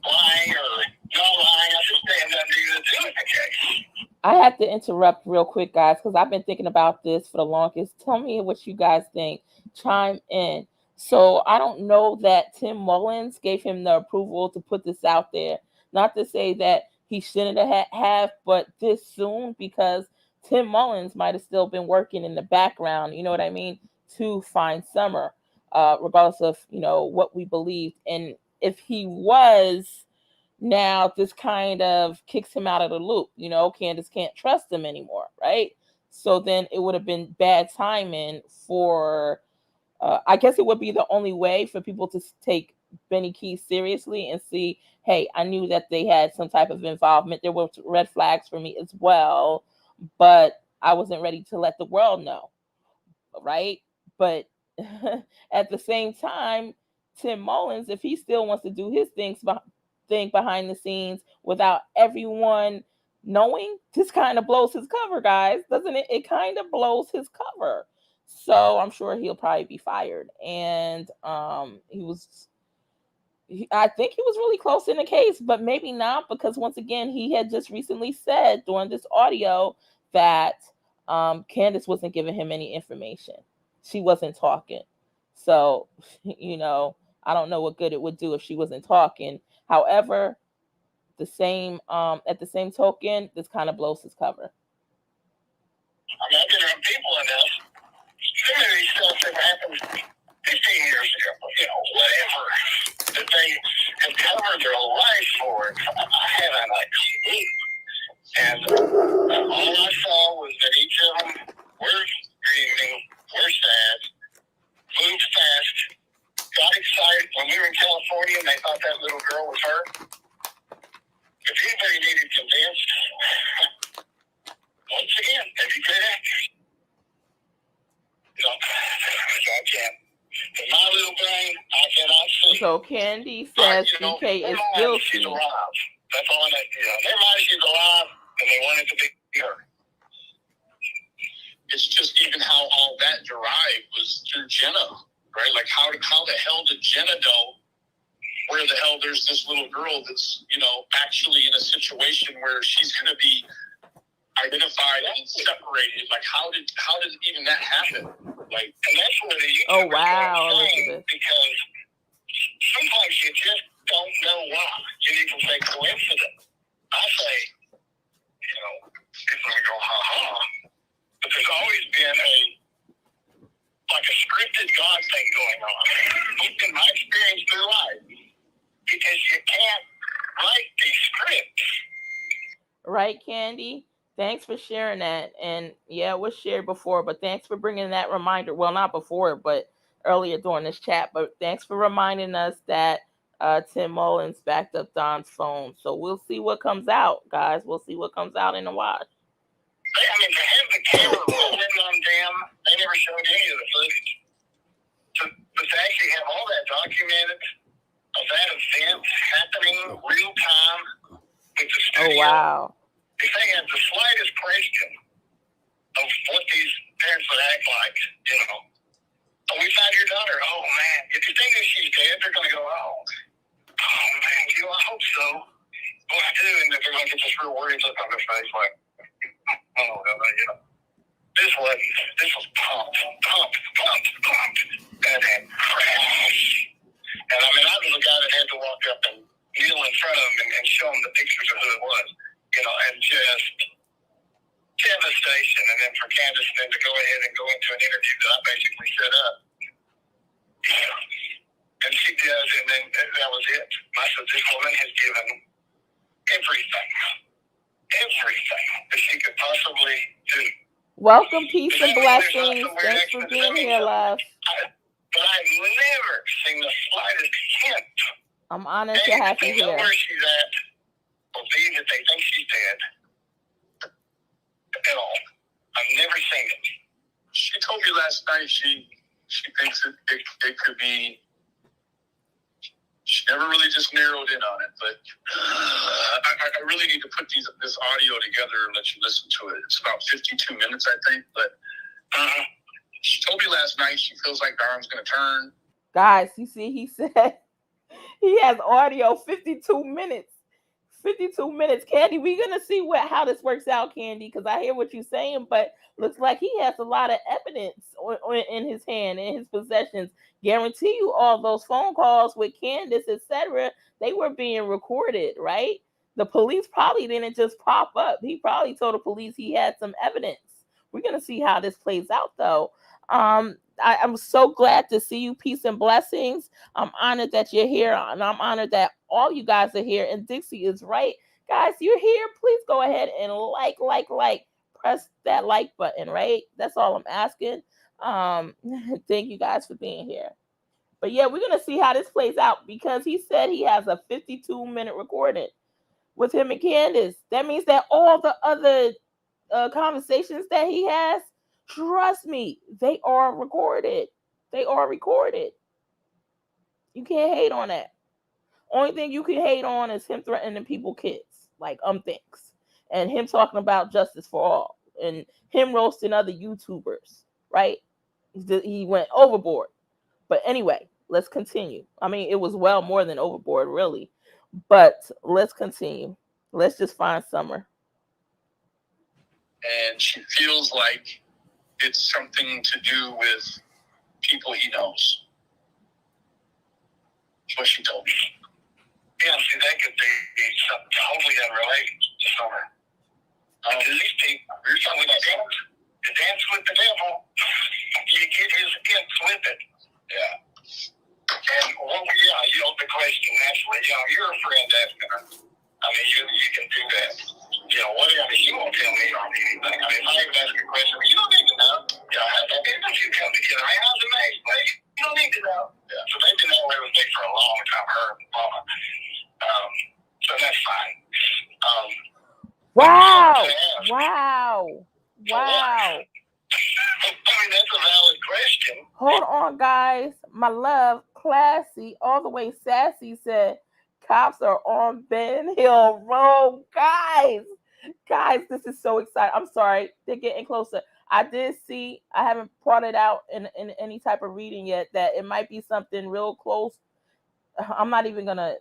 lying or not lying, I just have nothing to do with the case. I have to interrupt real quick, guys, because I've been thinking about this for the longest. Tell me what you guys think. Chime in. So I don't know that Tim Mullins gave him the approval to put this out there. Not to say that he shouldn't have, but this soon, because Tim Mullins might have still been working in the background, you know what I mean, to find Summer, regardless of, what we believed. And if he was, now this kind of kicks him out of the loop. Candace can't trust him anymore, right? So then it would have been bad timing for, I guess it would be the only way for people to take Benny Keyz seriously and see, hey, I knew that they had some type of involvement. There were red flags for me as well, but I wasn't ready to let the world know, right? But at the same time, Tim Mullins, if he still wants to do his thing behind the scenes without everyone knowing this kind of blows his cover, guys, doesn't it? It kind of blows his cover. So I'm sure he'll probably be fired. And I think he was really close in the case, but maybe not, because once again, he had just recently said during this audio that Candace wasn't giving him any information. She wasn't talking. So, I don't know what good it would do if she wasn't talking. However, at the same token, this kind of blows his cover. I mean, I've been around people enough. Some of these stuff that happened 15 years ago, whatever, that they have covered their whole life for. I haven't a clue. And all I saw was that each of them were grieving, were sad, moved fast, got excited. When we were in California and they thought that little girl was her, if anybody needed convinced, once again, if you could actors. I can't. In my little brain, I cannot see. So Candy says DK is guilty. She's alive. That's all I know. Never mind, she's alive, and they wanted to be her. It's just even how all that derived was through Jenna, right? Like how the hell did Jenna know where the hell there's this little girl that's, actually in a situation where she's going to be identified and separated? Like how did even that happen? Like, and that's where the oh wow, because sometimes you just don't know why. You need to say coincidence. I say, people go but there's always been a scripted God thing going on. In my experience through life, because you can't write these scripts. Right, Candy? Thanks for sharing that. And yeah, it was shared before, but thanks for bringing that reminder. Well, not before, but earlier during this chat. But thanks for reminding us that Tim Mullins backed up Don's phone. So we'll see what comes out, guys. We'll see what comes out in a while. I mean, to have the camera rolling on them, they never showed any of the footage. But to actually have all that documented of that event happening real time with the studio. Oh, wow. If they have the slightest question of what these parents would act like, oh, we found your daughter. Oh, man. If you think that she's dead, they're going to go, oh, man, I hope so. Well, I do. And then they're going to get this real worried look on their face like, oh, no, this was pumped. And then crash. And I mean, I was the guy that had to walk up and kneel in front of him and show him the pictures of who it was, and just devastation. And then for Candace then to go ahead and go into an interview that I basically set up. And she does, and then that was it. I said, this woman has given everything that she could possibly do. Welcome, peace and blessings. Thanks for being here, love. But I've never seen the slightest hint. I'm honored to have you here. Where she's at, believe that they think she's dead at all. I've never seen it. She told me last night she thinks it could be. She never really just narrowed in on it, but I really need to put this audio together and let you listen to it. It's about 52 minutes, I think, but she told me last night she feels like Don's going to turn. Guys, you see, he said he has audio 52 minutes. 52 minutes. Candy, we're going to see how this works out, Candy, because I hear what you're saying, but looks like he has a lot of evidence in his hand, in his possessions. Guarantee you all those phone calls with Candace, etc., they were being recorded, right? The police probably didn't just pop up. He probably told the police he had some evidence. We're going to see how this plays out, though. I'm so glad to see you. Peace and blessings. I'm honored that you're here, and I'm honored that all you guys are here. And Dixie is right. Guys, you're here. Please go ahead and like. Press that like button, right? That's all I'm asking. Thank you guys for being here. But yeah, we're going to see how this plays out, because he said he has a 52-minute recording with him and Candace. That means that all the other conversations that he has, trust me, they are recorded. They are recorded. You can't hate on that. Only thing you can hate on is him threatening people kids, like things. and him talking about justice for all and him roasting other YouTubers, right? He went overboard. But anyway, let's continue. I mean, it was well more than overboard, really. But let's continue. Let's just find Summer. And she feels like it's something to do with people he knows. That's what she told me. Yeah, see, that could be something totally unrelated to Summer. These people, you're talking about the dance with the devil. You get his ends with it. Yeah. And, well, yeah, you know, the question naturally, you know, you're a friend asking her. I mean, you can do that. You know, whatever. You won't tell me on anything. I mean, if I even ask a question, you don't need to know. You know, how that business you come together. Hey, how's the mate? You don't need to know. Yeah. So they've been that way with me for a long time, her and Mama. So that's fine. Wow. Wow. Wow. I mean, that's a valid question. Hold on, guys. My love, Classy, all the way sassy said, cops are on Ben Hill Road. Guys, this is so exciting. I'm sorry. They're getting closer. I did see, I haven't brought it out in any type of reading yet, that it might be something real close. I'm not even going to.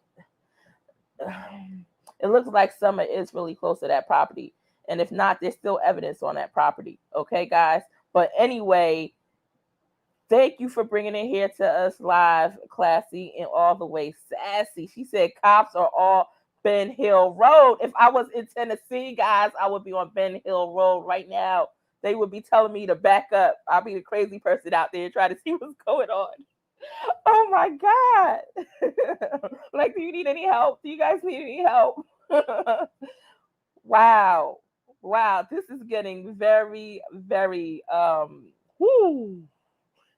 It looks like Summer is really close to that property. And if not, there's still evidence on that property. Okay, guys? But anyway, thank you for bringing it here to us live, Classy, and all the way sassy. She said cops are all Ben Hill Road. If I was in Tennessee, guys, I would be on Ben Hill Road right now. They would be telling me to back up. I'll be the crazy person out there trying to see what's going on. Oh my God. Like, do you need any help? Do you guys need any help? Wow. This is getting very, very,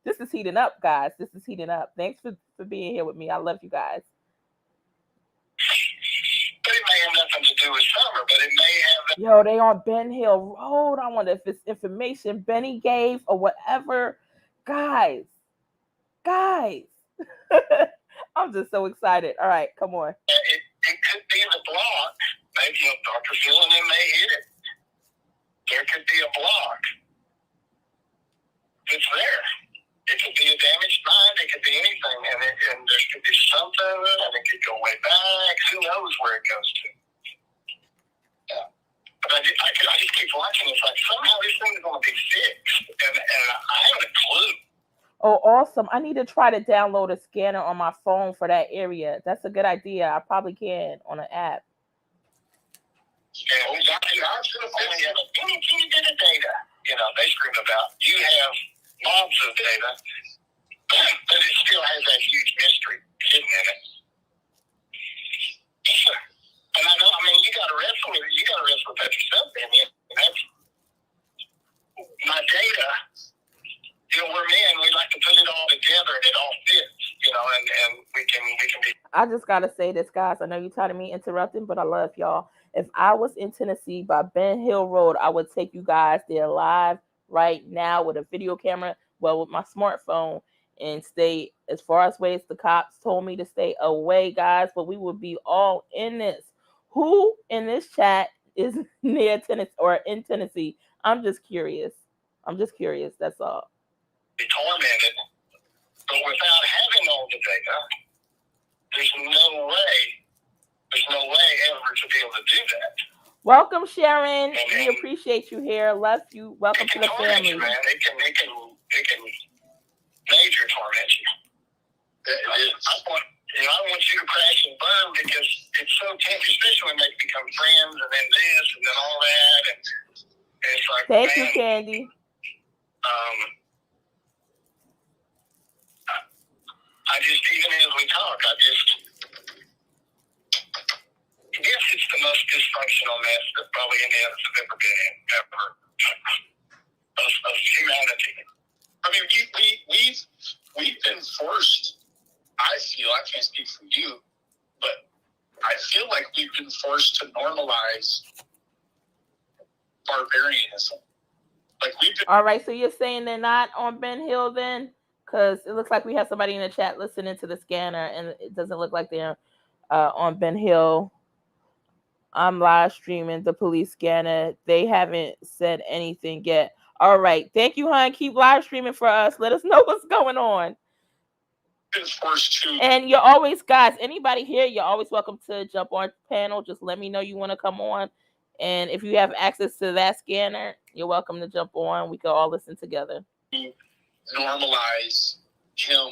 this is heating up, guys. This is heating up. Thanks for being here with me. I love you guys. But it may have nothing to do with Summer, but it may have. Yo, they on Ben Hill Road. I wonder if it's information Benny gave or whatever. Guys. I'm just so excited. All right, come on. It could be the block. Maybe Dr. Phil may hit it. There could be a block that's there. It could be a damaged mind. It could be anything. And there could be something, and it could go way back. Who knows where it goes to? Yeah. But I just keep watching. It's like somehow this thing is going to be fixed. And I haven't a clue. Oh, awesome. I need to try to download a scanner on my phone for that area. That's a good idea. I probably can on an app. Yeah, well, Dr. Johnson, any bit of data, you know, they scream about. You have mobs of data, but it still has that huge mystery hidden in it. And I know, I mean, you got to wrestle with that yourself, man. That's my data. You know, we're men. We like to put it all together, and it all fits. You know, and we can be. I just gotta say this, guys. I know you're tired of me interrupting, but I love y'all. If I was in Tennessee by Ben Hill Road, I would take you guys there live right now with a video camera, well, with my smartphone, and stay as far as the cops told me to stay away, guys. But we would be all in this. Who in this chat is near Tennessee or in Tennessee? I'm just curious. That's all. Be tormented, but without having all the data, there's no way ever to be able to do that. Welcome, Sharon. We appreciate you here. Love you. Welcome to the family. You, man. It can major torment you. I want you to crash and burn because it's so tempting, especially when they become friends and then this and then all that. And it's like, thank you, Candy. I just, even as we talk, yes, it's the most dysfunctional mess that probably any of us have ever been in, ever, of humanity. I mean, we've been forced, I feel, I can't speak for you, but I feel like we've been forced to normalize barbarianism. Like we've been. All right, so you're saying they're not on Ben Hill then? Because it looks like we have somebody in the chat listening to the scanner, and it doesn't look like they're on Ben Hill. I'm live streaming the police scanner. They haven't said anything yet. All right. Thank you, hon. Keep live streaming for us. Let us know what's going on. And you're always, guys, anybody here, you're always welcome to jump on panel. Just let me know you want to come on. And if you have access to that scanner, you're welcome to jump on. We can all listen together. Normalize him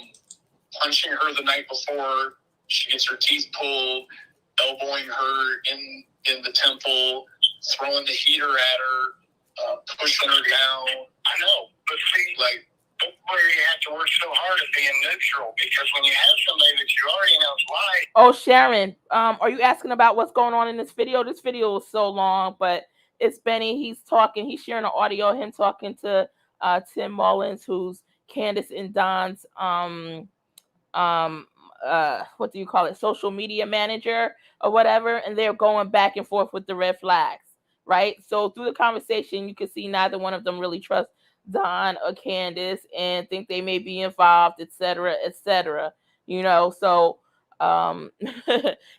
punching her the night before. She gets her teeth pulled, elbowing her in the temple, throwing the heater at her, pushing her down. I know, but see, like, that's where you have to work so hard at being neutral, because when you have somebody that you already know is lying. Oh, Sharon, are you asking about what's going on in this video? This video is so long, but it's Benny. He's talking. He's sharing an audio of him talking to Tim Mullins, who's Candace and Don's what do you call it, social media manager or whatever, and they're going back and forth with the red flags, right? So through the conversation, you can see neither one of them really trust Don or Candace and think they may be involved, etc., etc. You know, so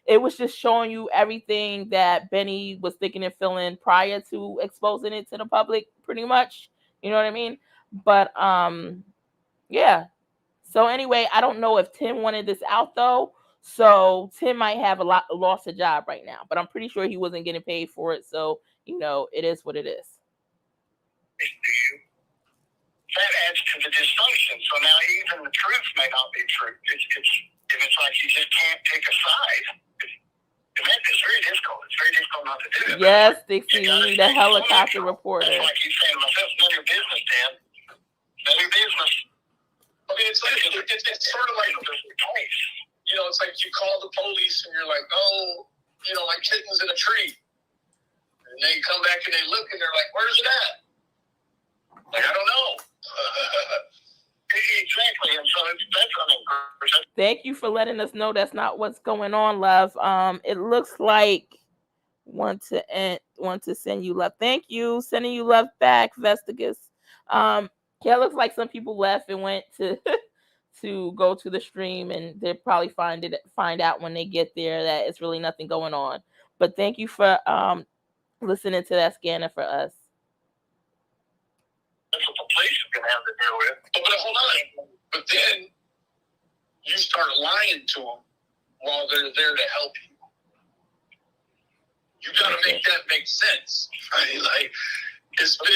it was just showing you everything that Benny was thinking and feeling prior to exposing it to the public, pretty much. You know what I mean? But yeah. So anyway, I don't know if Tim wanted this out though. So Tim might have lost a job right now, but I'm pretty sure he wasn't getting paid for it. So, you know, it is what it is. That adds to the dysfunction. So now even the truth may not be true. It's like you just can't pick a side. It's very difficult. It's very difficult not to do it. Yes, Dixie, you need a helicopter reporter. That's like you saying to myself, none of your business, Dan. None of your business. I mean, it's sort of like the place. You know, it's like you call the police and you're like, oh, you know, my kitten's in a tree. And they come back and they look and they're like, where's it at? Like, I don't know. Exactly. And so that's Thank you for letting us know that's not what's going on, love. It looks like want to send you love. Thank you. Sending you love back, Vestigus. Yeah, it looks like some people left and went to to go to the stream, and they'll probably find out when they get there that it's really nothing going on. But thank you for listening to that scanner for us. That's what the police are going to have to deal with. But hold on. But then you start lying to them while they're there to help you. You got to make that make sense. Right? Like, that's where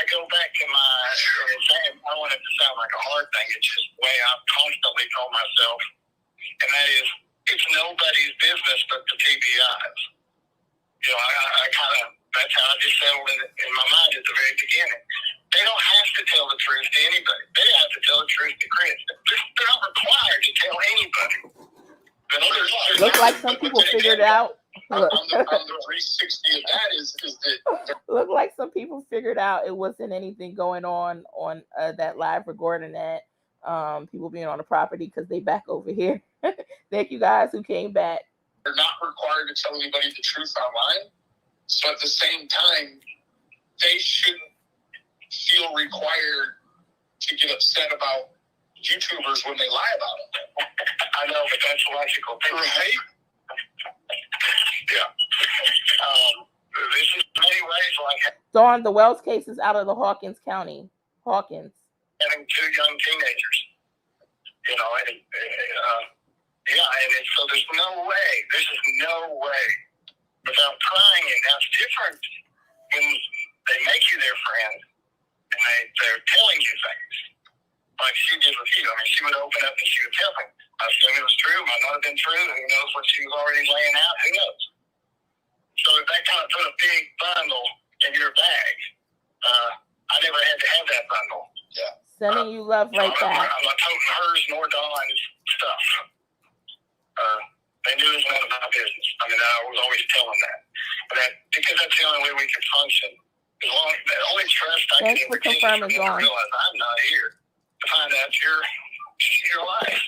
I go back to my saying. I want it to sound like a hard thing. It's just the way I've constantly told myself, and that is, it's nobody's business but the TBI's. You know, I kind of, that's how I just settled in my mind at the very beginning. They don't have to tell the truth to anybody. They have to tell the truth to Chris. They're not required to tell anybody. Look like some people figured out. On the 360 of that is that. Look like some people figured out it wasn't anything going on that live recording that people being on the property, because they back over here. Thank you guys who came back. They're not required to tell anybody the truth online. So at the same time, they shouldn't feel required to get upset about YouTubers when they lie about it. I know, but that's logical, right? Yeah. This is many ways like Dawn, the Wells case is out of the Hawkins County. Hawkins. Having two young teenagers. You know, and so there's no way, without trying it. Now it's different when they make you their friend and they're telling you things. Like she did with you. I mean, she would open up and she would tell me. I assume it was true, might not have been true. Who knows what she was already laying out? Who knows? So if that kind of put a big bundle in your bag, I never had to have that bundle. Yeah. Sending you love right back. I'm not toting hers nor Dawn's stuff. They knew it was none of my business. I mean, I was always telling that. Because that's the only way we can function. The only trust I can ever gain is for them to realize I'm not here to find out your life.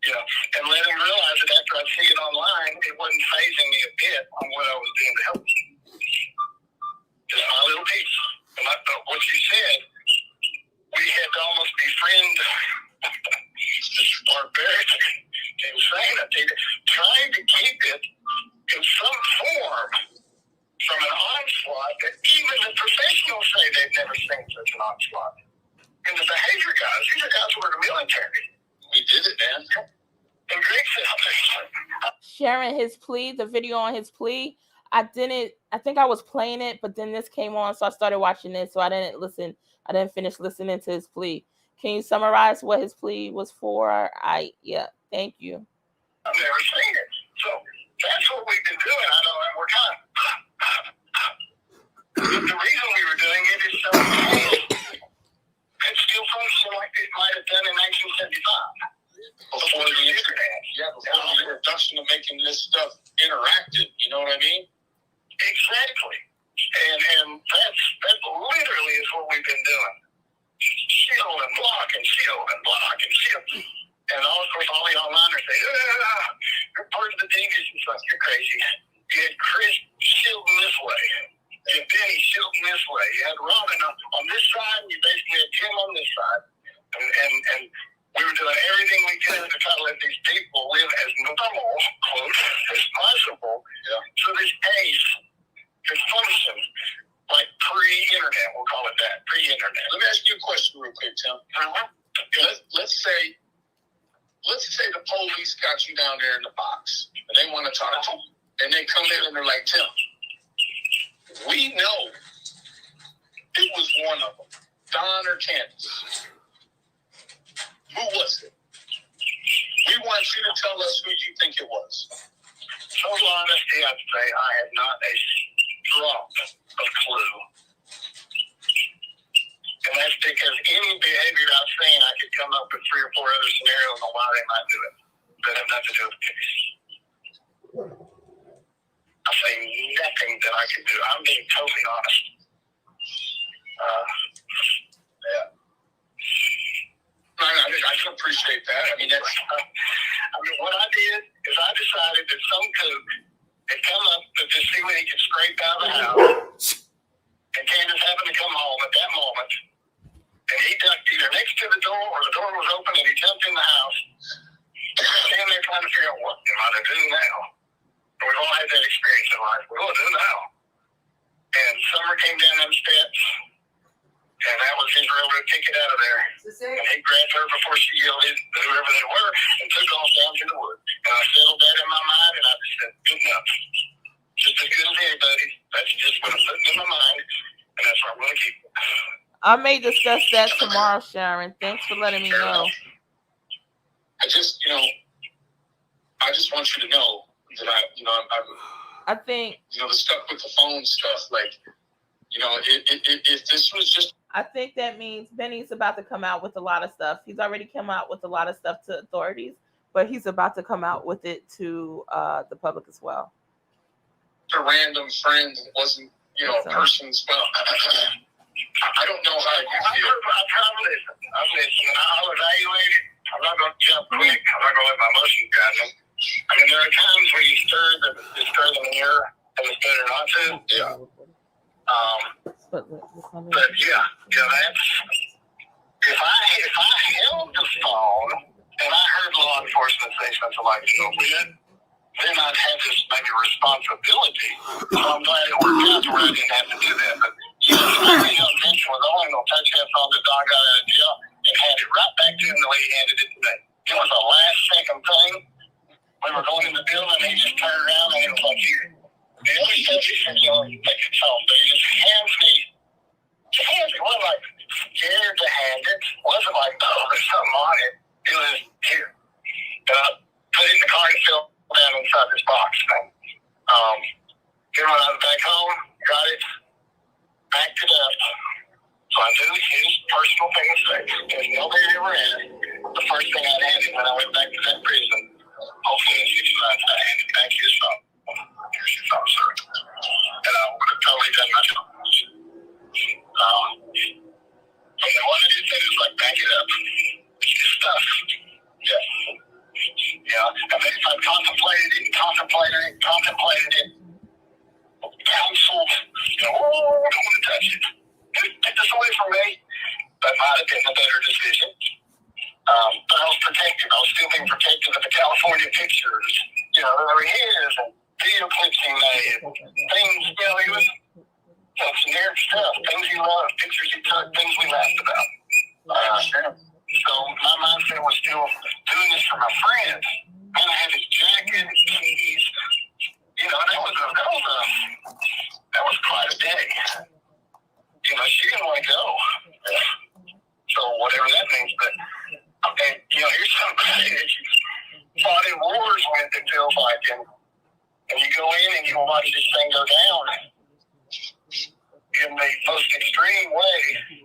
You know, and let them realize that after I see it online, it wasn't phasing me a bit on what I was doing to help you. Just my little piece. And what you said, we had to almost befriend this barbaric insanity, trying to keep it concealed some form from an onslaught that even the professionals say they've never seen such an onslaught. And the behavior guys, these are guys who are the military. We did it, man. And Greg said, Sharing his plea, the video on his plea. I think I was playing it, but then this came on, so I started watching it, so I didn't finish listening to his plea. Can you summarize what his plea was for? Thank you. I've never seen it. So that's what we've been doing. I know, and we're kind of. But the reason we were doing it is so it still functions like it might have done in 1975. Before the internet. Yeah, before the introduction of making this stuff interactive. You know what I mean? Exactly. And that's literally is what we've been doing. Shield and block and shield and block and shield. And of course, all the onliners say, you're part of the Dingus and stuff. You're crazy. You had Chris shielding this way. You had Benny shielding this way. You had Robin on this side, and you basically had Tim on this side. And we were doing everything we could to try to let these people live as normal, quote, as possible. Yeah. So this ACE can function like pre-internet. We'll call it that, pre-internet. Let me ask you a question real quick, Tim. Let's say the police got you down there in the box, and they want to talk to you, and they come in and they're like, Tim, we know it was one of them, Don or Candace. Who was it? We want you to tell us who you think it was. Total honesty, I'd say I have not a drop of clue. And that's because any behavior I've seen, I could come up with 3 or 4 other scenarios on why they might do it that have nothing to do with the case. I say nothing that I could do. I'm being totally honest. Yeah. I can appreciate that. I mean, what I did is I decided that some kook had come up to just see what he could scrape out of the house. And Candace happened to come home at that moment. And he ducked either next to the door or the door was open and he jumped in the house. And I was standing there trying to figure out what am I to do now. And we've all had that experience in life. What do I do now? And Summer came down them steps. And that was his railroad ticket out of there. And he grabbed her before she yelled at whoever they were and took off down to the wood. And I settled that in my mind and I just said, good enough. Just as good as anybody. That's just what I'm putting in my mind. And that's where I'm going to keep it. I may discuss that tomorrow, Sharon. Thanks for letting me know. I just want you to know that I think the stuff with the phone stuff, like, if this was just. I think that means Benny's about to come out with a lot of stuff. He's already come out with a lot of stuff to authorities, but he's about to come out with it to the public as well. A random friend wasn't, person's. Well, I don't know how you feel. I'm listening. I'll evaluate it. I'm not going to jump quick. I'm not going to let my emotions guide me. I mean, there are times where you stir the mirror, and it's better not to. Yeah. But yeah, that's if I held the phone and I heard law enforcement say something like then I'd have this maybe responsibility. So I'm glad it worked out to where I didn't have to do that. But the young mention was only going to touch that phone the dog got out of jail and hand it right back to him the way he handed it today. It was a last second thing. We were going in the building and he just turned around and it was like here. The only stuff he said, take it home. But he just hands me, wasn't like scared to hand it. Wasn't like, there's something on it. It was here. Put it in the car and fill down inside this box thing. Then when I was back home, got it, backed it up. So I knew his personal thing to say. Because nobody ever asked. The first thing I handed when I went back to that prison, hopefully in 6 months, I handed back his phone. Here's your phone, sir. And I would have totally done my job. But the one that did say was like, back it up. It's your stuff. Yeah. Yeah. And then if I contemplated it, counseled, don't want to touch it. Get this away from me. That might have been a better decision. But I was protected. I was still being protected of the California pictures. There he is, and video clips him kid. Things, he was some generic stuff, things he loved, pictures he took, things we laughed about. So my mindset was still doing this for my friends. And I had his jacket, his keys, and that was quite a day. She didn't want to go. So whatever that means, but here's somebody that you fought in wars with, it feels like, and you go in and you watch this thing go down in the most extreme way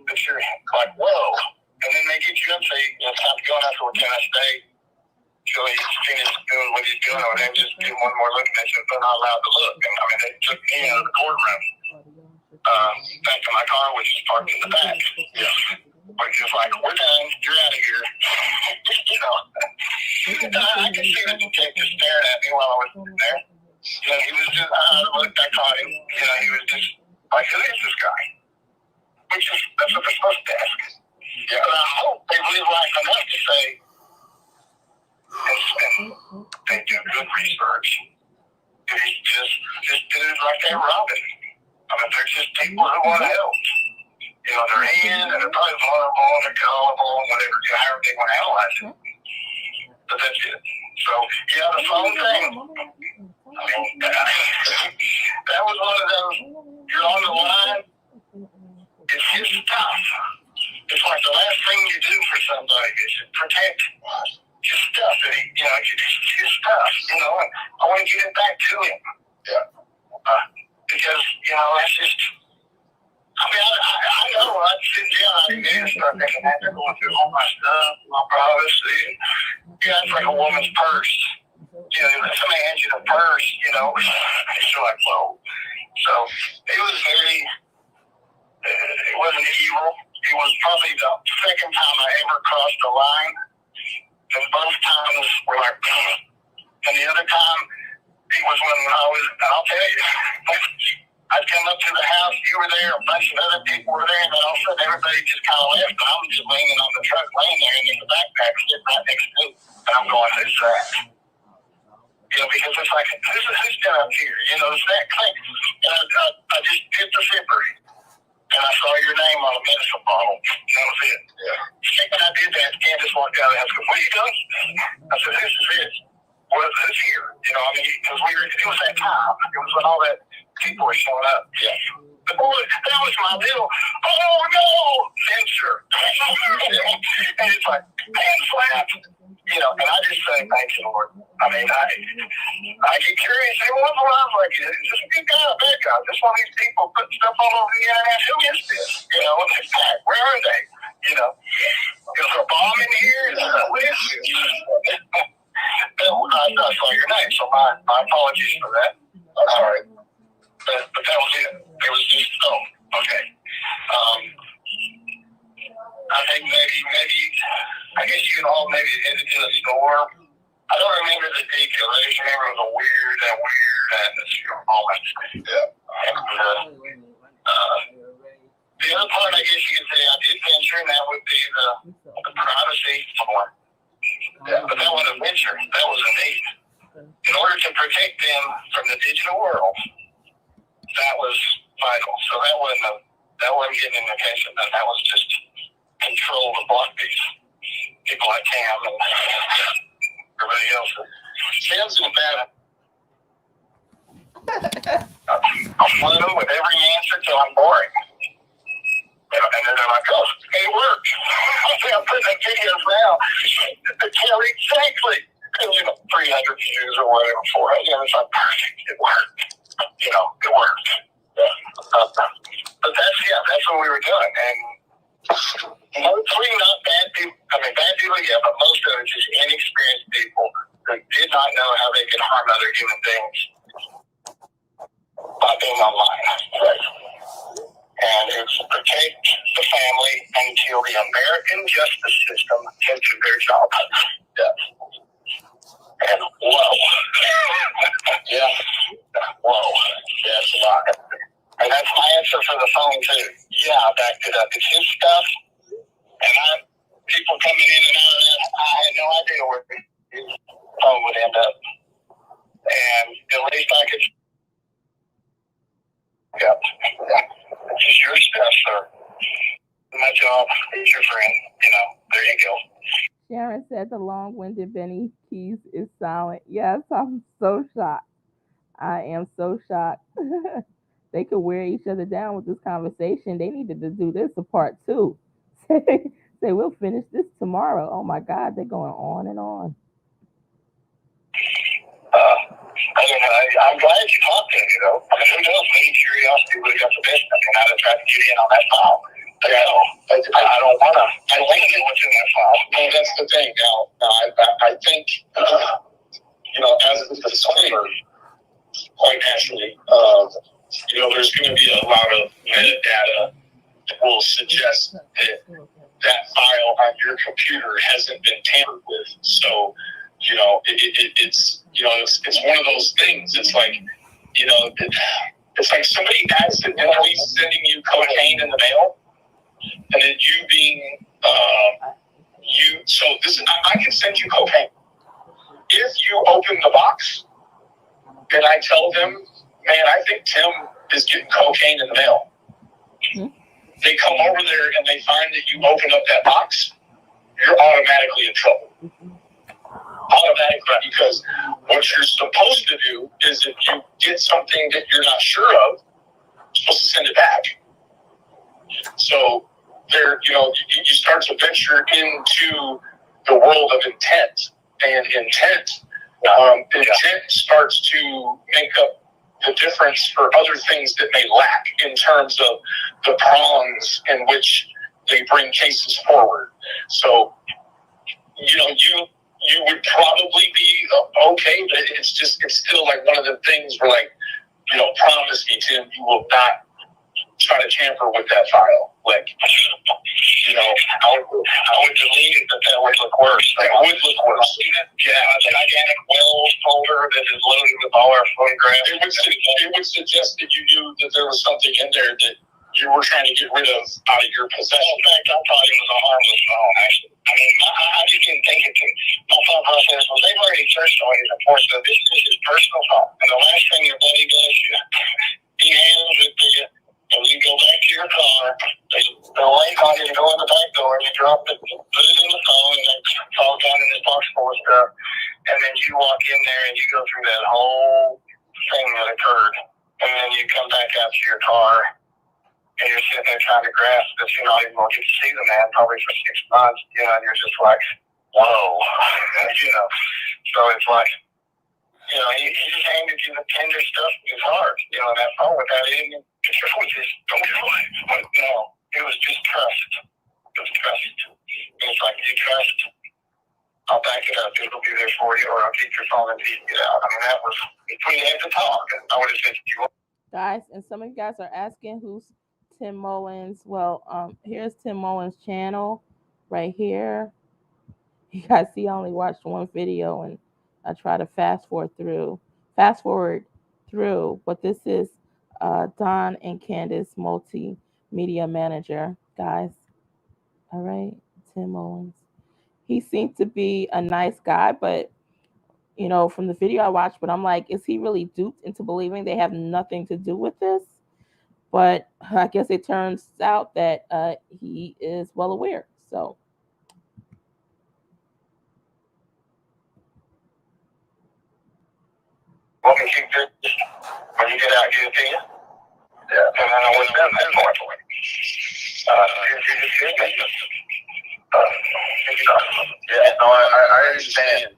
that you're like, whoa. And then they get you up and say, it's time to go out for a tennis day. So he's finished doing what he's doing, and then just do one more look, and they said they're not allowed to look. And they took me out of the courtroom back to my car, which is parked in the back. Yeah. But just like, we're done, you're out of here. I could see the detective staring at me while I was there. He was just, I caught him. He was just like, who is this guy? That's what they're supposed to ask. Yeah, and I hope they live life enough to say, and they do good research. It's just dudes like that robbing. They're just people who want to help. They're in, and they're probably vulnerable, and they're gullible, and whatever, however they want to analyze it. But that's it. So, the phone thing, that was one of those, you're on the line, it's just tough. It's like the last thing you do for somebody is to protect your stuff. His stuff, and I want to get it back to him. Yeah. Because, that's just, I know when I sit down, I immediately start thinking, they're going through all my stuff, my privacy. It's like a woman's purse. Somebody hands you the purse, you're like, whoa. So, it wasn't evil. It was probably the second time I ever crossed the line. And both times were like, and the other time, it was when I'll tell you, I'd come up to the house, you were there, a bunch of other people were there, and then all of a sudden everybody just kind of left, and I'm just leaning on the truck, laying there, and there's a backpack sitting right next to me. And I'm going, who's that? Because it's like, who's down up here? It's that thing. And I just hit the zipper. And I saw your name on a medicine bottle. And that was it. Yeah. Second I did that, Candace walked out of the house and goes, what are you doing? I said, this is it. Well, who's here? Because it was that time. It was when all that people were showing up. Yeah. But boy, that was my little, oh no, censor. And it's like, hand slap. And I just say, thanks, Lord. I get curious. Every once in a while, I was like, is this a good guy or a bad guy? Is this one of these people putting stuff all over the internet? Who is this? And they pack. Where are they? Is there a bomb in here? What is this? I saw your name, so my apologies for that. All right. But that was it. It was just, okay. I think maybe, I guess you can all maybe headed to the store. I don't remember the details. I just remember it was a weird atmosphere. All that stuff. Yeah. The other part, I guess you could say, I did venture, and that would be the privacy part. Yeah. But that wasn't a venture. That was a need. In order to protect them from the digital world, that was vital. So that wasn't getting indication. That was just control the block these people like Cam and everybody else. Cam's in bad. I'll flood them with every answer till I'm boring. And then they're like, oh, it worked. I'm putting in videos now that tell exactly, 300 views or whatever, 400. It's like, perfect. It worked. It worked. Yeah. But that's what we were doing. And mostly not bad people. Bad people, yeah, but most of it just inexperienced people who did not know how they could harm other human beings by being online. Right. And it was to protect the family until the American justice system can do their job. Yeah. And whoa. Yeah. Whoa. Yeah, it's a lot. And that's my answer for the phone, too. Yeah, I backed it up. It's his stuff. And people coming in and out of that, I had no idea where his phone would end up. And at least I could Sharon said the long-winded Benny Keyz is silent. Yes, I'm so shocked. I am so shocked. They could wear each other down with this conversation. They needed to do this a part two. Say we'll finish this tomorrow. Oh my God, they're going on and on. I'm glad you talked to him, you know. I mean, who knows? Maybe curiosity would have got the best of me, and I'd have tried to get in on that file. But no, I don't want to. I don't want to know what's in that file. No, that's the thing. Now I think, you know, as a disclaimer, quite naturally, you know, there's going to be a lot of metadata that will suggest that file on your computer hasn't been tampered with. So, you know, it's you know, it's one of those things. It's like, you know, it's like somebody accidentally sending you cocaine in the mail, and then you being So this is, I can send you cocaine. If you open the box, and I tell them, man, I think Tim is getting cocaine in the mail. Mm-hmm. They come over there and they find that you open up that box, you're automatically in trouble. Mm-hmm. Automatically, because what you're supposed to do is if you get something that you're not sure of, you're supposed to send it back. So there, you know, you start to venture into the world of intent, and intent starts to make up the difference for other things that may lack in terms of the prongs in which they bring cases forward. So, you know, you would probably be okay, but it's still like one of the things where, like, you know, promise me, Tim, you will not try to tamper with that file. Like, you know, I would believe that would look worse. Like, it would look worse. Yeah, a gigantic Wells folder that is loaded with all our photographs. It would suggest that you knew that there was something in there that you were trying to get rid of out of your possession. In fact, I thought it was a harmless phone, actually. I mean, I just didn't think it to. My thought process was they've already searched on his report, so this is his personal phone. And the last thing your buddy does, he hands it to you. And you go back to your car, the link on you to go in the back door, and you drop it, put it in the phone, and then it's all done in this box full of stuff. And then you walk in there and you go through that whole thing that occurred. And then you come back out to your car, and you're sitting there trying to grasp that you're not even going to get to see the man probably for 6 months, you know, and you're just like, whoa, you know. So it's like, you know, he just handed you the tender stuff of his heart, you know, that phone without any picture with his, don't do it. But no, it was just trust. It was trust. And it's like, you trust, I'll back it up. It'll be there for you, or I'll keep your phone until you get out. I mean, that was, we had to talk. I would have said, you want. Guys, and some of you guys are asking who's Tim Mullins. Well, here's Tim Mullins' channel right here. You guys see, I only watched one video, and I try to fast forward through. But this is Don and Candace multimedia manager, guys. All right, Tim Mullins. He seemed to be a nice guy, but you know, from the video I watched, but I'm like, is he really duped into believing they have nothing to do with this? But I guess it turns out that he is well aware. So. Want me to keep this when you get out here, can you? Yeah. And then I went down that more for you. Yeah, no, I understand.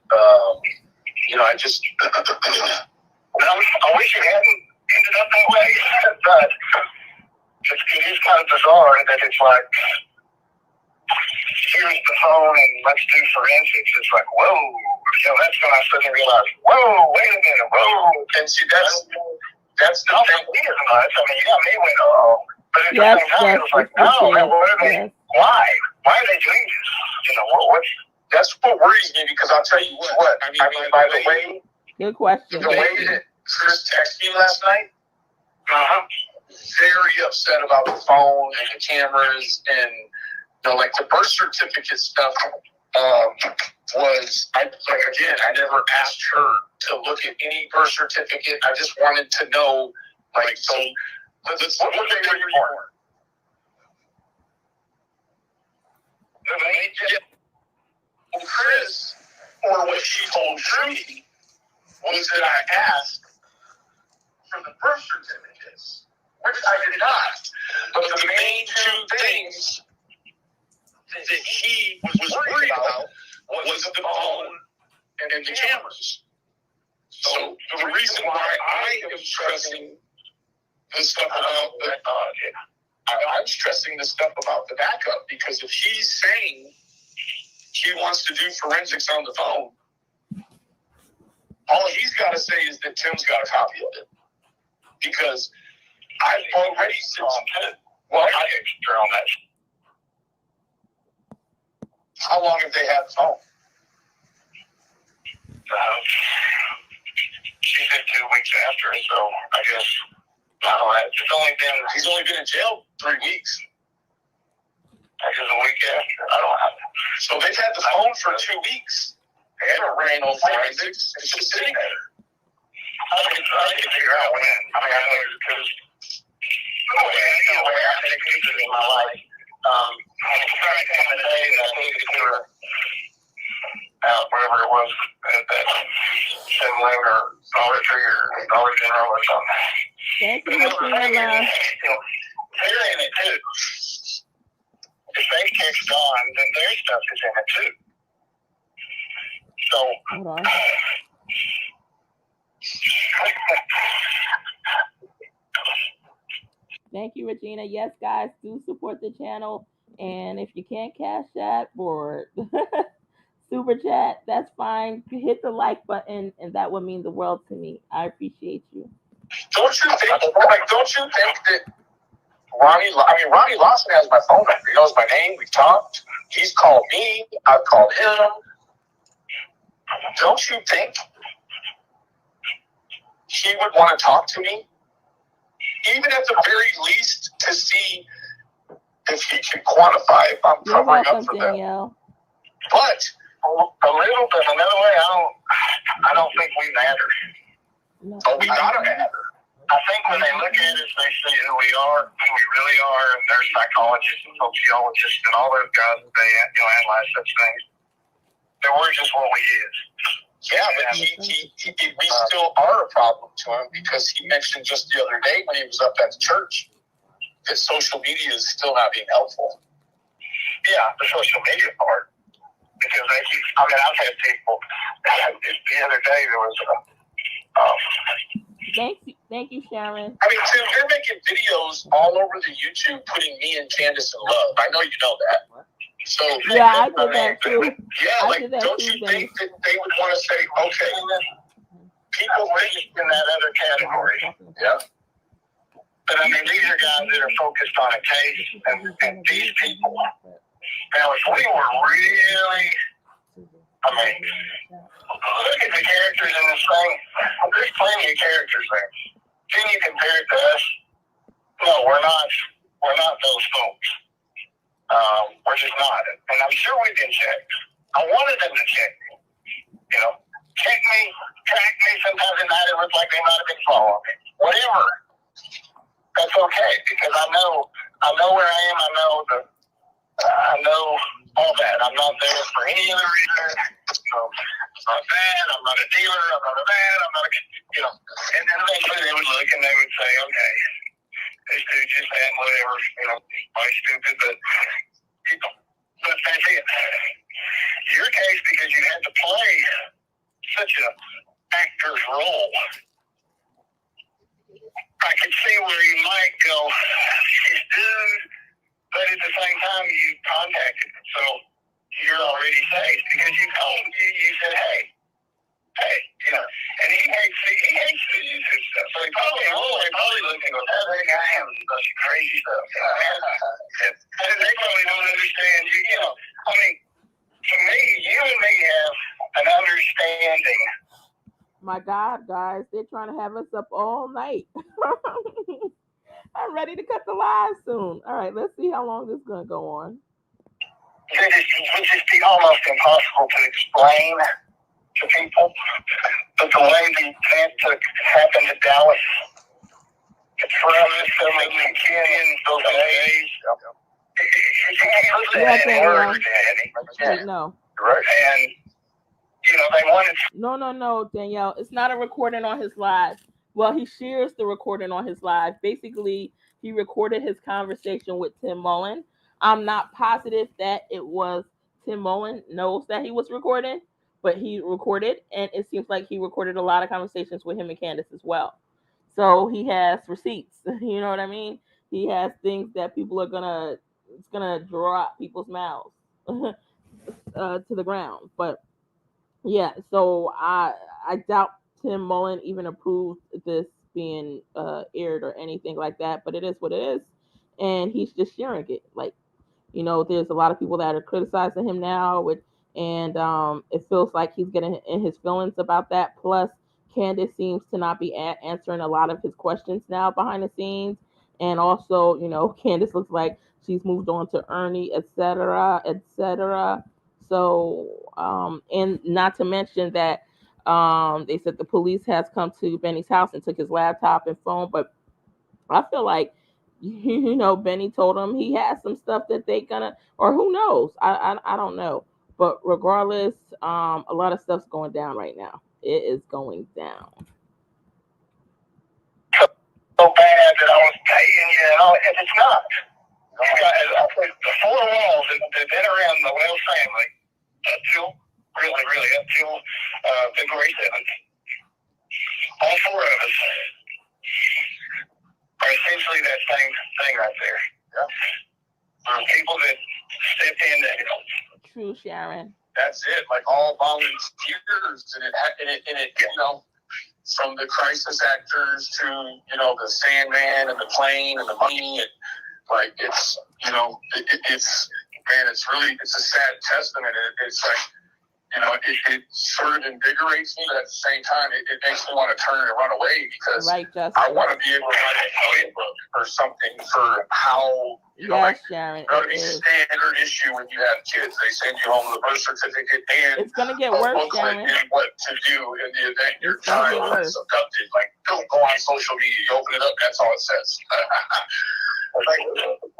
You know, I just, I wish it hadn't ended up that way, but it is kind of bizarre that it's like, here's the phone and let's do forensics. It's like, whoa. You know, that's when I suddenly realized, whoa, wait a minute, whoa. And see, that's the thing. Weird much. I mean, yeah, me went, oh. But at the same time, it was like, no, what are they, why? Why are they doing this? You know, that's what worries me, because I'll tell you what. I mean, by the way. Good question. The way that Chris texted me last night, very upset about the phone and the cameras and, you know, like the birth certificate stuff was, I never asked her to look at any birth certificate. I just wanted to know, like, so, what are they doing for? Or what she told Trudy was that I asked for the birth certificates, which I did not. But the main two things that he was worried about was the phone and the cameras. So the reason why I am stressing this stuff about I'm stressing this stuff about the backup, because if he's saying he wants to do forensics on the phone, all he's got to say is that Tim's got a copy of it. Because I've already well, I extra on that. How long have they had the phone? She said 2 weeks after, so I guess he's only been in jail 3 weeks. I guess a week after. I don't know. So they've had the phone for 2 weeks. They haven't ran no forensics. It's just sitting there. I can figure out when. I mean, I know because I've had cases in my life. Back in the day, I think they were out wherever it was at that 7-Eleven or Dollar Tree or Dollar General or something. Thank you, Christina. They're in it too. If they catch gone, then their stuff is in it too. So. Hold on. Thank you, Regina. Yes, guys, do support the channel. And if you can't cash that or super chat, that's fine. Hit the like button, and that would mean the world to me. I appreciate you. Don't you think that Ronnie Lawson has my phone number. He knows my name. We've talked. He's called me. I've called him. Don't you think he would want to talk to me? Even at the very least, to see if he can quantify if I'm covering up for them. But a little bit, another way, I don't think we matter. No. But we gotta matter. I think when they look at us, they see who we are, who we really are, and they're psychologists and sociologists and all those guys, they analyze such things. That we're just what we is. Yeah, but we still are a problem to him, because he mentioned just the other day when he was up at the church that social media is still not being helpful. Yeah, the social media part. Because I've had people, the other day there was Thank you, Sharon. I mean, Tim, you're making videos all over the YouTube putting me and Candace in love. I know you know that. So yeah, I did that too. Yeah, don't you think that they would want to say, okay, people raised in that other category? Yeah. But I mean, these are guys that are focused on a case, and these people. Now, if we were really, look at the characters in this thing. There's plenty of characters there. Can you compare it to us? No, we're not. We're not those folks. We're just not. And I'm sure we've been checked. I wanted them to check me. Check me, track me. Sometimes at night it looks like they might have been following me. Whatever. That's okay, because I know where I am. I know all that. I'm not there for any other reason. I'm not bad. I'm not a dealer. I'm not a bad. I'm not a, And then eventually they would look and they would say, okay, this dude just had whatever, probably stupid, but that's it. Your case, because you had to play such an actor's role, I could see where you might go, this dude, but at the same time you contacted him, so you're already safe because you told him, you said, hey, and he hates to use his stuff, so he probably looked and goes, that guy has a bunch of crazy stuff, and they probably don't understand you, I mean, to me, you and me have an understanding. My God, guys, they're trying to have us up all night. I'm ready to cut the live soon. All right, let's see how long this is going to go on. It would just be almost impossible to explain to people, but the way the event happened in Dallas, it's forever so many kids those days. You can't put that in words, Danny. No. Right. And they wanted. No, Danielle. It's not a recording on his live. Well, he shares the recording on his live. Basically, he recorded his conversation with Tim Mullen. I'm not positive that it was Tim Mullen knows that he was recording, but he recorded, and it seems like he recorded a lot of conversations with him and Candace as well. So he has receipts. You know what I mean? He has things that people are it's gonna drop people's mouths to the ground. But yeah, so I doubt Tim Mullen even approved this being aired or anything like that, but it is what it is, and he's just sharing it. Like, there's a lot of people that are criticizing him now, and it feels like he's getting in his feelings about that. Plus, Candace seems to not be answering a lot of his questions now behind the scenes, and also, Candace looks like she's moved on to Ernie, etc., etc. So, and not to mention that they said the police has come to Benny's house and took his laptop and phone, but I feel like, Benny told him he has some stuff that they gonna, or who knows? I don't know. But regardless, a lot of stuff's going down right now. It is going down. So bad that I was paying you, and it's not. The four walls that have been around the Wells family up till February 7th. All four of us are essentially that same thing right there. Yeah. There's people that step in to help. True, Sharon. That's it. Like all volunteers, and it from the crisis actors to the Sandman and the plane and the money, and like it's it's a sad testament. It's like it sort of invigorates me, but at the same time, it makes me want to turn and run away because I want to be able to write a playbook or something for how Sharon. It's a standard issue when you have kids. They send you home with a birth certificate and it's gonna get worse, Sharon. And what to do in the event your child is abducted. Like, don't go on social media. You open it up, that's all it says.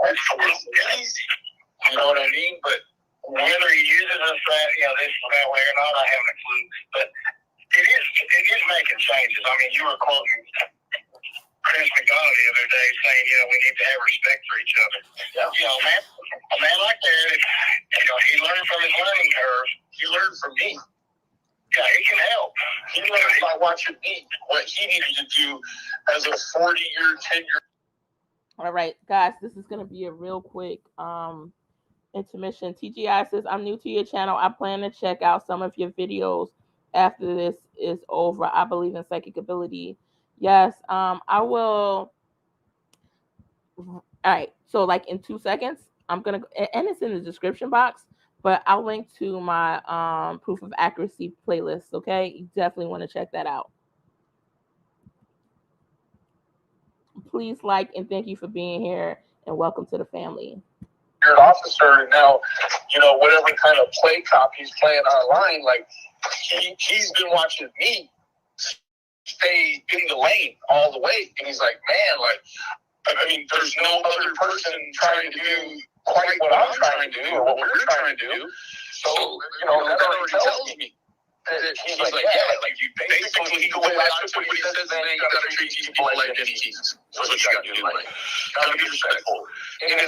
It's easy. You know what I mean? But whether he uses us that way or not, I haven't a clue. But it is making changes. I mean, you were quoting Chris McDonough the other day saying, we need to have respect for each other. Yeah. A man like that, he learned from his learning curve. He learned from me. Yeah, he can help. He learned by watching me what he needed to do as a 40-year, 10-year. All right, guys, this is going to be a real quick intermission. TGI says, I'm new to your channel. I plan to check out some of your videos after this is over. I believe in psychic ability. Yes, I will. All right, so like in 2 seconds, I'm going to, and it's in the description box, but I'll link to my proof of accuracy playlist, okay? You definitely want to check that out. Please like and thank you for being here, and welcome to the family. You're an officer, and now, whatever kind of play cop he's playing online, like, he's been watching me stay in the lane all the way. And he's like, man, like, I mean, there's no other person trying to do quite what I'm trying to do or what we're trying to do. So, that already tells me. He's like, like you basically go back to what he says, man, you gotta treat people like entities. That's what you gotta do. Like, gotta be respectful. And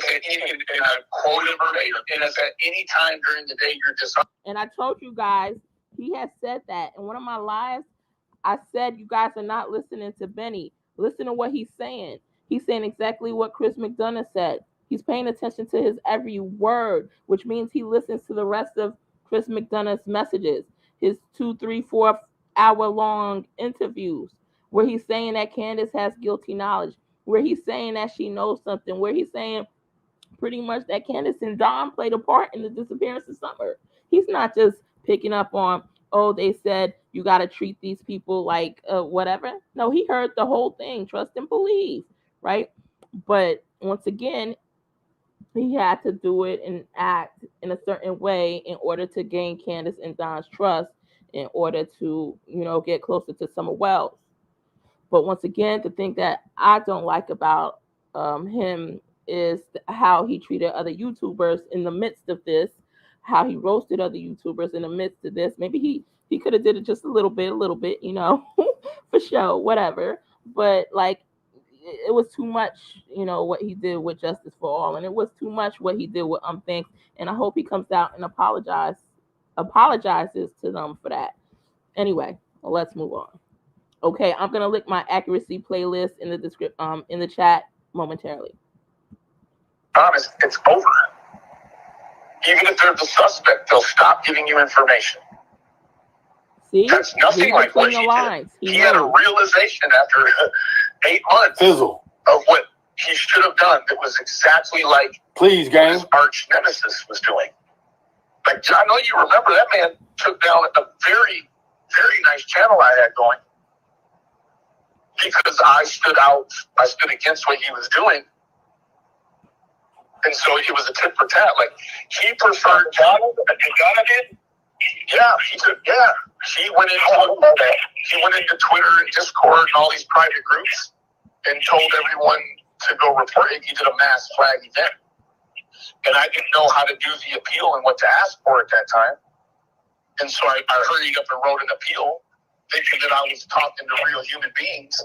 I quote him verbatim. And if at any time during the day you're just. And I told you guys, he has said that in one of my lives. I said, you guys are not listening to Benny. Listen to what he's saying. He's saying exactly what Chris McDonough said. He's paying attention to his every word, which means he listens to the rest of Chris McDonough's messages, his 2, 3, 4 hour long interviews, where he's saying that Candace has guilty knowledge, where he's saying that she knows something, where he's saying pretty much that Candace and Don played a part in the disappearance of Summer. He's not just picking up on, they said you got to treat these people like whatever. No, he heard the whole thing. Trust and believe, right? But once again, he had to do it and act in a certain way in order to gain Candace and Don's trust, in order to, get closer to Summer Wells. But once again, the thing that I don't like about him is how he treated other YouTubers in the midst of this, how he roasted other YouTubers in the midst of this. Maybe he could have did it just a little bit, you know, for show, whatever. But like, it was too much, you know, what he did with Justice for All, and it was too much what he did with Thanks. And I hope he comes out and apologizes to them for that. Anyway, well, let's move on. Okay, I'm gonna link my accuracy playlist in the in the chat momentarily. Honest, it's over. Even if they're the suspect, they'll stop giving you information. See, that's nothing like what he did. He had a realization after 8 months of what he should have done that was exactly like what his arch nemesis was doing. Like, I know you remember that man took down a very, very nice channel I had going because I stood against what he was doing. And so it was a tit for tat. Like, he preferred Ghana did? Yeah, he went into Twitter and Discord and all these private groups and told everyone to go report it. He did a mass flag event. And I didn't know how to do the appeal and what to ask for at that time. And so I hurried up and wrote an appeal thinking that I was talking to real human beings.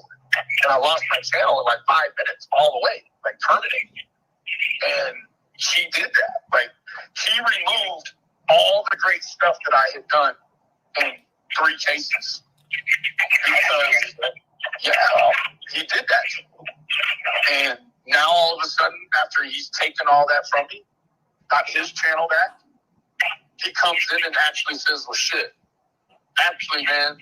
And I lost my channel in like 5 minutes all the way, like terminated. And he did that. Like, he removed all the great stuff that I had done in 3 cases. Because, he did that. And now all of a sudden, after he's taken all that from me, got his channel back, he comes in and actually says, well, shit, actually, man,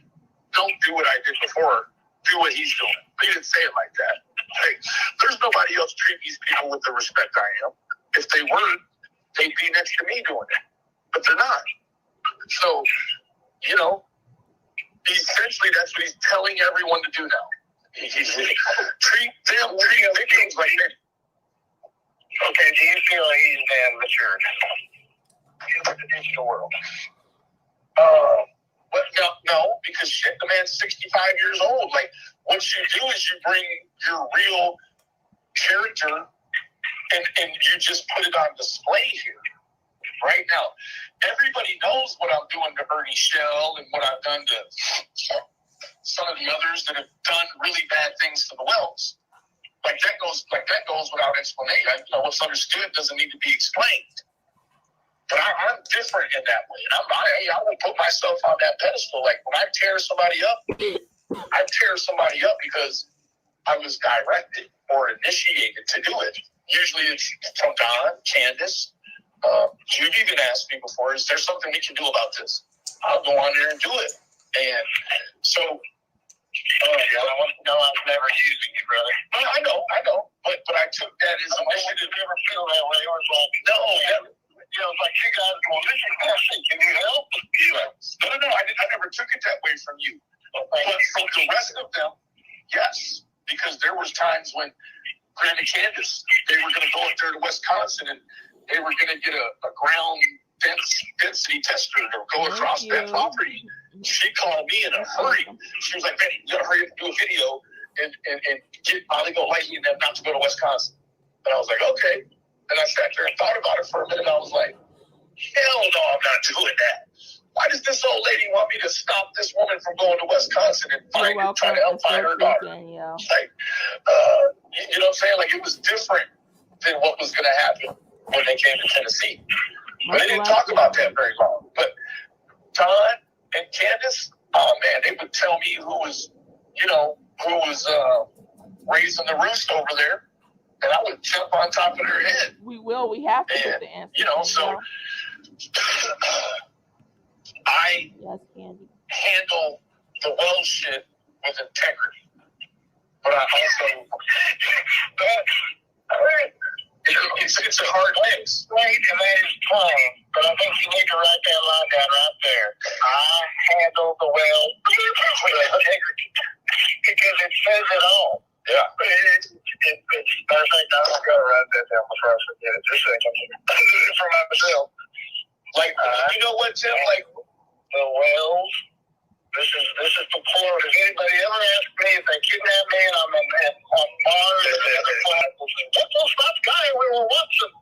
don't do what I did before. Do what he's doing. He didn't say it like that. Hey, there's nobody else treat these people with the respect I am. If they weren't, they'd be next to me doing it. But they're not. So, you know, essentially that's what he's telling everyone to do now. Treat victims like that. Okay, do you feel like he's damn mature in the digital world? No, because shit, the man's 65 years old. Like, what you do is you bring your real character and you just put it on display here. Right now, everybody knows what I'm doing to Ernie Shell and what I've done to some of the others that have done really bad things to the Wells. Like that goes without explanation. You know, what's understood doesn't need to be explained. But I'm different in that way. I won't put myself on that pedestal. Like, when I tear somebody up, I tear somebody up because I was directed or initiated to do it. Usually it's from Don, Candace. You've even asked me before, is there something we can do about this? I'll go on there and do it. And so, no, I'm never using you, brother. No, I know. But I took that as initiative. Did you ever feel that way? Or no, never. You know, like, you guys go, can you help? No, I never took it that way from you. But from the rest of them, yes. Because there was times when Grant and Candace, they were going to go up there to Wisconsin and they were going to get a ground density tester to go across that property. She called me in a hurry. She was like, man, you got to hurry up and do a video and get Oligo Lighty and them not to go to Wisconsin. And I was like, okay. And I sat there and thought about it for a minute. I was like, hell no, I'm not doing that. Why does this old lady want me to stop this woman from going to Wisconsin and try to help find her daughter? Like, you know what I'm saying? Like, it was different than what was going to happen when they came to Tennessee. But they didn't talk about that very long. But Todd and Candace, oh man, they would tell me who was raising the roost over there. And I would jump on top of their head. We have to get the answer. You know, so I handle the well shit with integrity. But I also, it's a hard mix. Right, and that is fine. But I think you need to write that line down right there. I handle the well with integrity. Because it says it all. Yeah. Matter of fact, I'm going to write that down before I forget it. Just a second. For myself. Like, you know what, Tim? Like, the wells, this is for Florida. If anybody ever asks me if they kidnap me and I'm on Mars or other planets, what's those guy we were watching?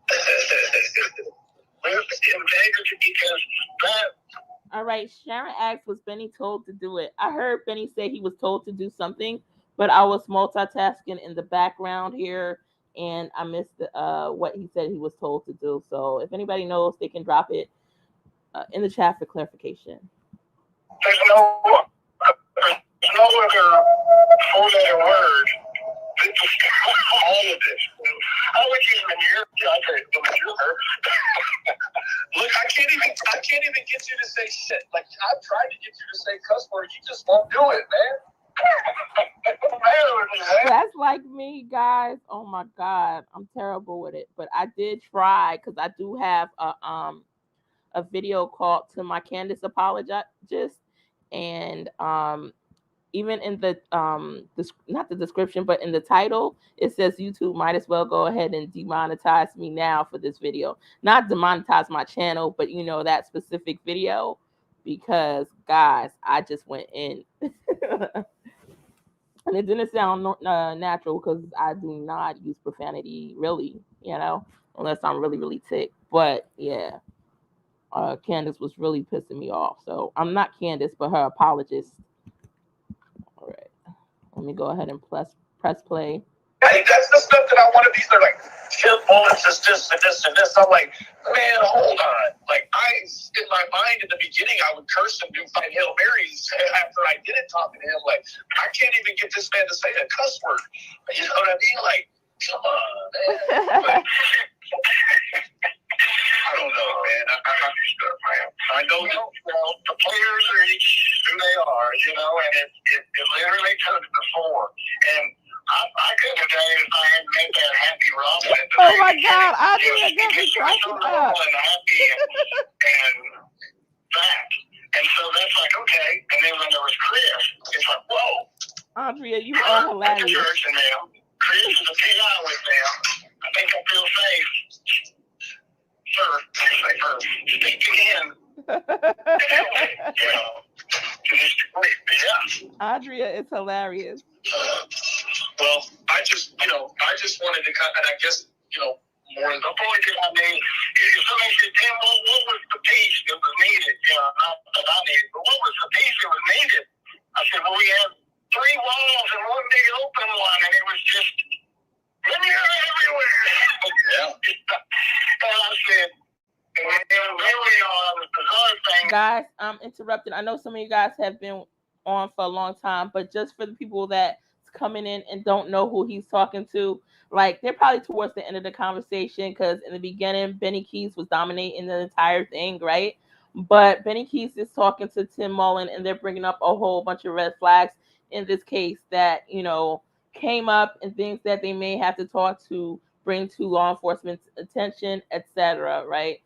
With integrity right. Sharon asked, was Benny told to do it? I heard Benny say he was told to do something, but I was multitasking in the background here, and I missed what he said he was told to do. So if anybody knows, they can drop it in the chat for clarification. There's no other four-letter word to describe all of this. I would use manure. Look, I can't even get you to say shit. Like, I've tried to get you to say cuss words, you just won't do it, man. That's like me, guys. Oh my God, I'm terrible with it. But I did try, because I do have a video called "To My Candace Apologist," and even in the not the description, but in the title, it says YouTube might as well go ahead and demonetize me now for this video. Not demonetize my channel, but you know, that specific video, because guys, I just went in. And it didn't sound natural, because I do not use profanity, really, you know, unless I'm really, really ticked. But yeah, Candace was really pissing me off. So I'm not Candace, but her apologist. All right, let me go ahead and press play. Hey, that's the stuff that I want to be. They're like, shit bullets is this and this and this. I'm like, man, hold on. Like, in my mind, in the beginning, I would curse and do 5 Hail Marys after I did it, talking to him. Like, I can't even get this man to say a cuss word. You know what I mean? Like, come on, man. I don't know, man. I know the players are each who they are, you know, and it literally took the 4. And I couldn't have done it if I hadn't made that happy Robin. Oh my God, I did it got me cracking up. And happy and that. And so that's like, okay. And then when there was Chris, it's like, whoa. Andrea, you are hilarious. Church and them. Chris is a PI with them. I think I feel safe. Sir, speak again. You know, to this degree. But yeah. Andrea is hilarious. Well, I just wanted to kind of, and I guess, you know, more than before we get on there, if somebody said, Tim, what was the piece that was needed? You know, not that I needed, but what was the piece that was needed? I said, well, we have 3 walls and 1 big open one, and it was just linear everywhere. Yeah. And I said, and then really the bizarre thing. Guys, I'm interrupting. I know some of you guys have been on for a long time, but just for the people that's coming in and don't know who he's talking to, like, they're probably towards the end of the conversation, because in the beginning, Benny Keyz was dominating the entire thing, right? But Benny Keyz is talking to Tim Mullen, and they're bringing up a whole bunch of red flags in this case that, you know, came up, and things that they may have to talk to, bring to law enforcement's attention, etc., right?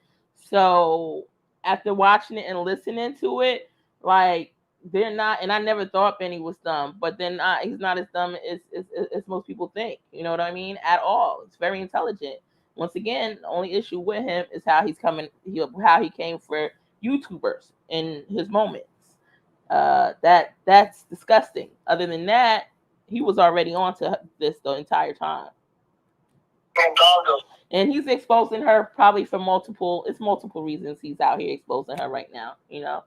So after watching it and listening to it, like, they're not, and I never thought Benny was dumb, but then he's not as dumb as most people think, you know what I mean, at all. It's very intelligent. Once again, the only issue with him is how he came for YouTubers in his moments. That's disgusting. Other than that, he was already on to this the entire time. And he's exposing her probably for multiple reasons. He's out here exposing her right now, you know.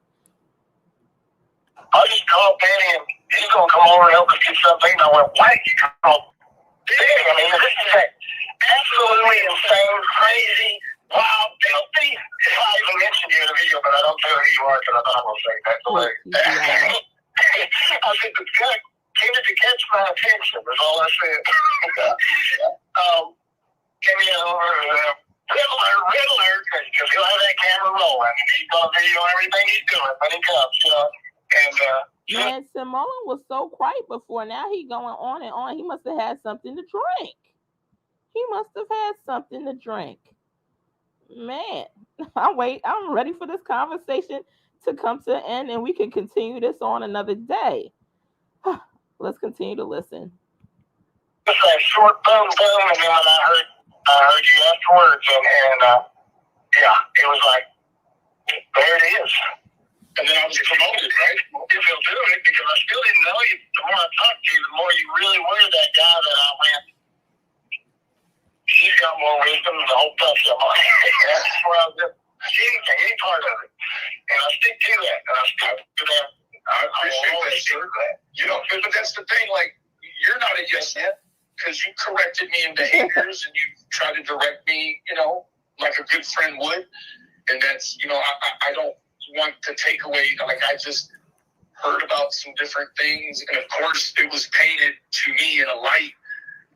I just called Benny, and he's going to come over and help us get something. And I went, why did you call Benny? I mean, this is absolutely insane, crazy, wild, filthy. I even mentioned you in the video, but I don't tell who you are, because I thought I was going to say that away. I said, the guy came to catch my attention, was all I said. Came in over Riddler, because he'll have that camera rolling. He's going to video everything he's doing when he comes, you know. And man, Tim Mullen was so quiet before. Now he going on and on. He must have had something to drink. Man, I'm ready for this conversation to come to an end, and we can continue this on another day. Let's continue to listen. Just a short boom, and then when I heard you afterwards, and yeah, it was like, there it is. And then I was promoted, right? If he'll do it, because I still didn't know you. The more I talked to you, the more you really were that guy that I went, she's got more wisdom than the whole bunch of them. That's where I was at. Anything, any part of it. And I stick to that. I appreciate that, sir. You know, but that's the thing. Like, you're not a yes man because you corrected me in behaviors and you try to direct me, you know, like a good friend would. And that's, you know, I don't want to take away. Like, I just heard about some different things, and of course, it was painted to me in a light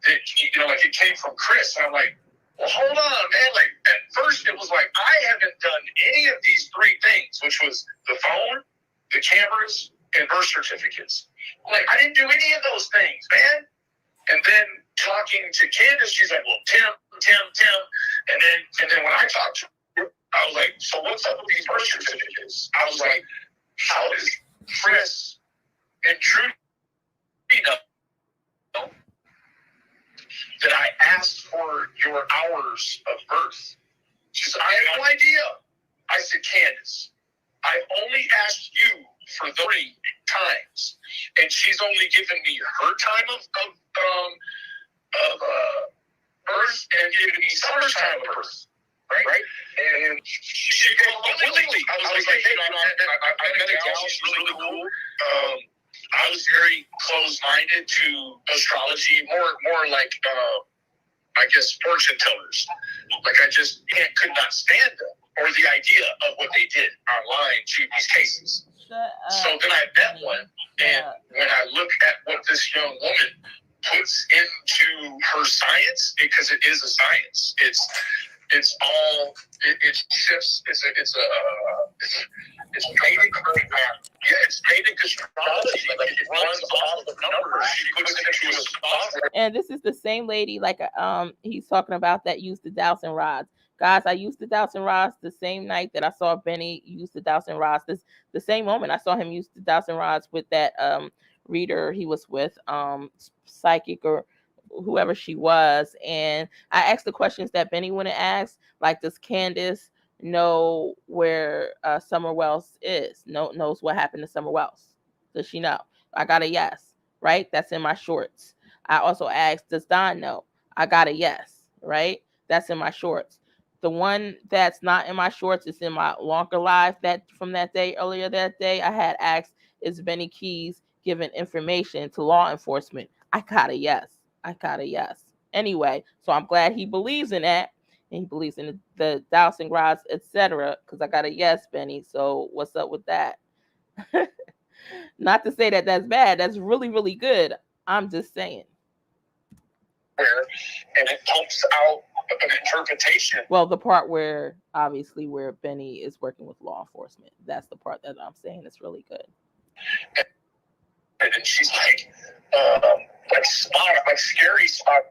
that, you know, like it came from Chris. And I'm like, well, hold on, man. Like, at first, it was like, I haven't done any of these three things, which was the phone, the cameras, and birth certificates. Like, I didn't do any of those things, man. And then talking to Candace, she's like, well, Tim. And then when I talked to her, I was like, so what's up with these birth certificates? I was like, how does Chris and Drew know that I asked for your hours of birth? She said, I have no idea. I said, Candace, I've only asked you for 3 times, and she's only given me her time of birth and given me Summer's time of birth. Right? And she goes, willingly. I was like, hey, I met a gal. She's really cool. I was very close-minded to astrology, more like, I guess, fortune tellers. Like, I just could not stand them or the idea of what they did online to these cases. So then I met one, and when I look at what this young woman puts into her science, because it is a science, it's all it shifts. It's Vedic. Yeah, it's Vedic astrology. Like, it runs off the numbers. She puts it into a software. And this is the same lady, like he's talking about, that used the dowsing rods. Guys, I used the dowsing rods the same night that I saw Benny use the dowsing rods. The same moment I saw him use the dowsing rods with that reader he was with, psychic or whoever she was. And I asked the questions that Benny wouldn't ask, like, does Candace know where Summer Wells is? Knows what happened to Summer Wells? Does she know? I got a yes, right? That's in my shorts. I also asked, does Don know? I got a yes, right? That's in my shorts. The one that's not in my shorts is in my longer live that from that day, earlier that day. I had asked, is Benny Keyz giving information to law enforcement? I got a yes. Anyway, so I'm glad he believes in that, and he believes in the dowsing rods, etc. Because I got a yes, Benny. So what's up with that? Not to say that that's bad. That's really, really good. I'm just saying. And it pumps out an interpretation. Well, the part where Benny is working with law enforcement, that's the part that I'm saying is really good. And then she's like scary spot.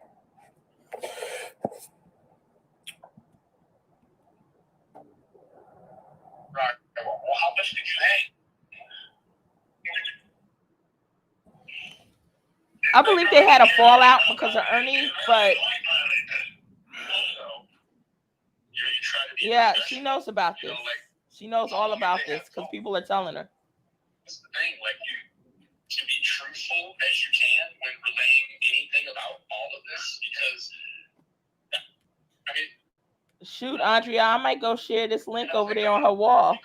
Right. Well, how much did you hang? I believe they had a fallout because of Ernie, but yeah, she knows about this. She knows all about this because people are telling her. That's the thing, like, you to be truthful as you can when relaying anything about all of this, because I mean, shoot, Andrea, I might go share this link over there on her wall.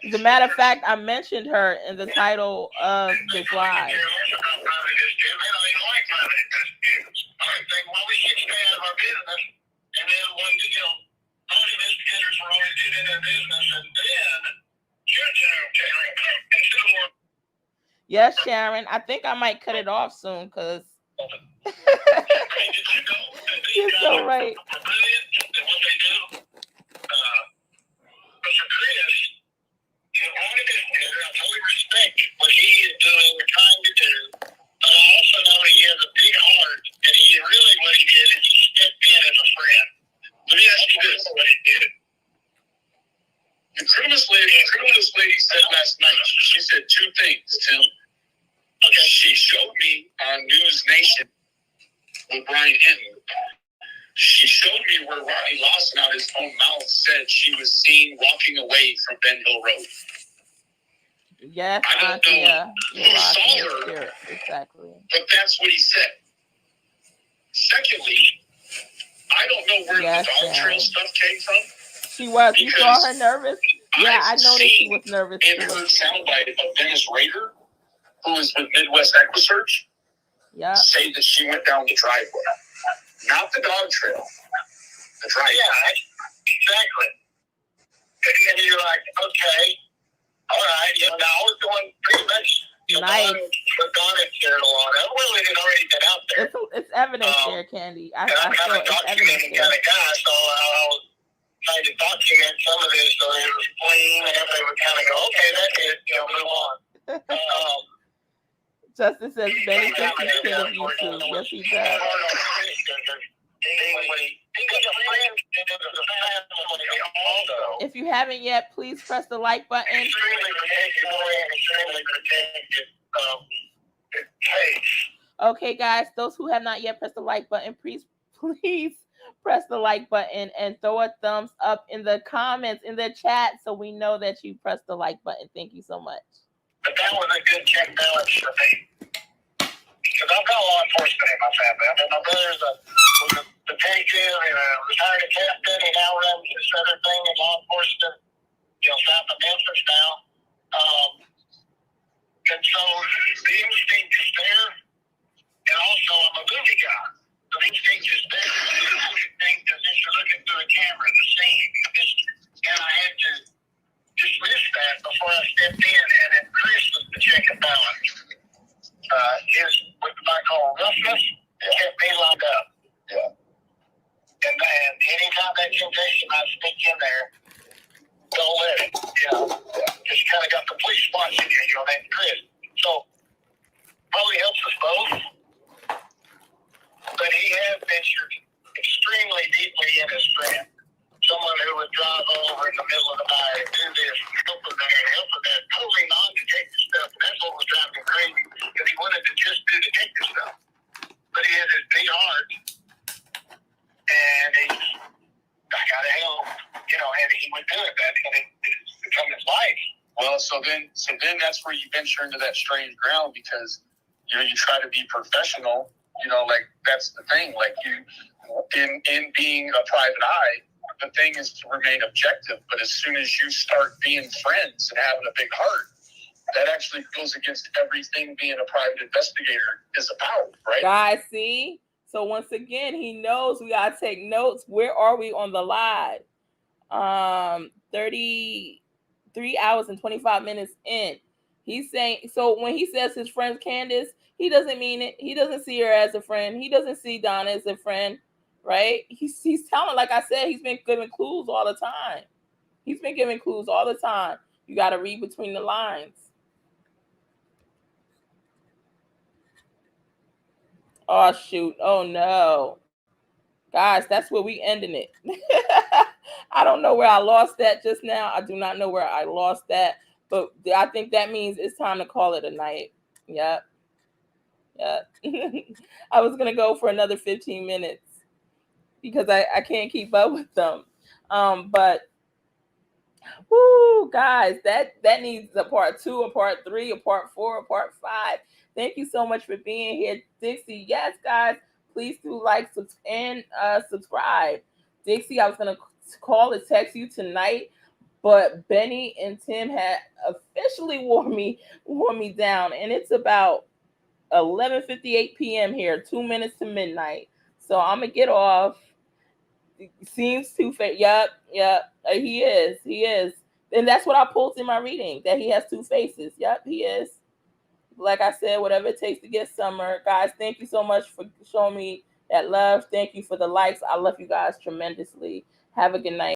As a matter of fact, I mentioned her in the title of this live. Yes, Sharon. I think I might cut it off soon because you're so right. I totally respect what he is doing or trying to do. I also know he has a big heart, and he really, what he did is he stepped in as a friend. Let me ask you this: what he did. The criminalist lady said last night. She said 2 things, Tim. Okay, she showed me on News Nation with Brian Hinton. She showed me where Ronnie Lawson, out his own mouth, said she was seen walking away from Ben Hill Road. Yes, I don't know who saw her, exactly. but that's what he said. Secondly, I don't know where the dog trail stuff came from. She was. You saw her nervous? Yeah, I noticed she was nervous in her soundbite of Dennis Rader, who is with Midwest Equisearch, say that she went down the driveway. Not the dog trail. The driveway. Yeah, exactly. And you're like, okay, all right. You know, now I was going pretty much. Nice. But Dawn had shared a lot of it. It had already been out there. It's evidence there, Candy. I'm kind of a documenting kind of guy, so I was trying to document some of this so it was clean and everybody would kind of go, okay, that's it, move on. Justin says Benny thinks he's king of YouTube. Yes, he does. If you haven't yet, please press the like button. Okay, guys, those who have not yet pressed the like button, please press the like button and throw a thumbs up in the comments, in the chat, so we know that you pressed the like button. Thank you so much. But that was a good check balance for me. Because I've got law enforcement in my family. I mean, my brother's a detective and a retired captain. He now runs this other thing in law enforcement, south of Memphis now. And so the instinct is there. And also, I'm a movie guy. The instinct is there. The instinct is just you're looking through a camera, the scene. And I had to dismiss that before I stepped in. And then Chris was the check and balance. His, what I call roughness, kept me locked up. Yeah. And anytime that temptation might sneak in there, don't let it. Just kind of got the police watching you, named Chris. So, probably helps us both. But he has ventured extremely deeply in his friend. Someone who would drive over in the middle of the night and do this, help him there, and help him there. Totally non-detective stuff. And that's what was driving him crazy, because he wanted to just do detective stuff. But he had his big heart, and I gotta help, and he would do it. And it's become his life. Well, so then that's where you venture into that strange ground, because you try to be professional. Like that's the thing. Like you, in being a private eye, the thing is to remain objective. But as soon as you start being friends and having a big heart, that actually goes against everything being a private investigator is about, right? Guys, see? So once again, he knows we gotta take notes. Where are we on the live? 33 hours and 25 minutes in. He's saying, so when he says his friend Candace, he doesn't mean it. He doesn't see her as a friend. He doesn't see Donna as a friend, right? He's telling, like I said, he's been giving clues all the time. He's been giving clues all the time. You got to read between the lines. Oh, shoot. Oh, no. Guys, that's where we ending it. I don't know where I lost that just now. I do not know where I lost that. But I think that means it's time to call it a night. Yep. I was going to go for another 15 minutes because I can't keep up with them. But, whoo, guys, that needs a part 2, a part 3, a part 4, a part 5. Thank you so much for being here, Dixie. Yes, guys, please do like and subscribe. Dixie, I was going to call and text you tonight, but Benny and Tim had officially wore me down, and it's about 11:58 p.m. here, 2 minutes to midnight. So I'm going to get off. Seems two-faced. Yep. He is. And that's what I pulled in my reading, that he has 2 faces. Yep, he is. Like I said, whatever it takes to get Summer. Guys, thank you so much for showing me that love. Thank you for the likes. I love you guys tremendously. Have a good night.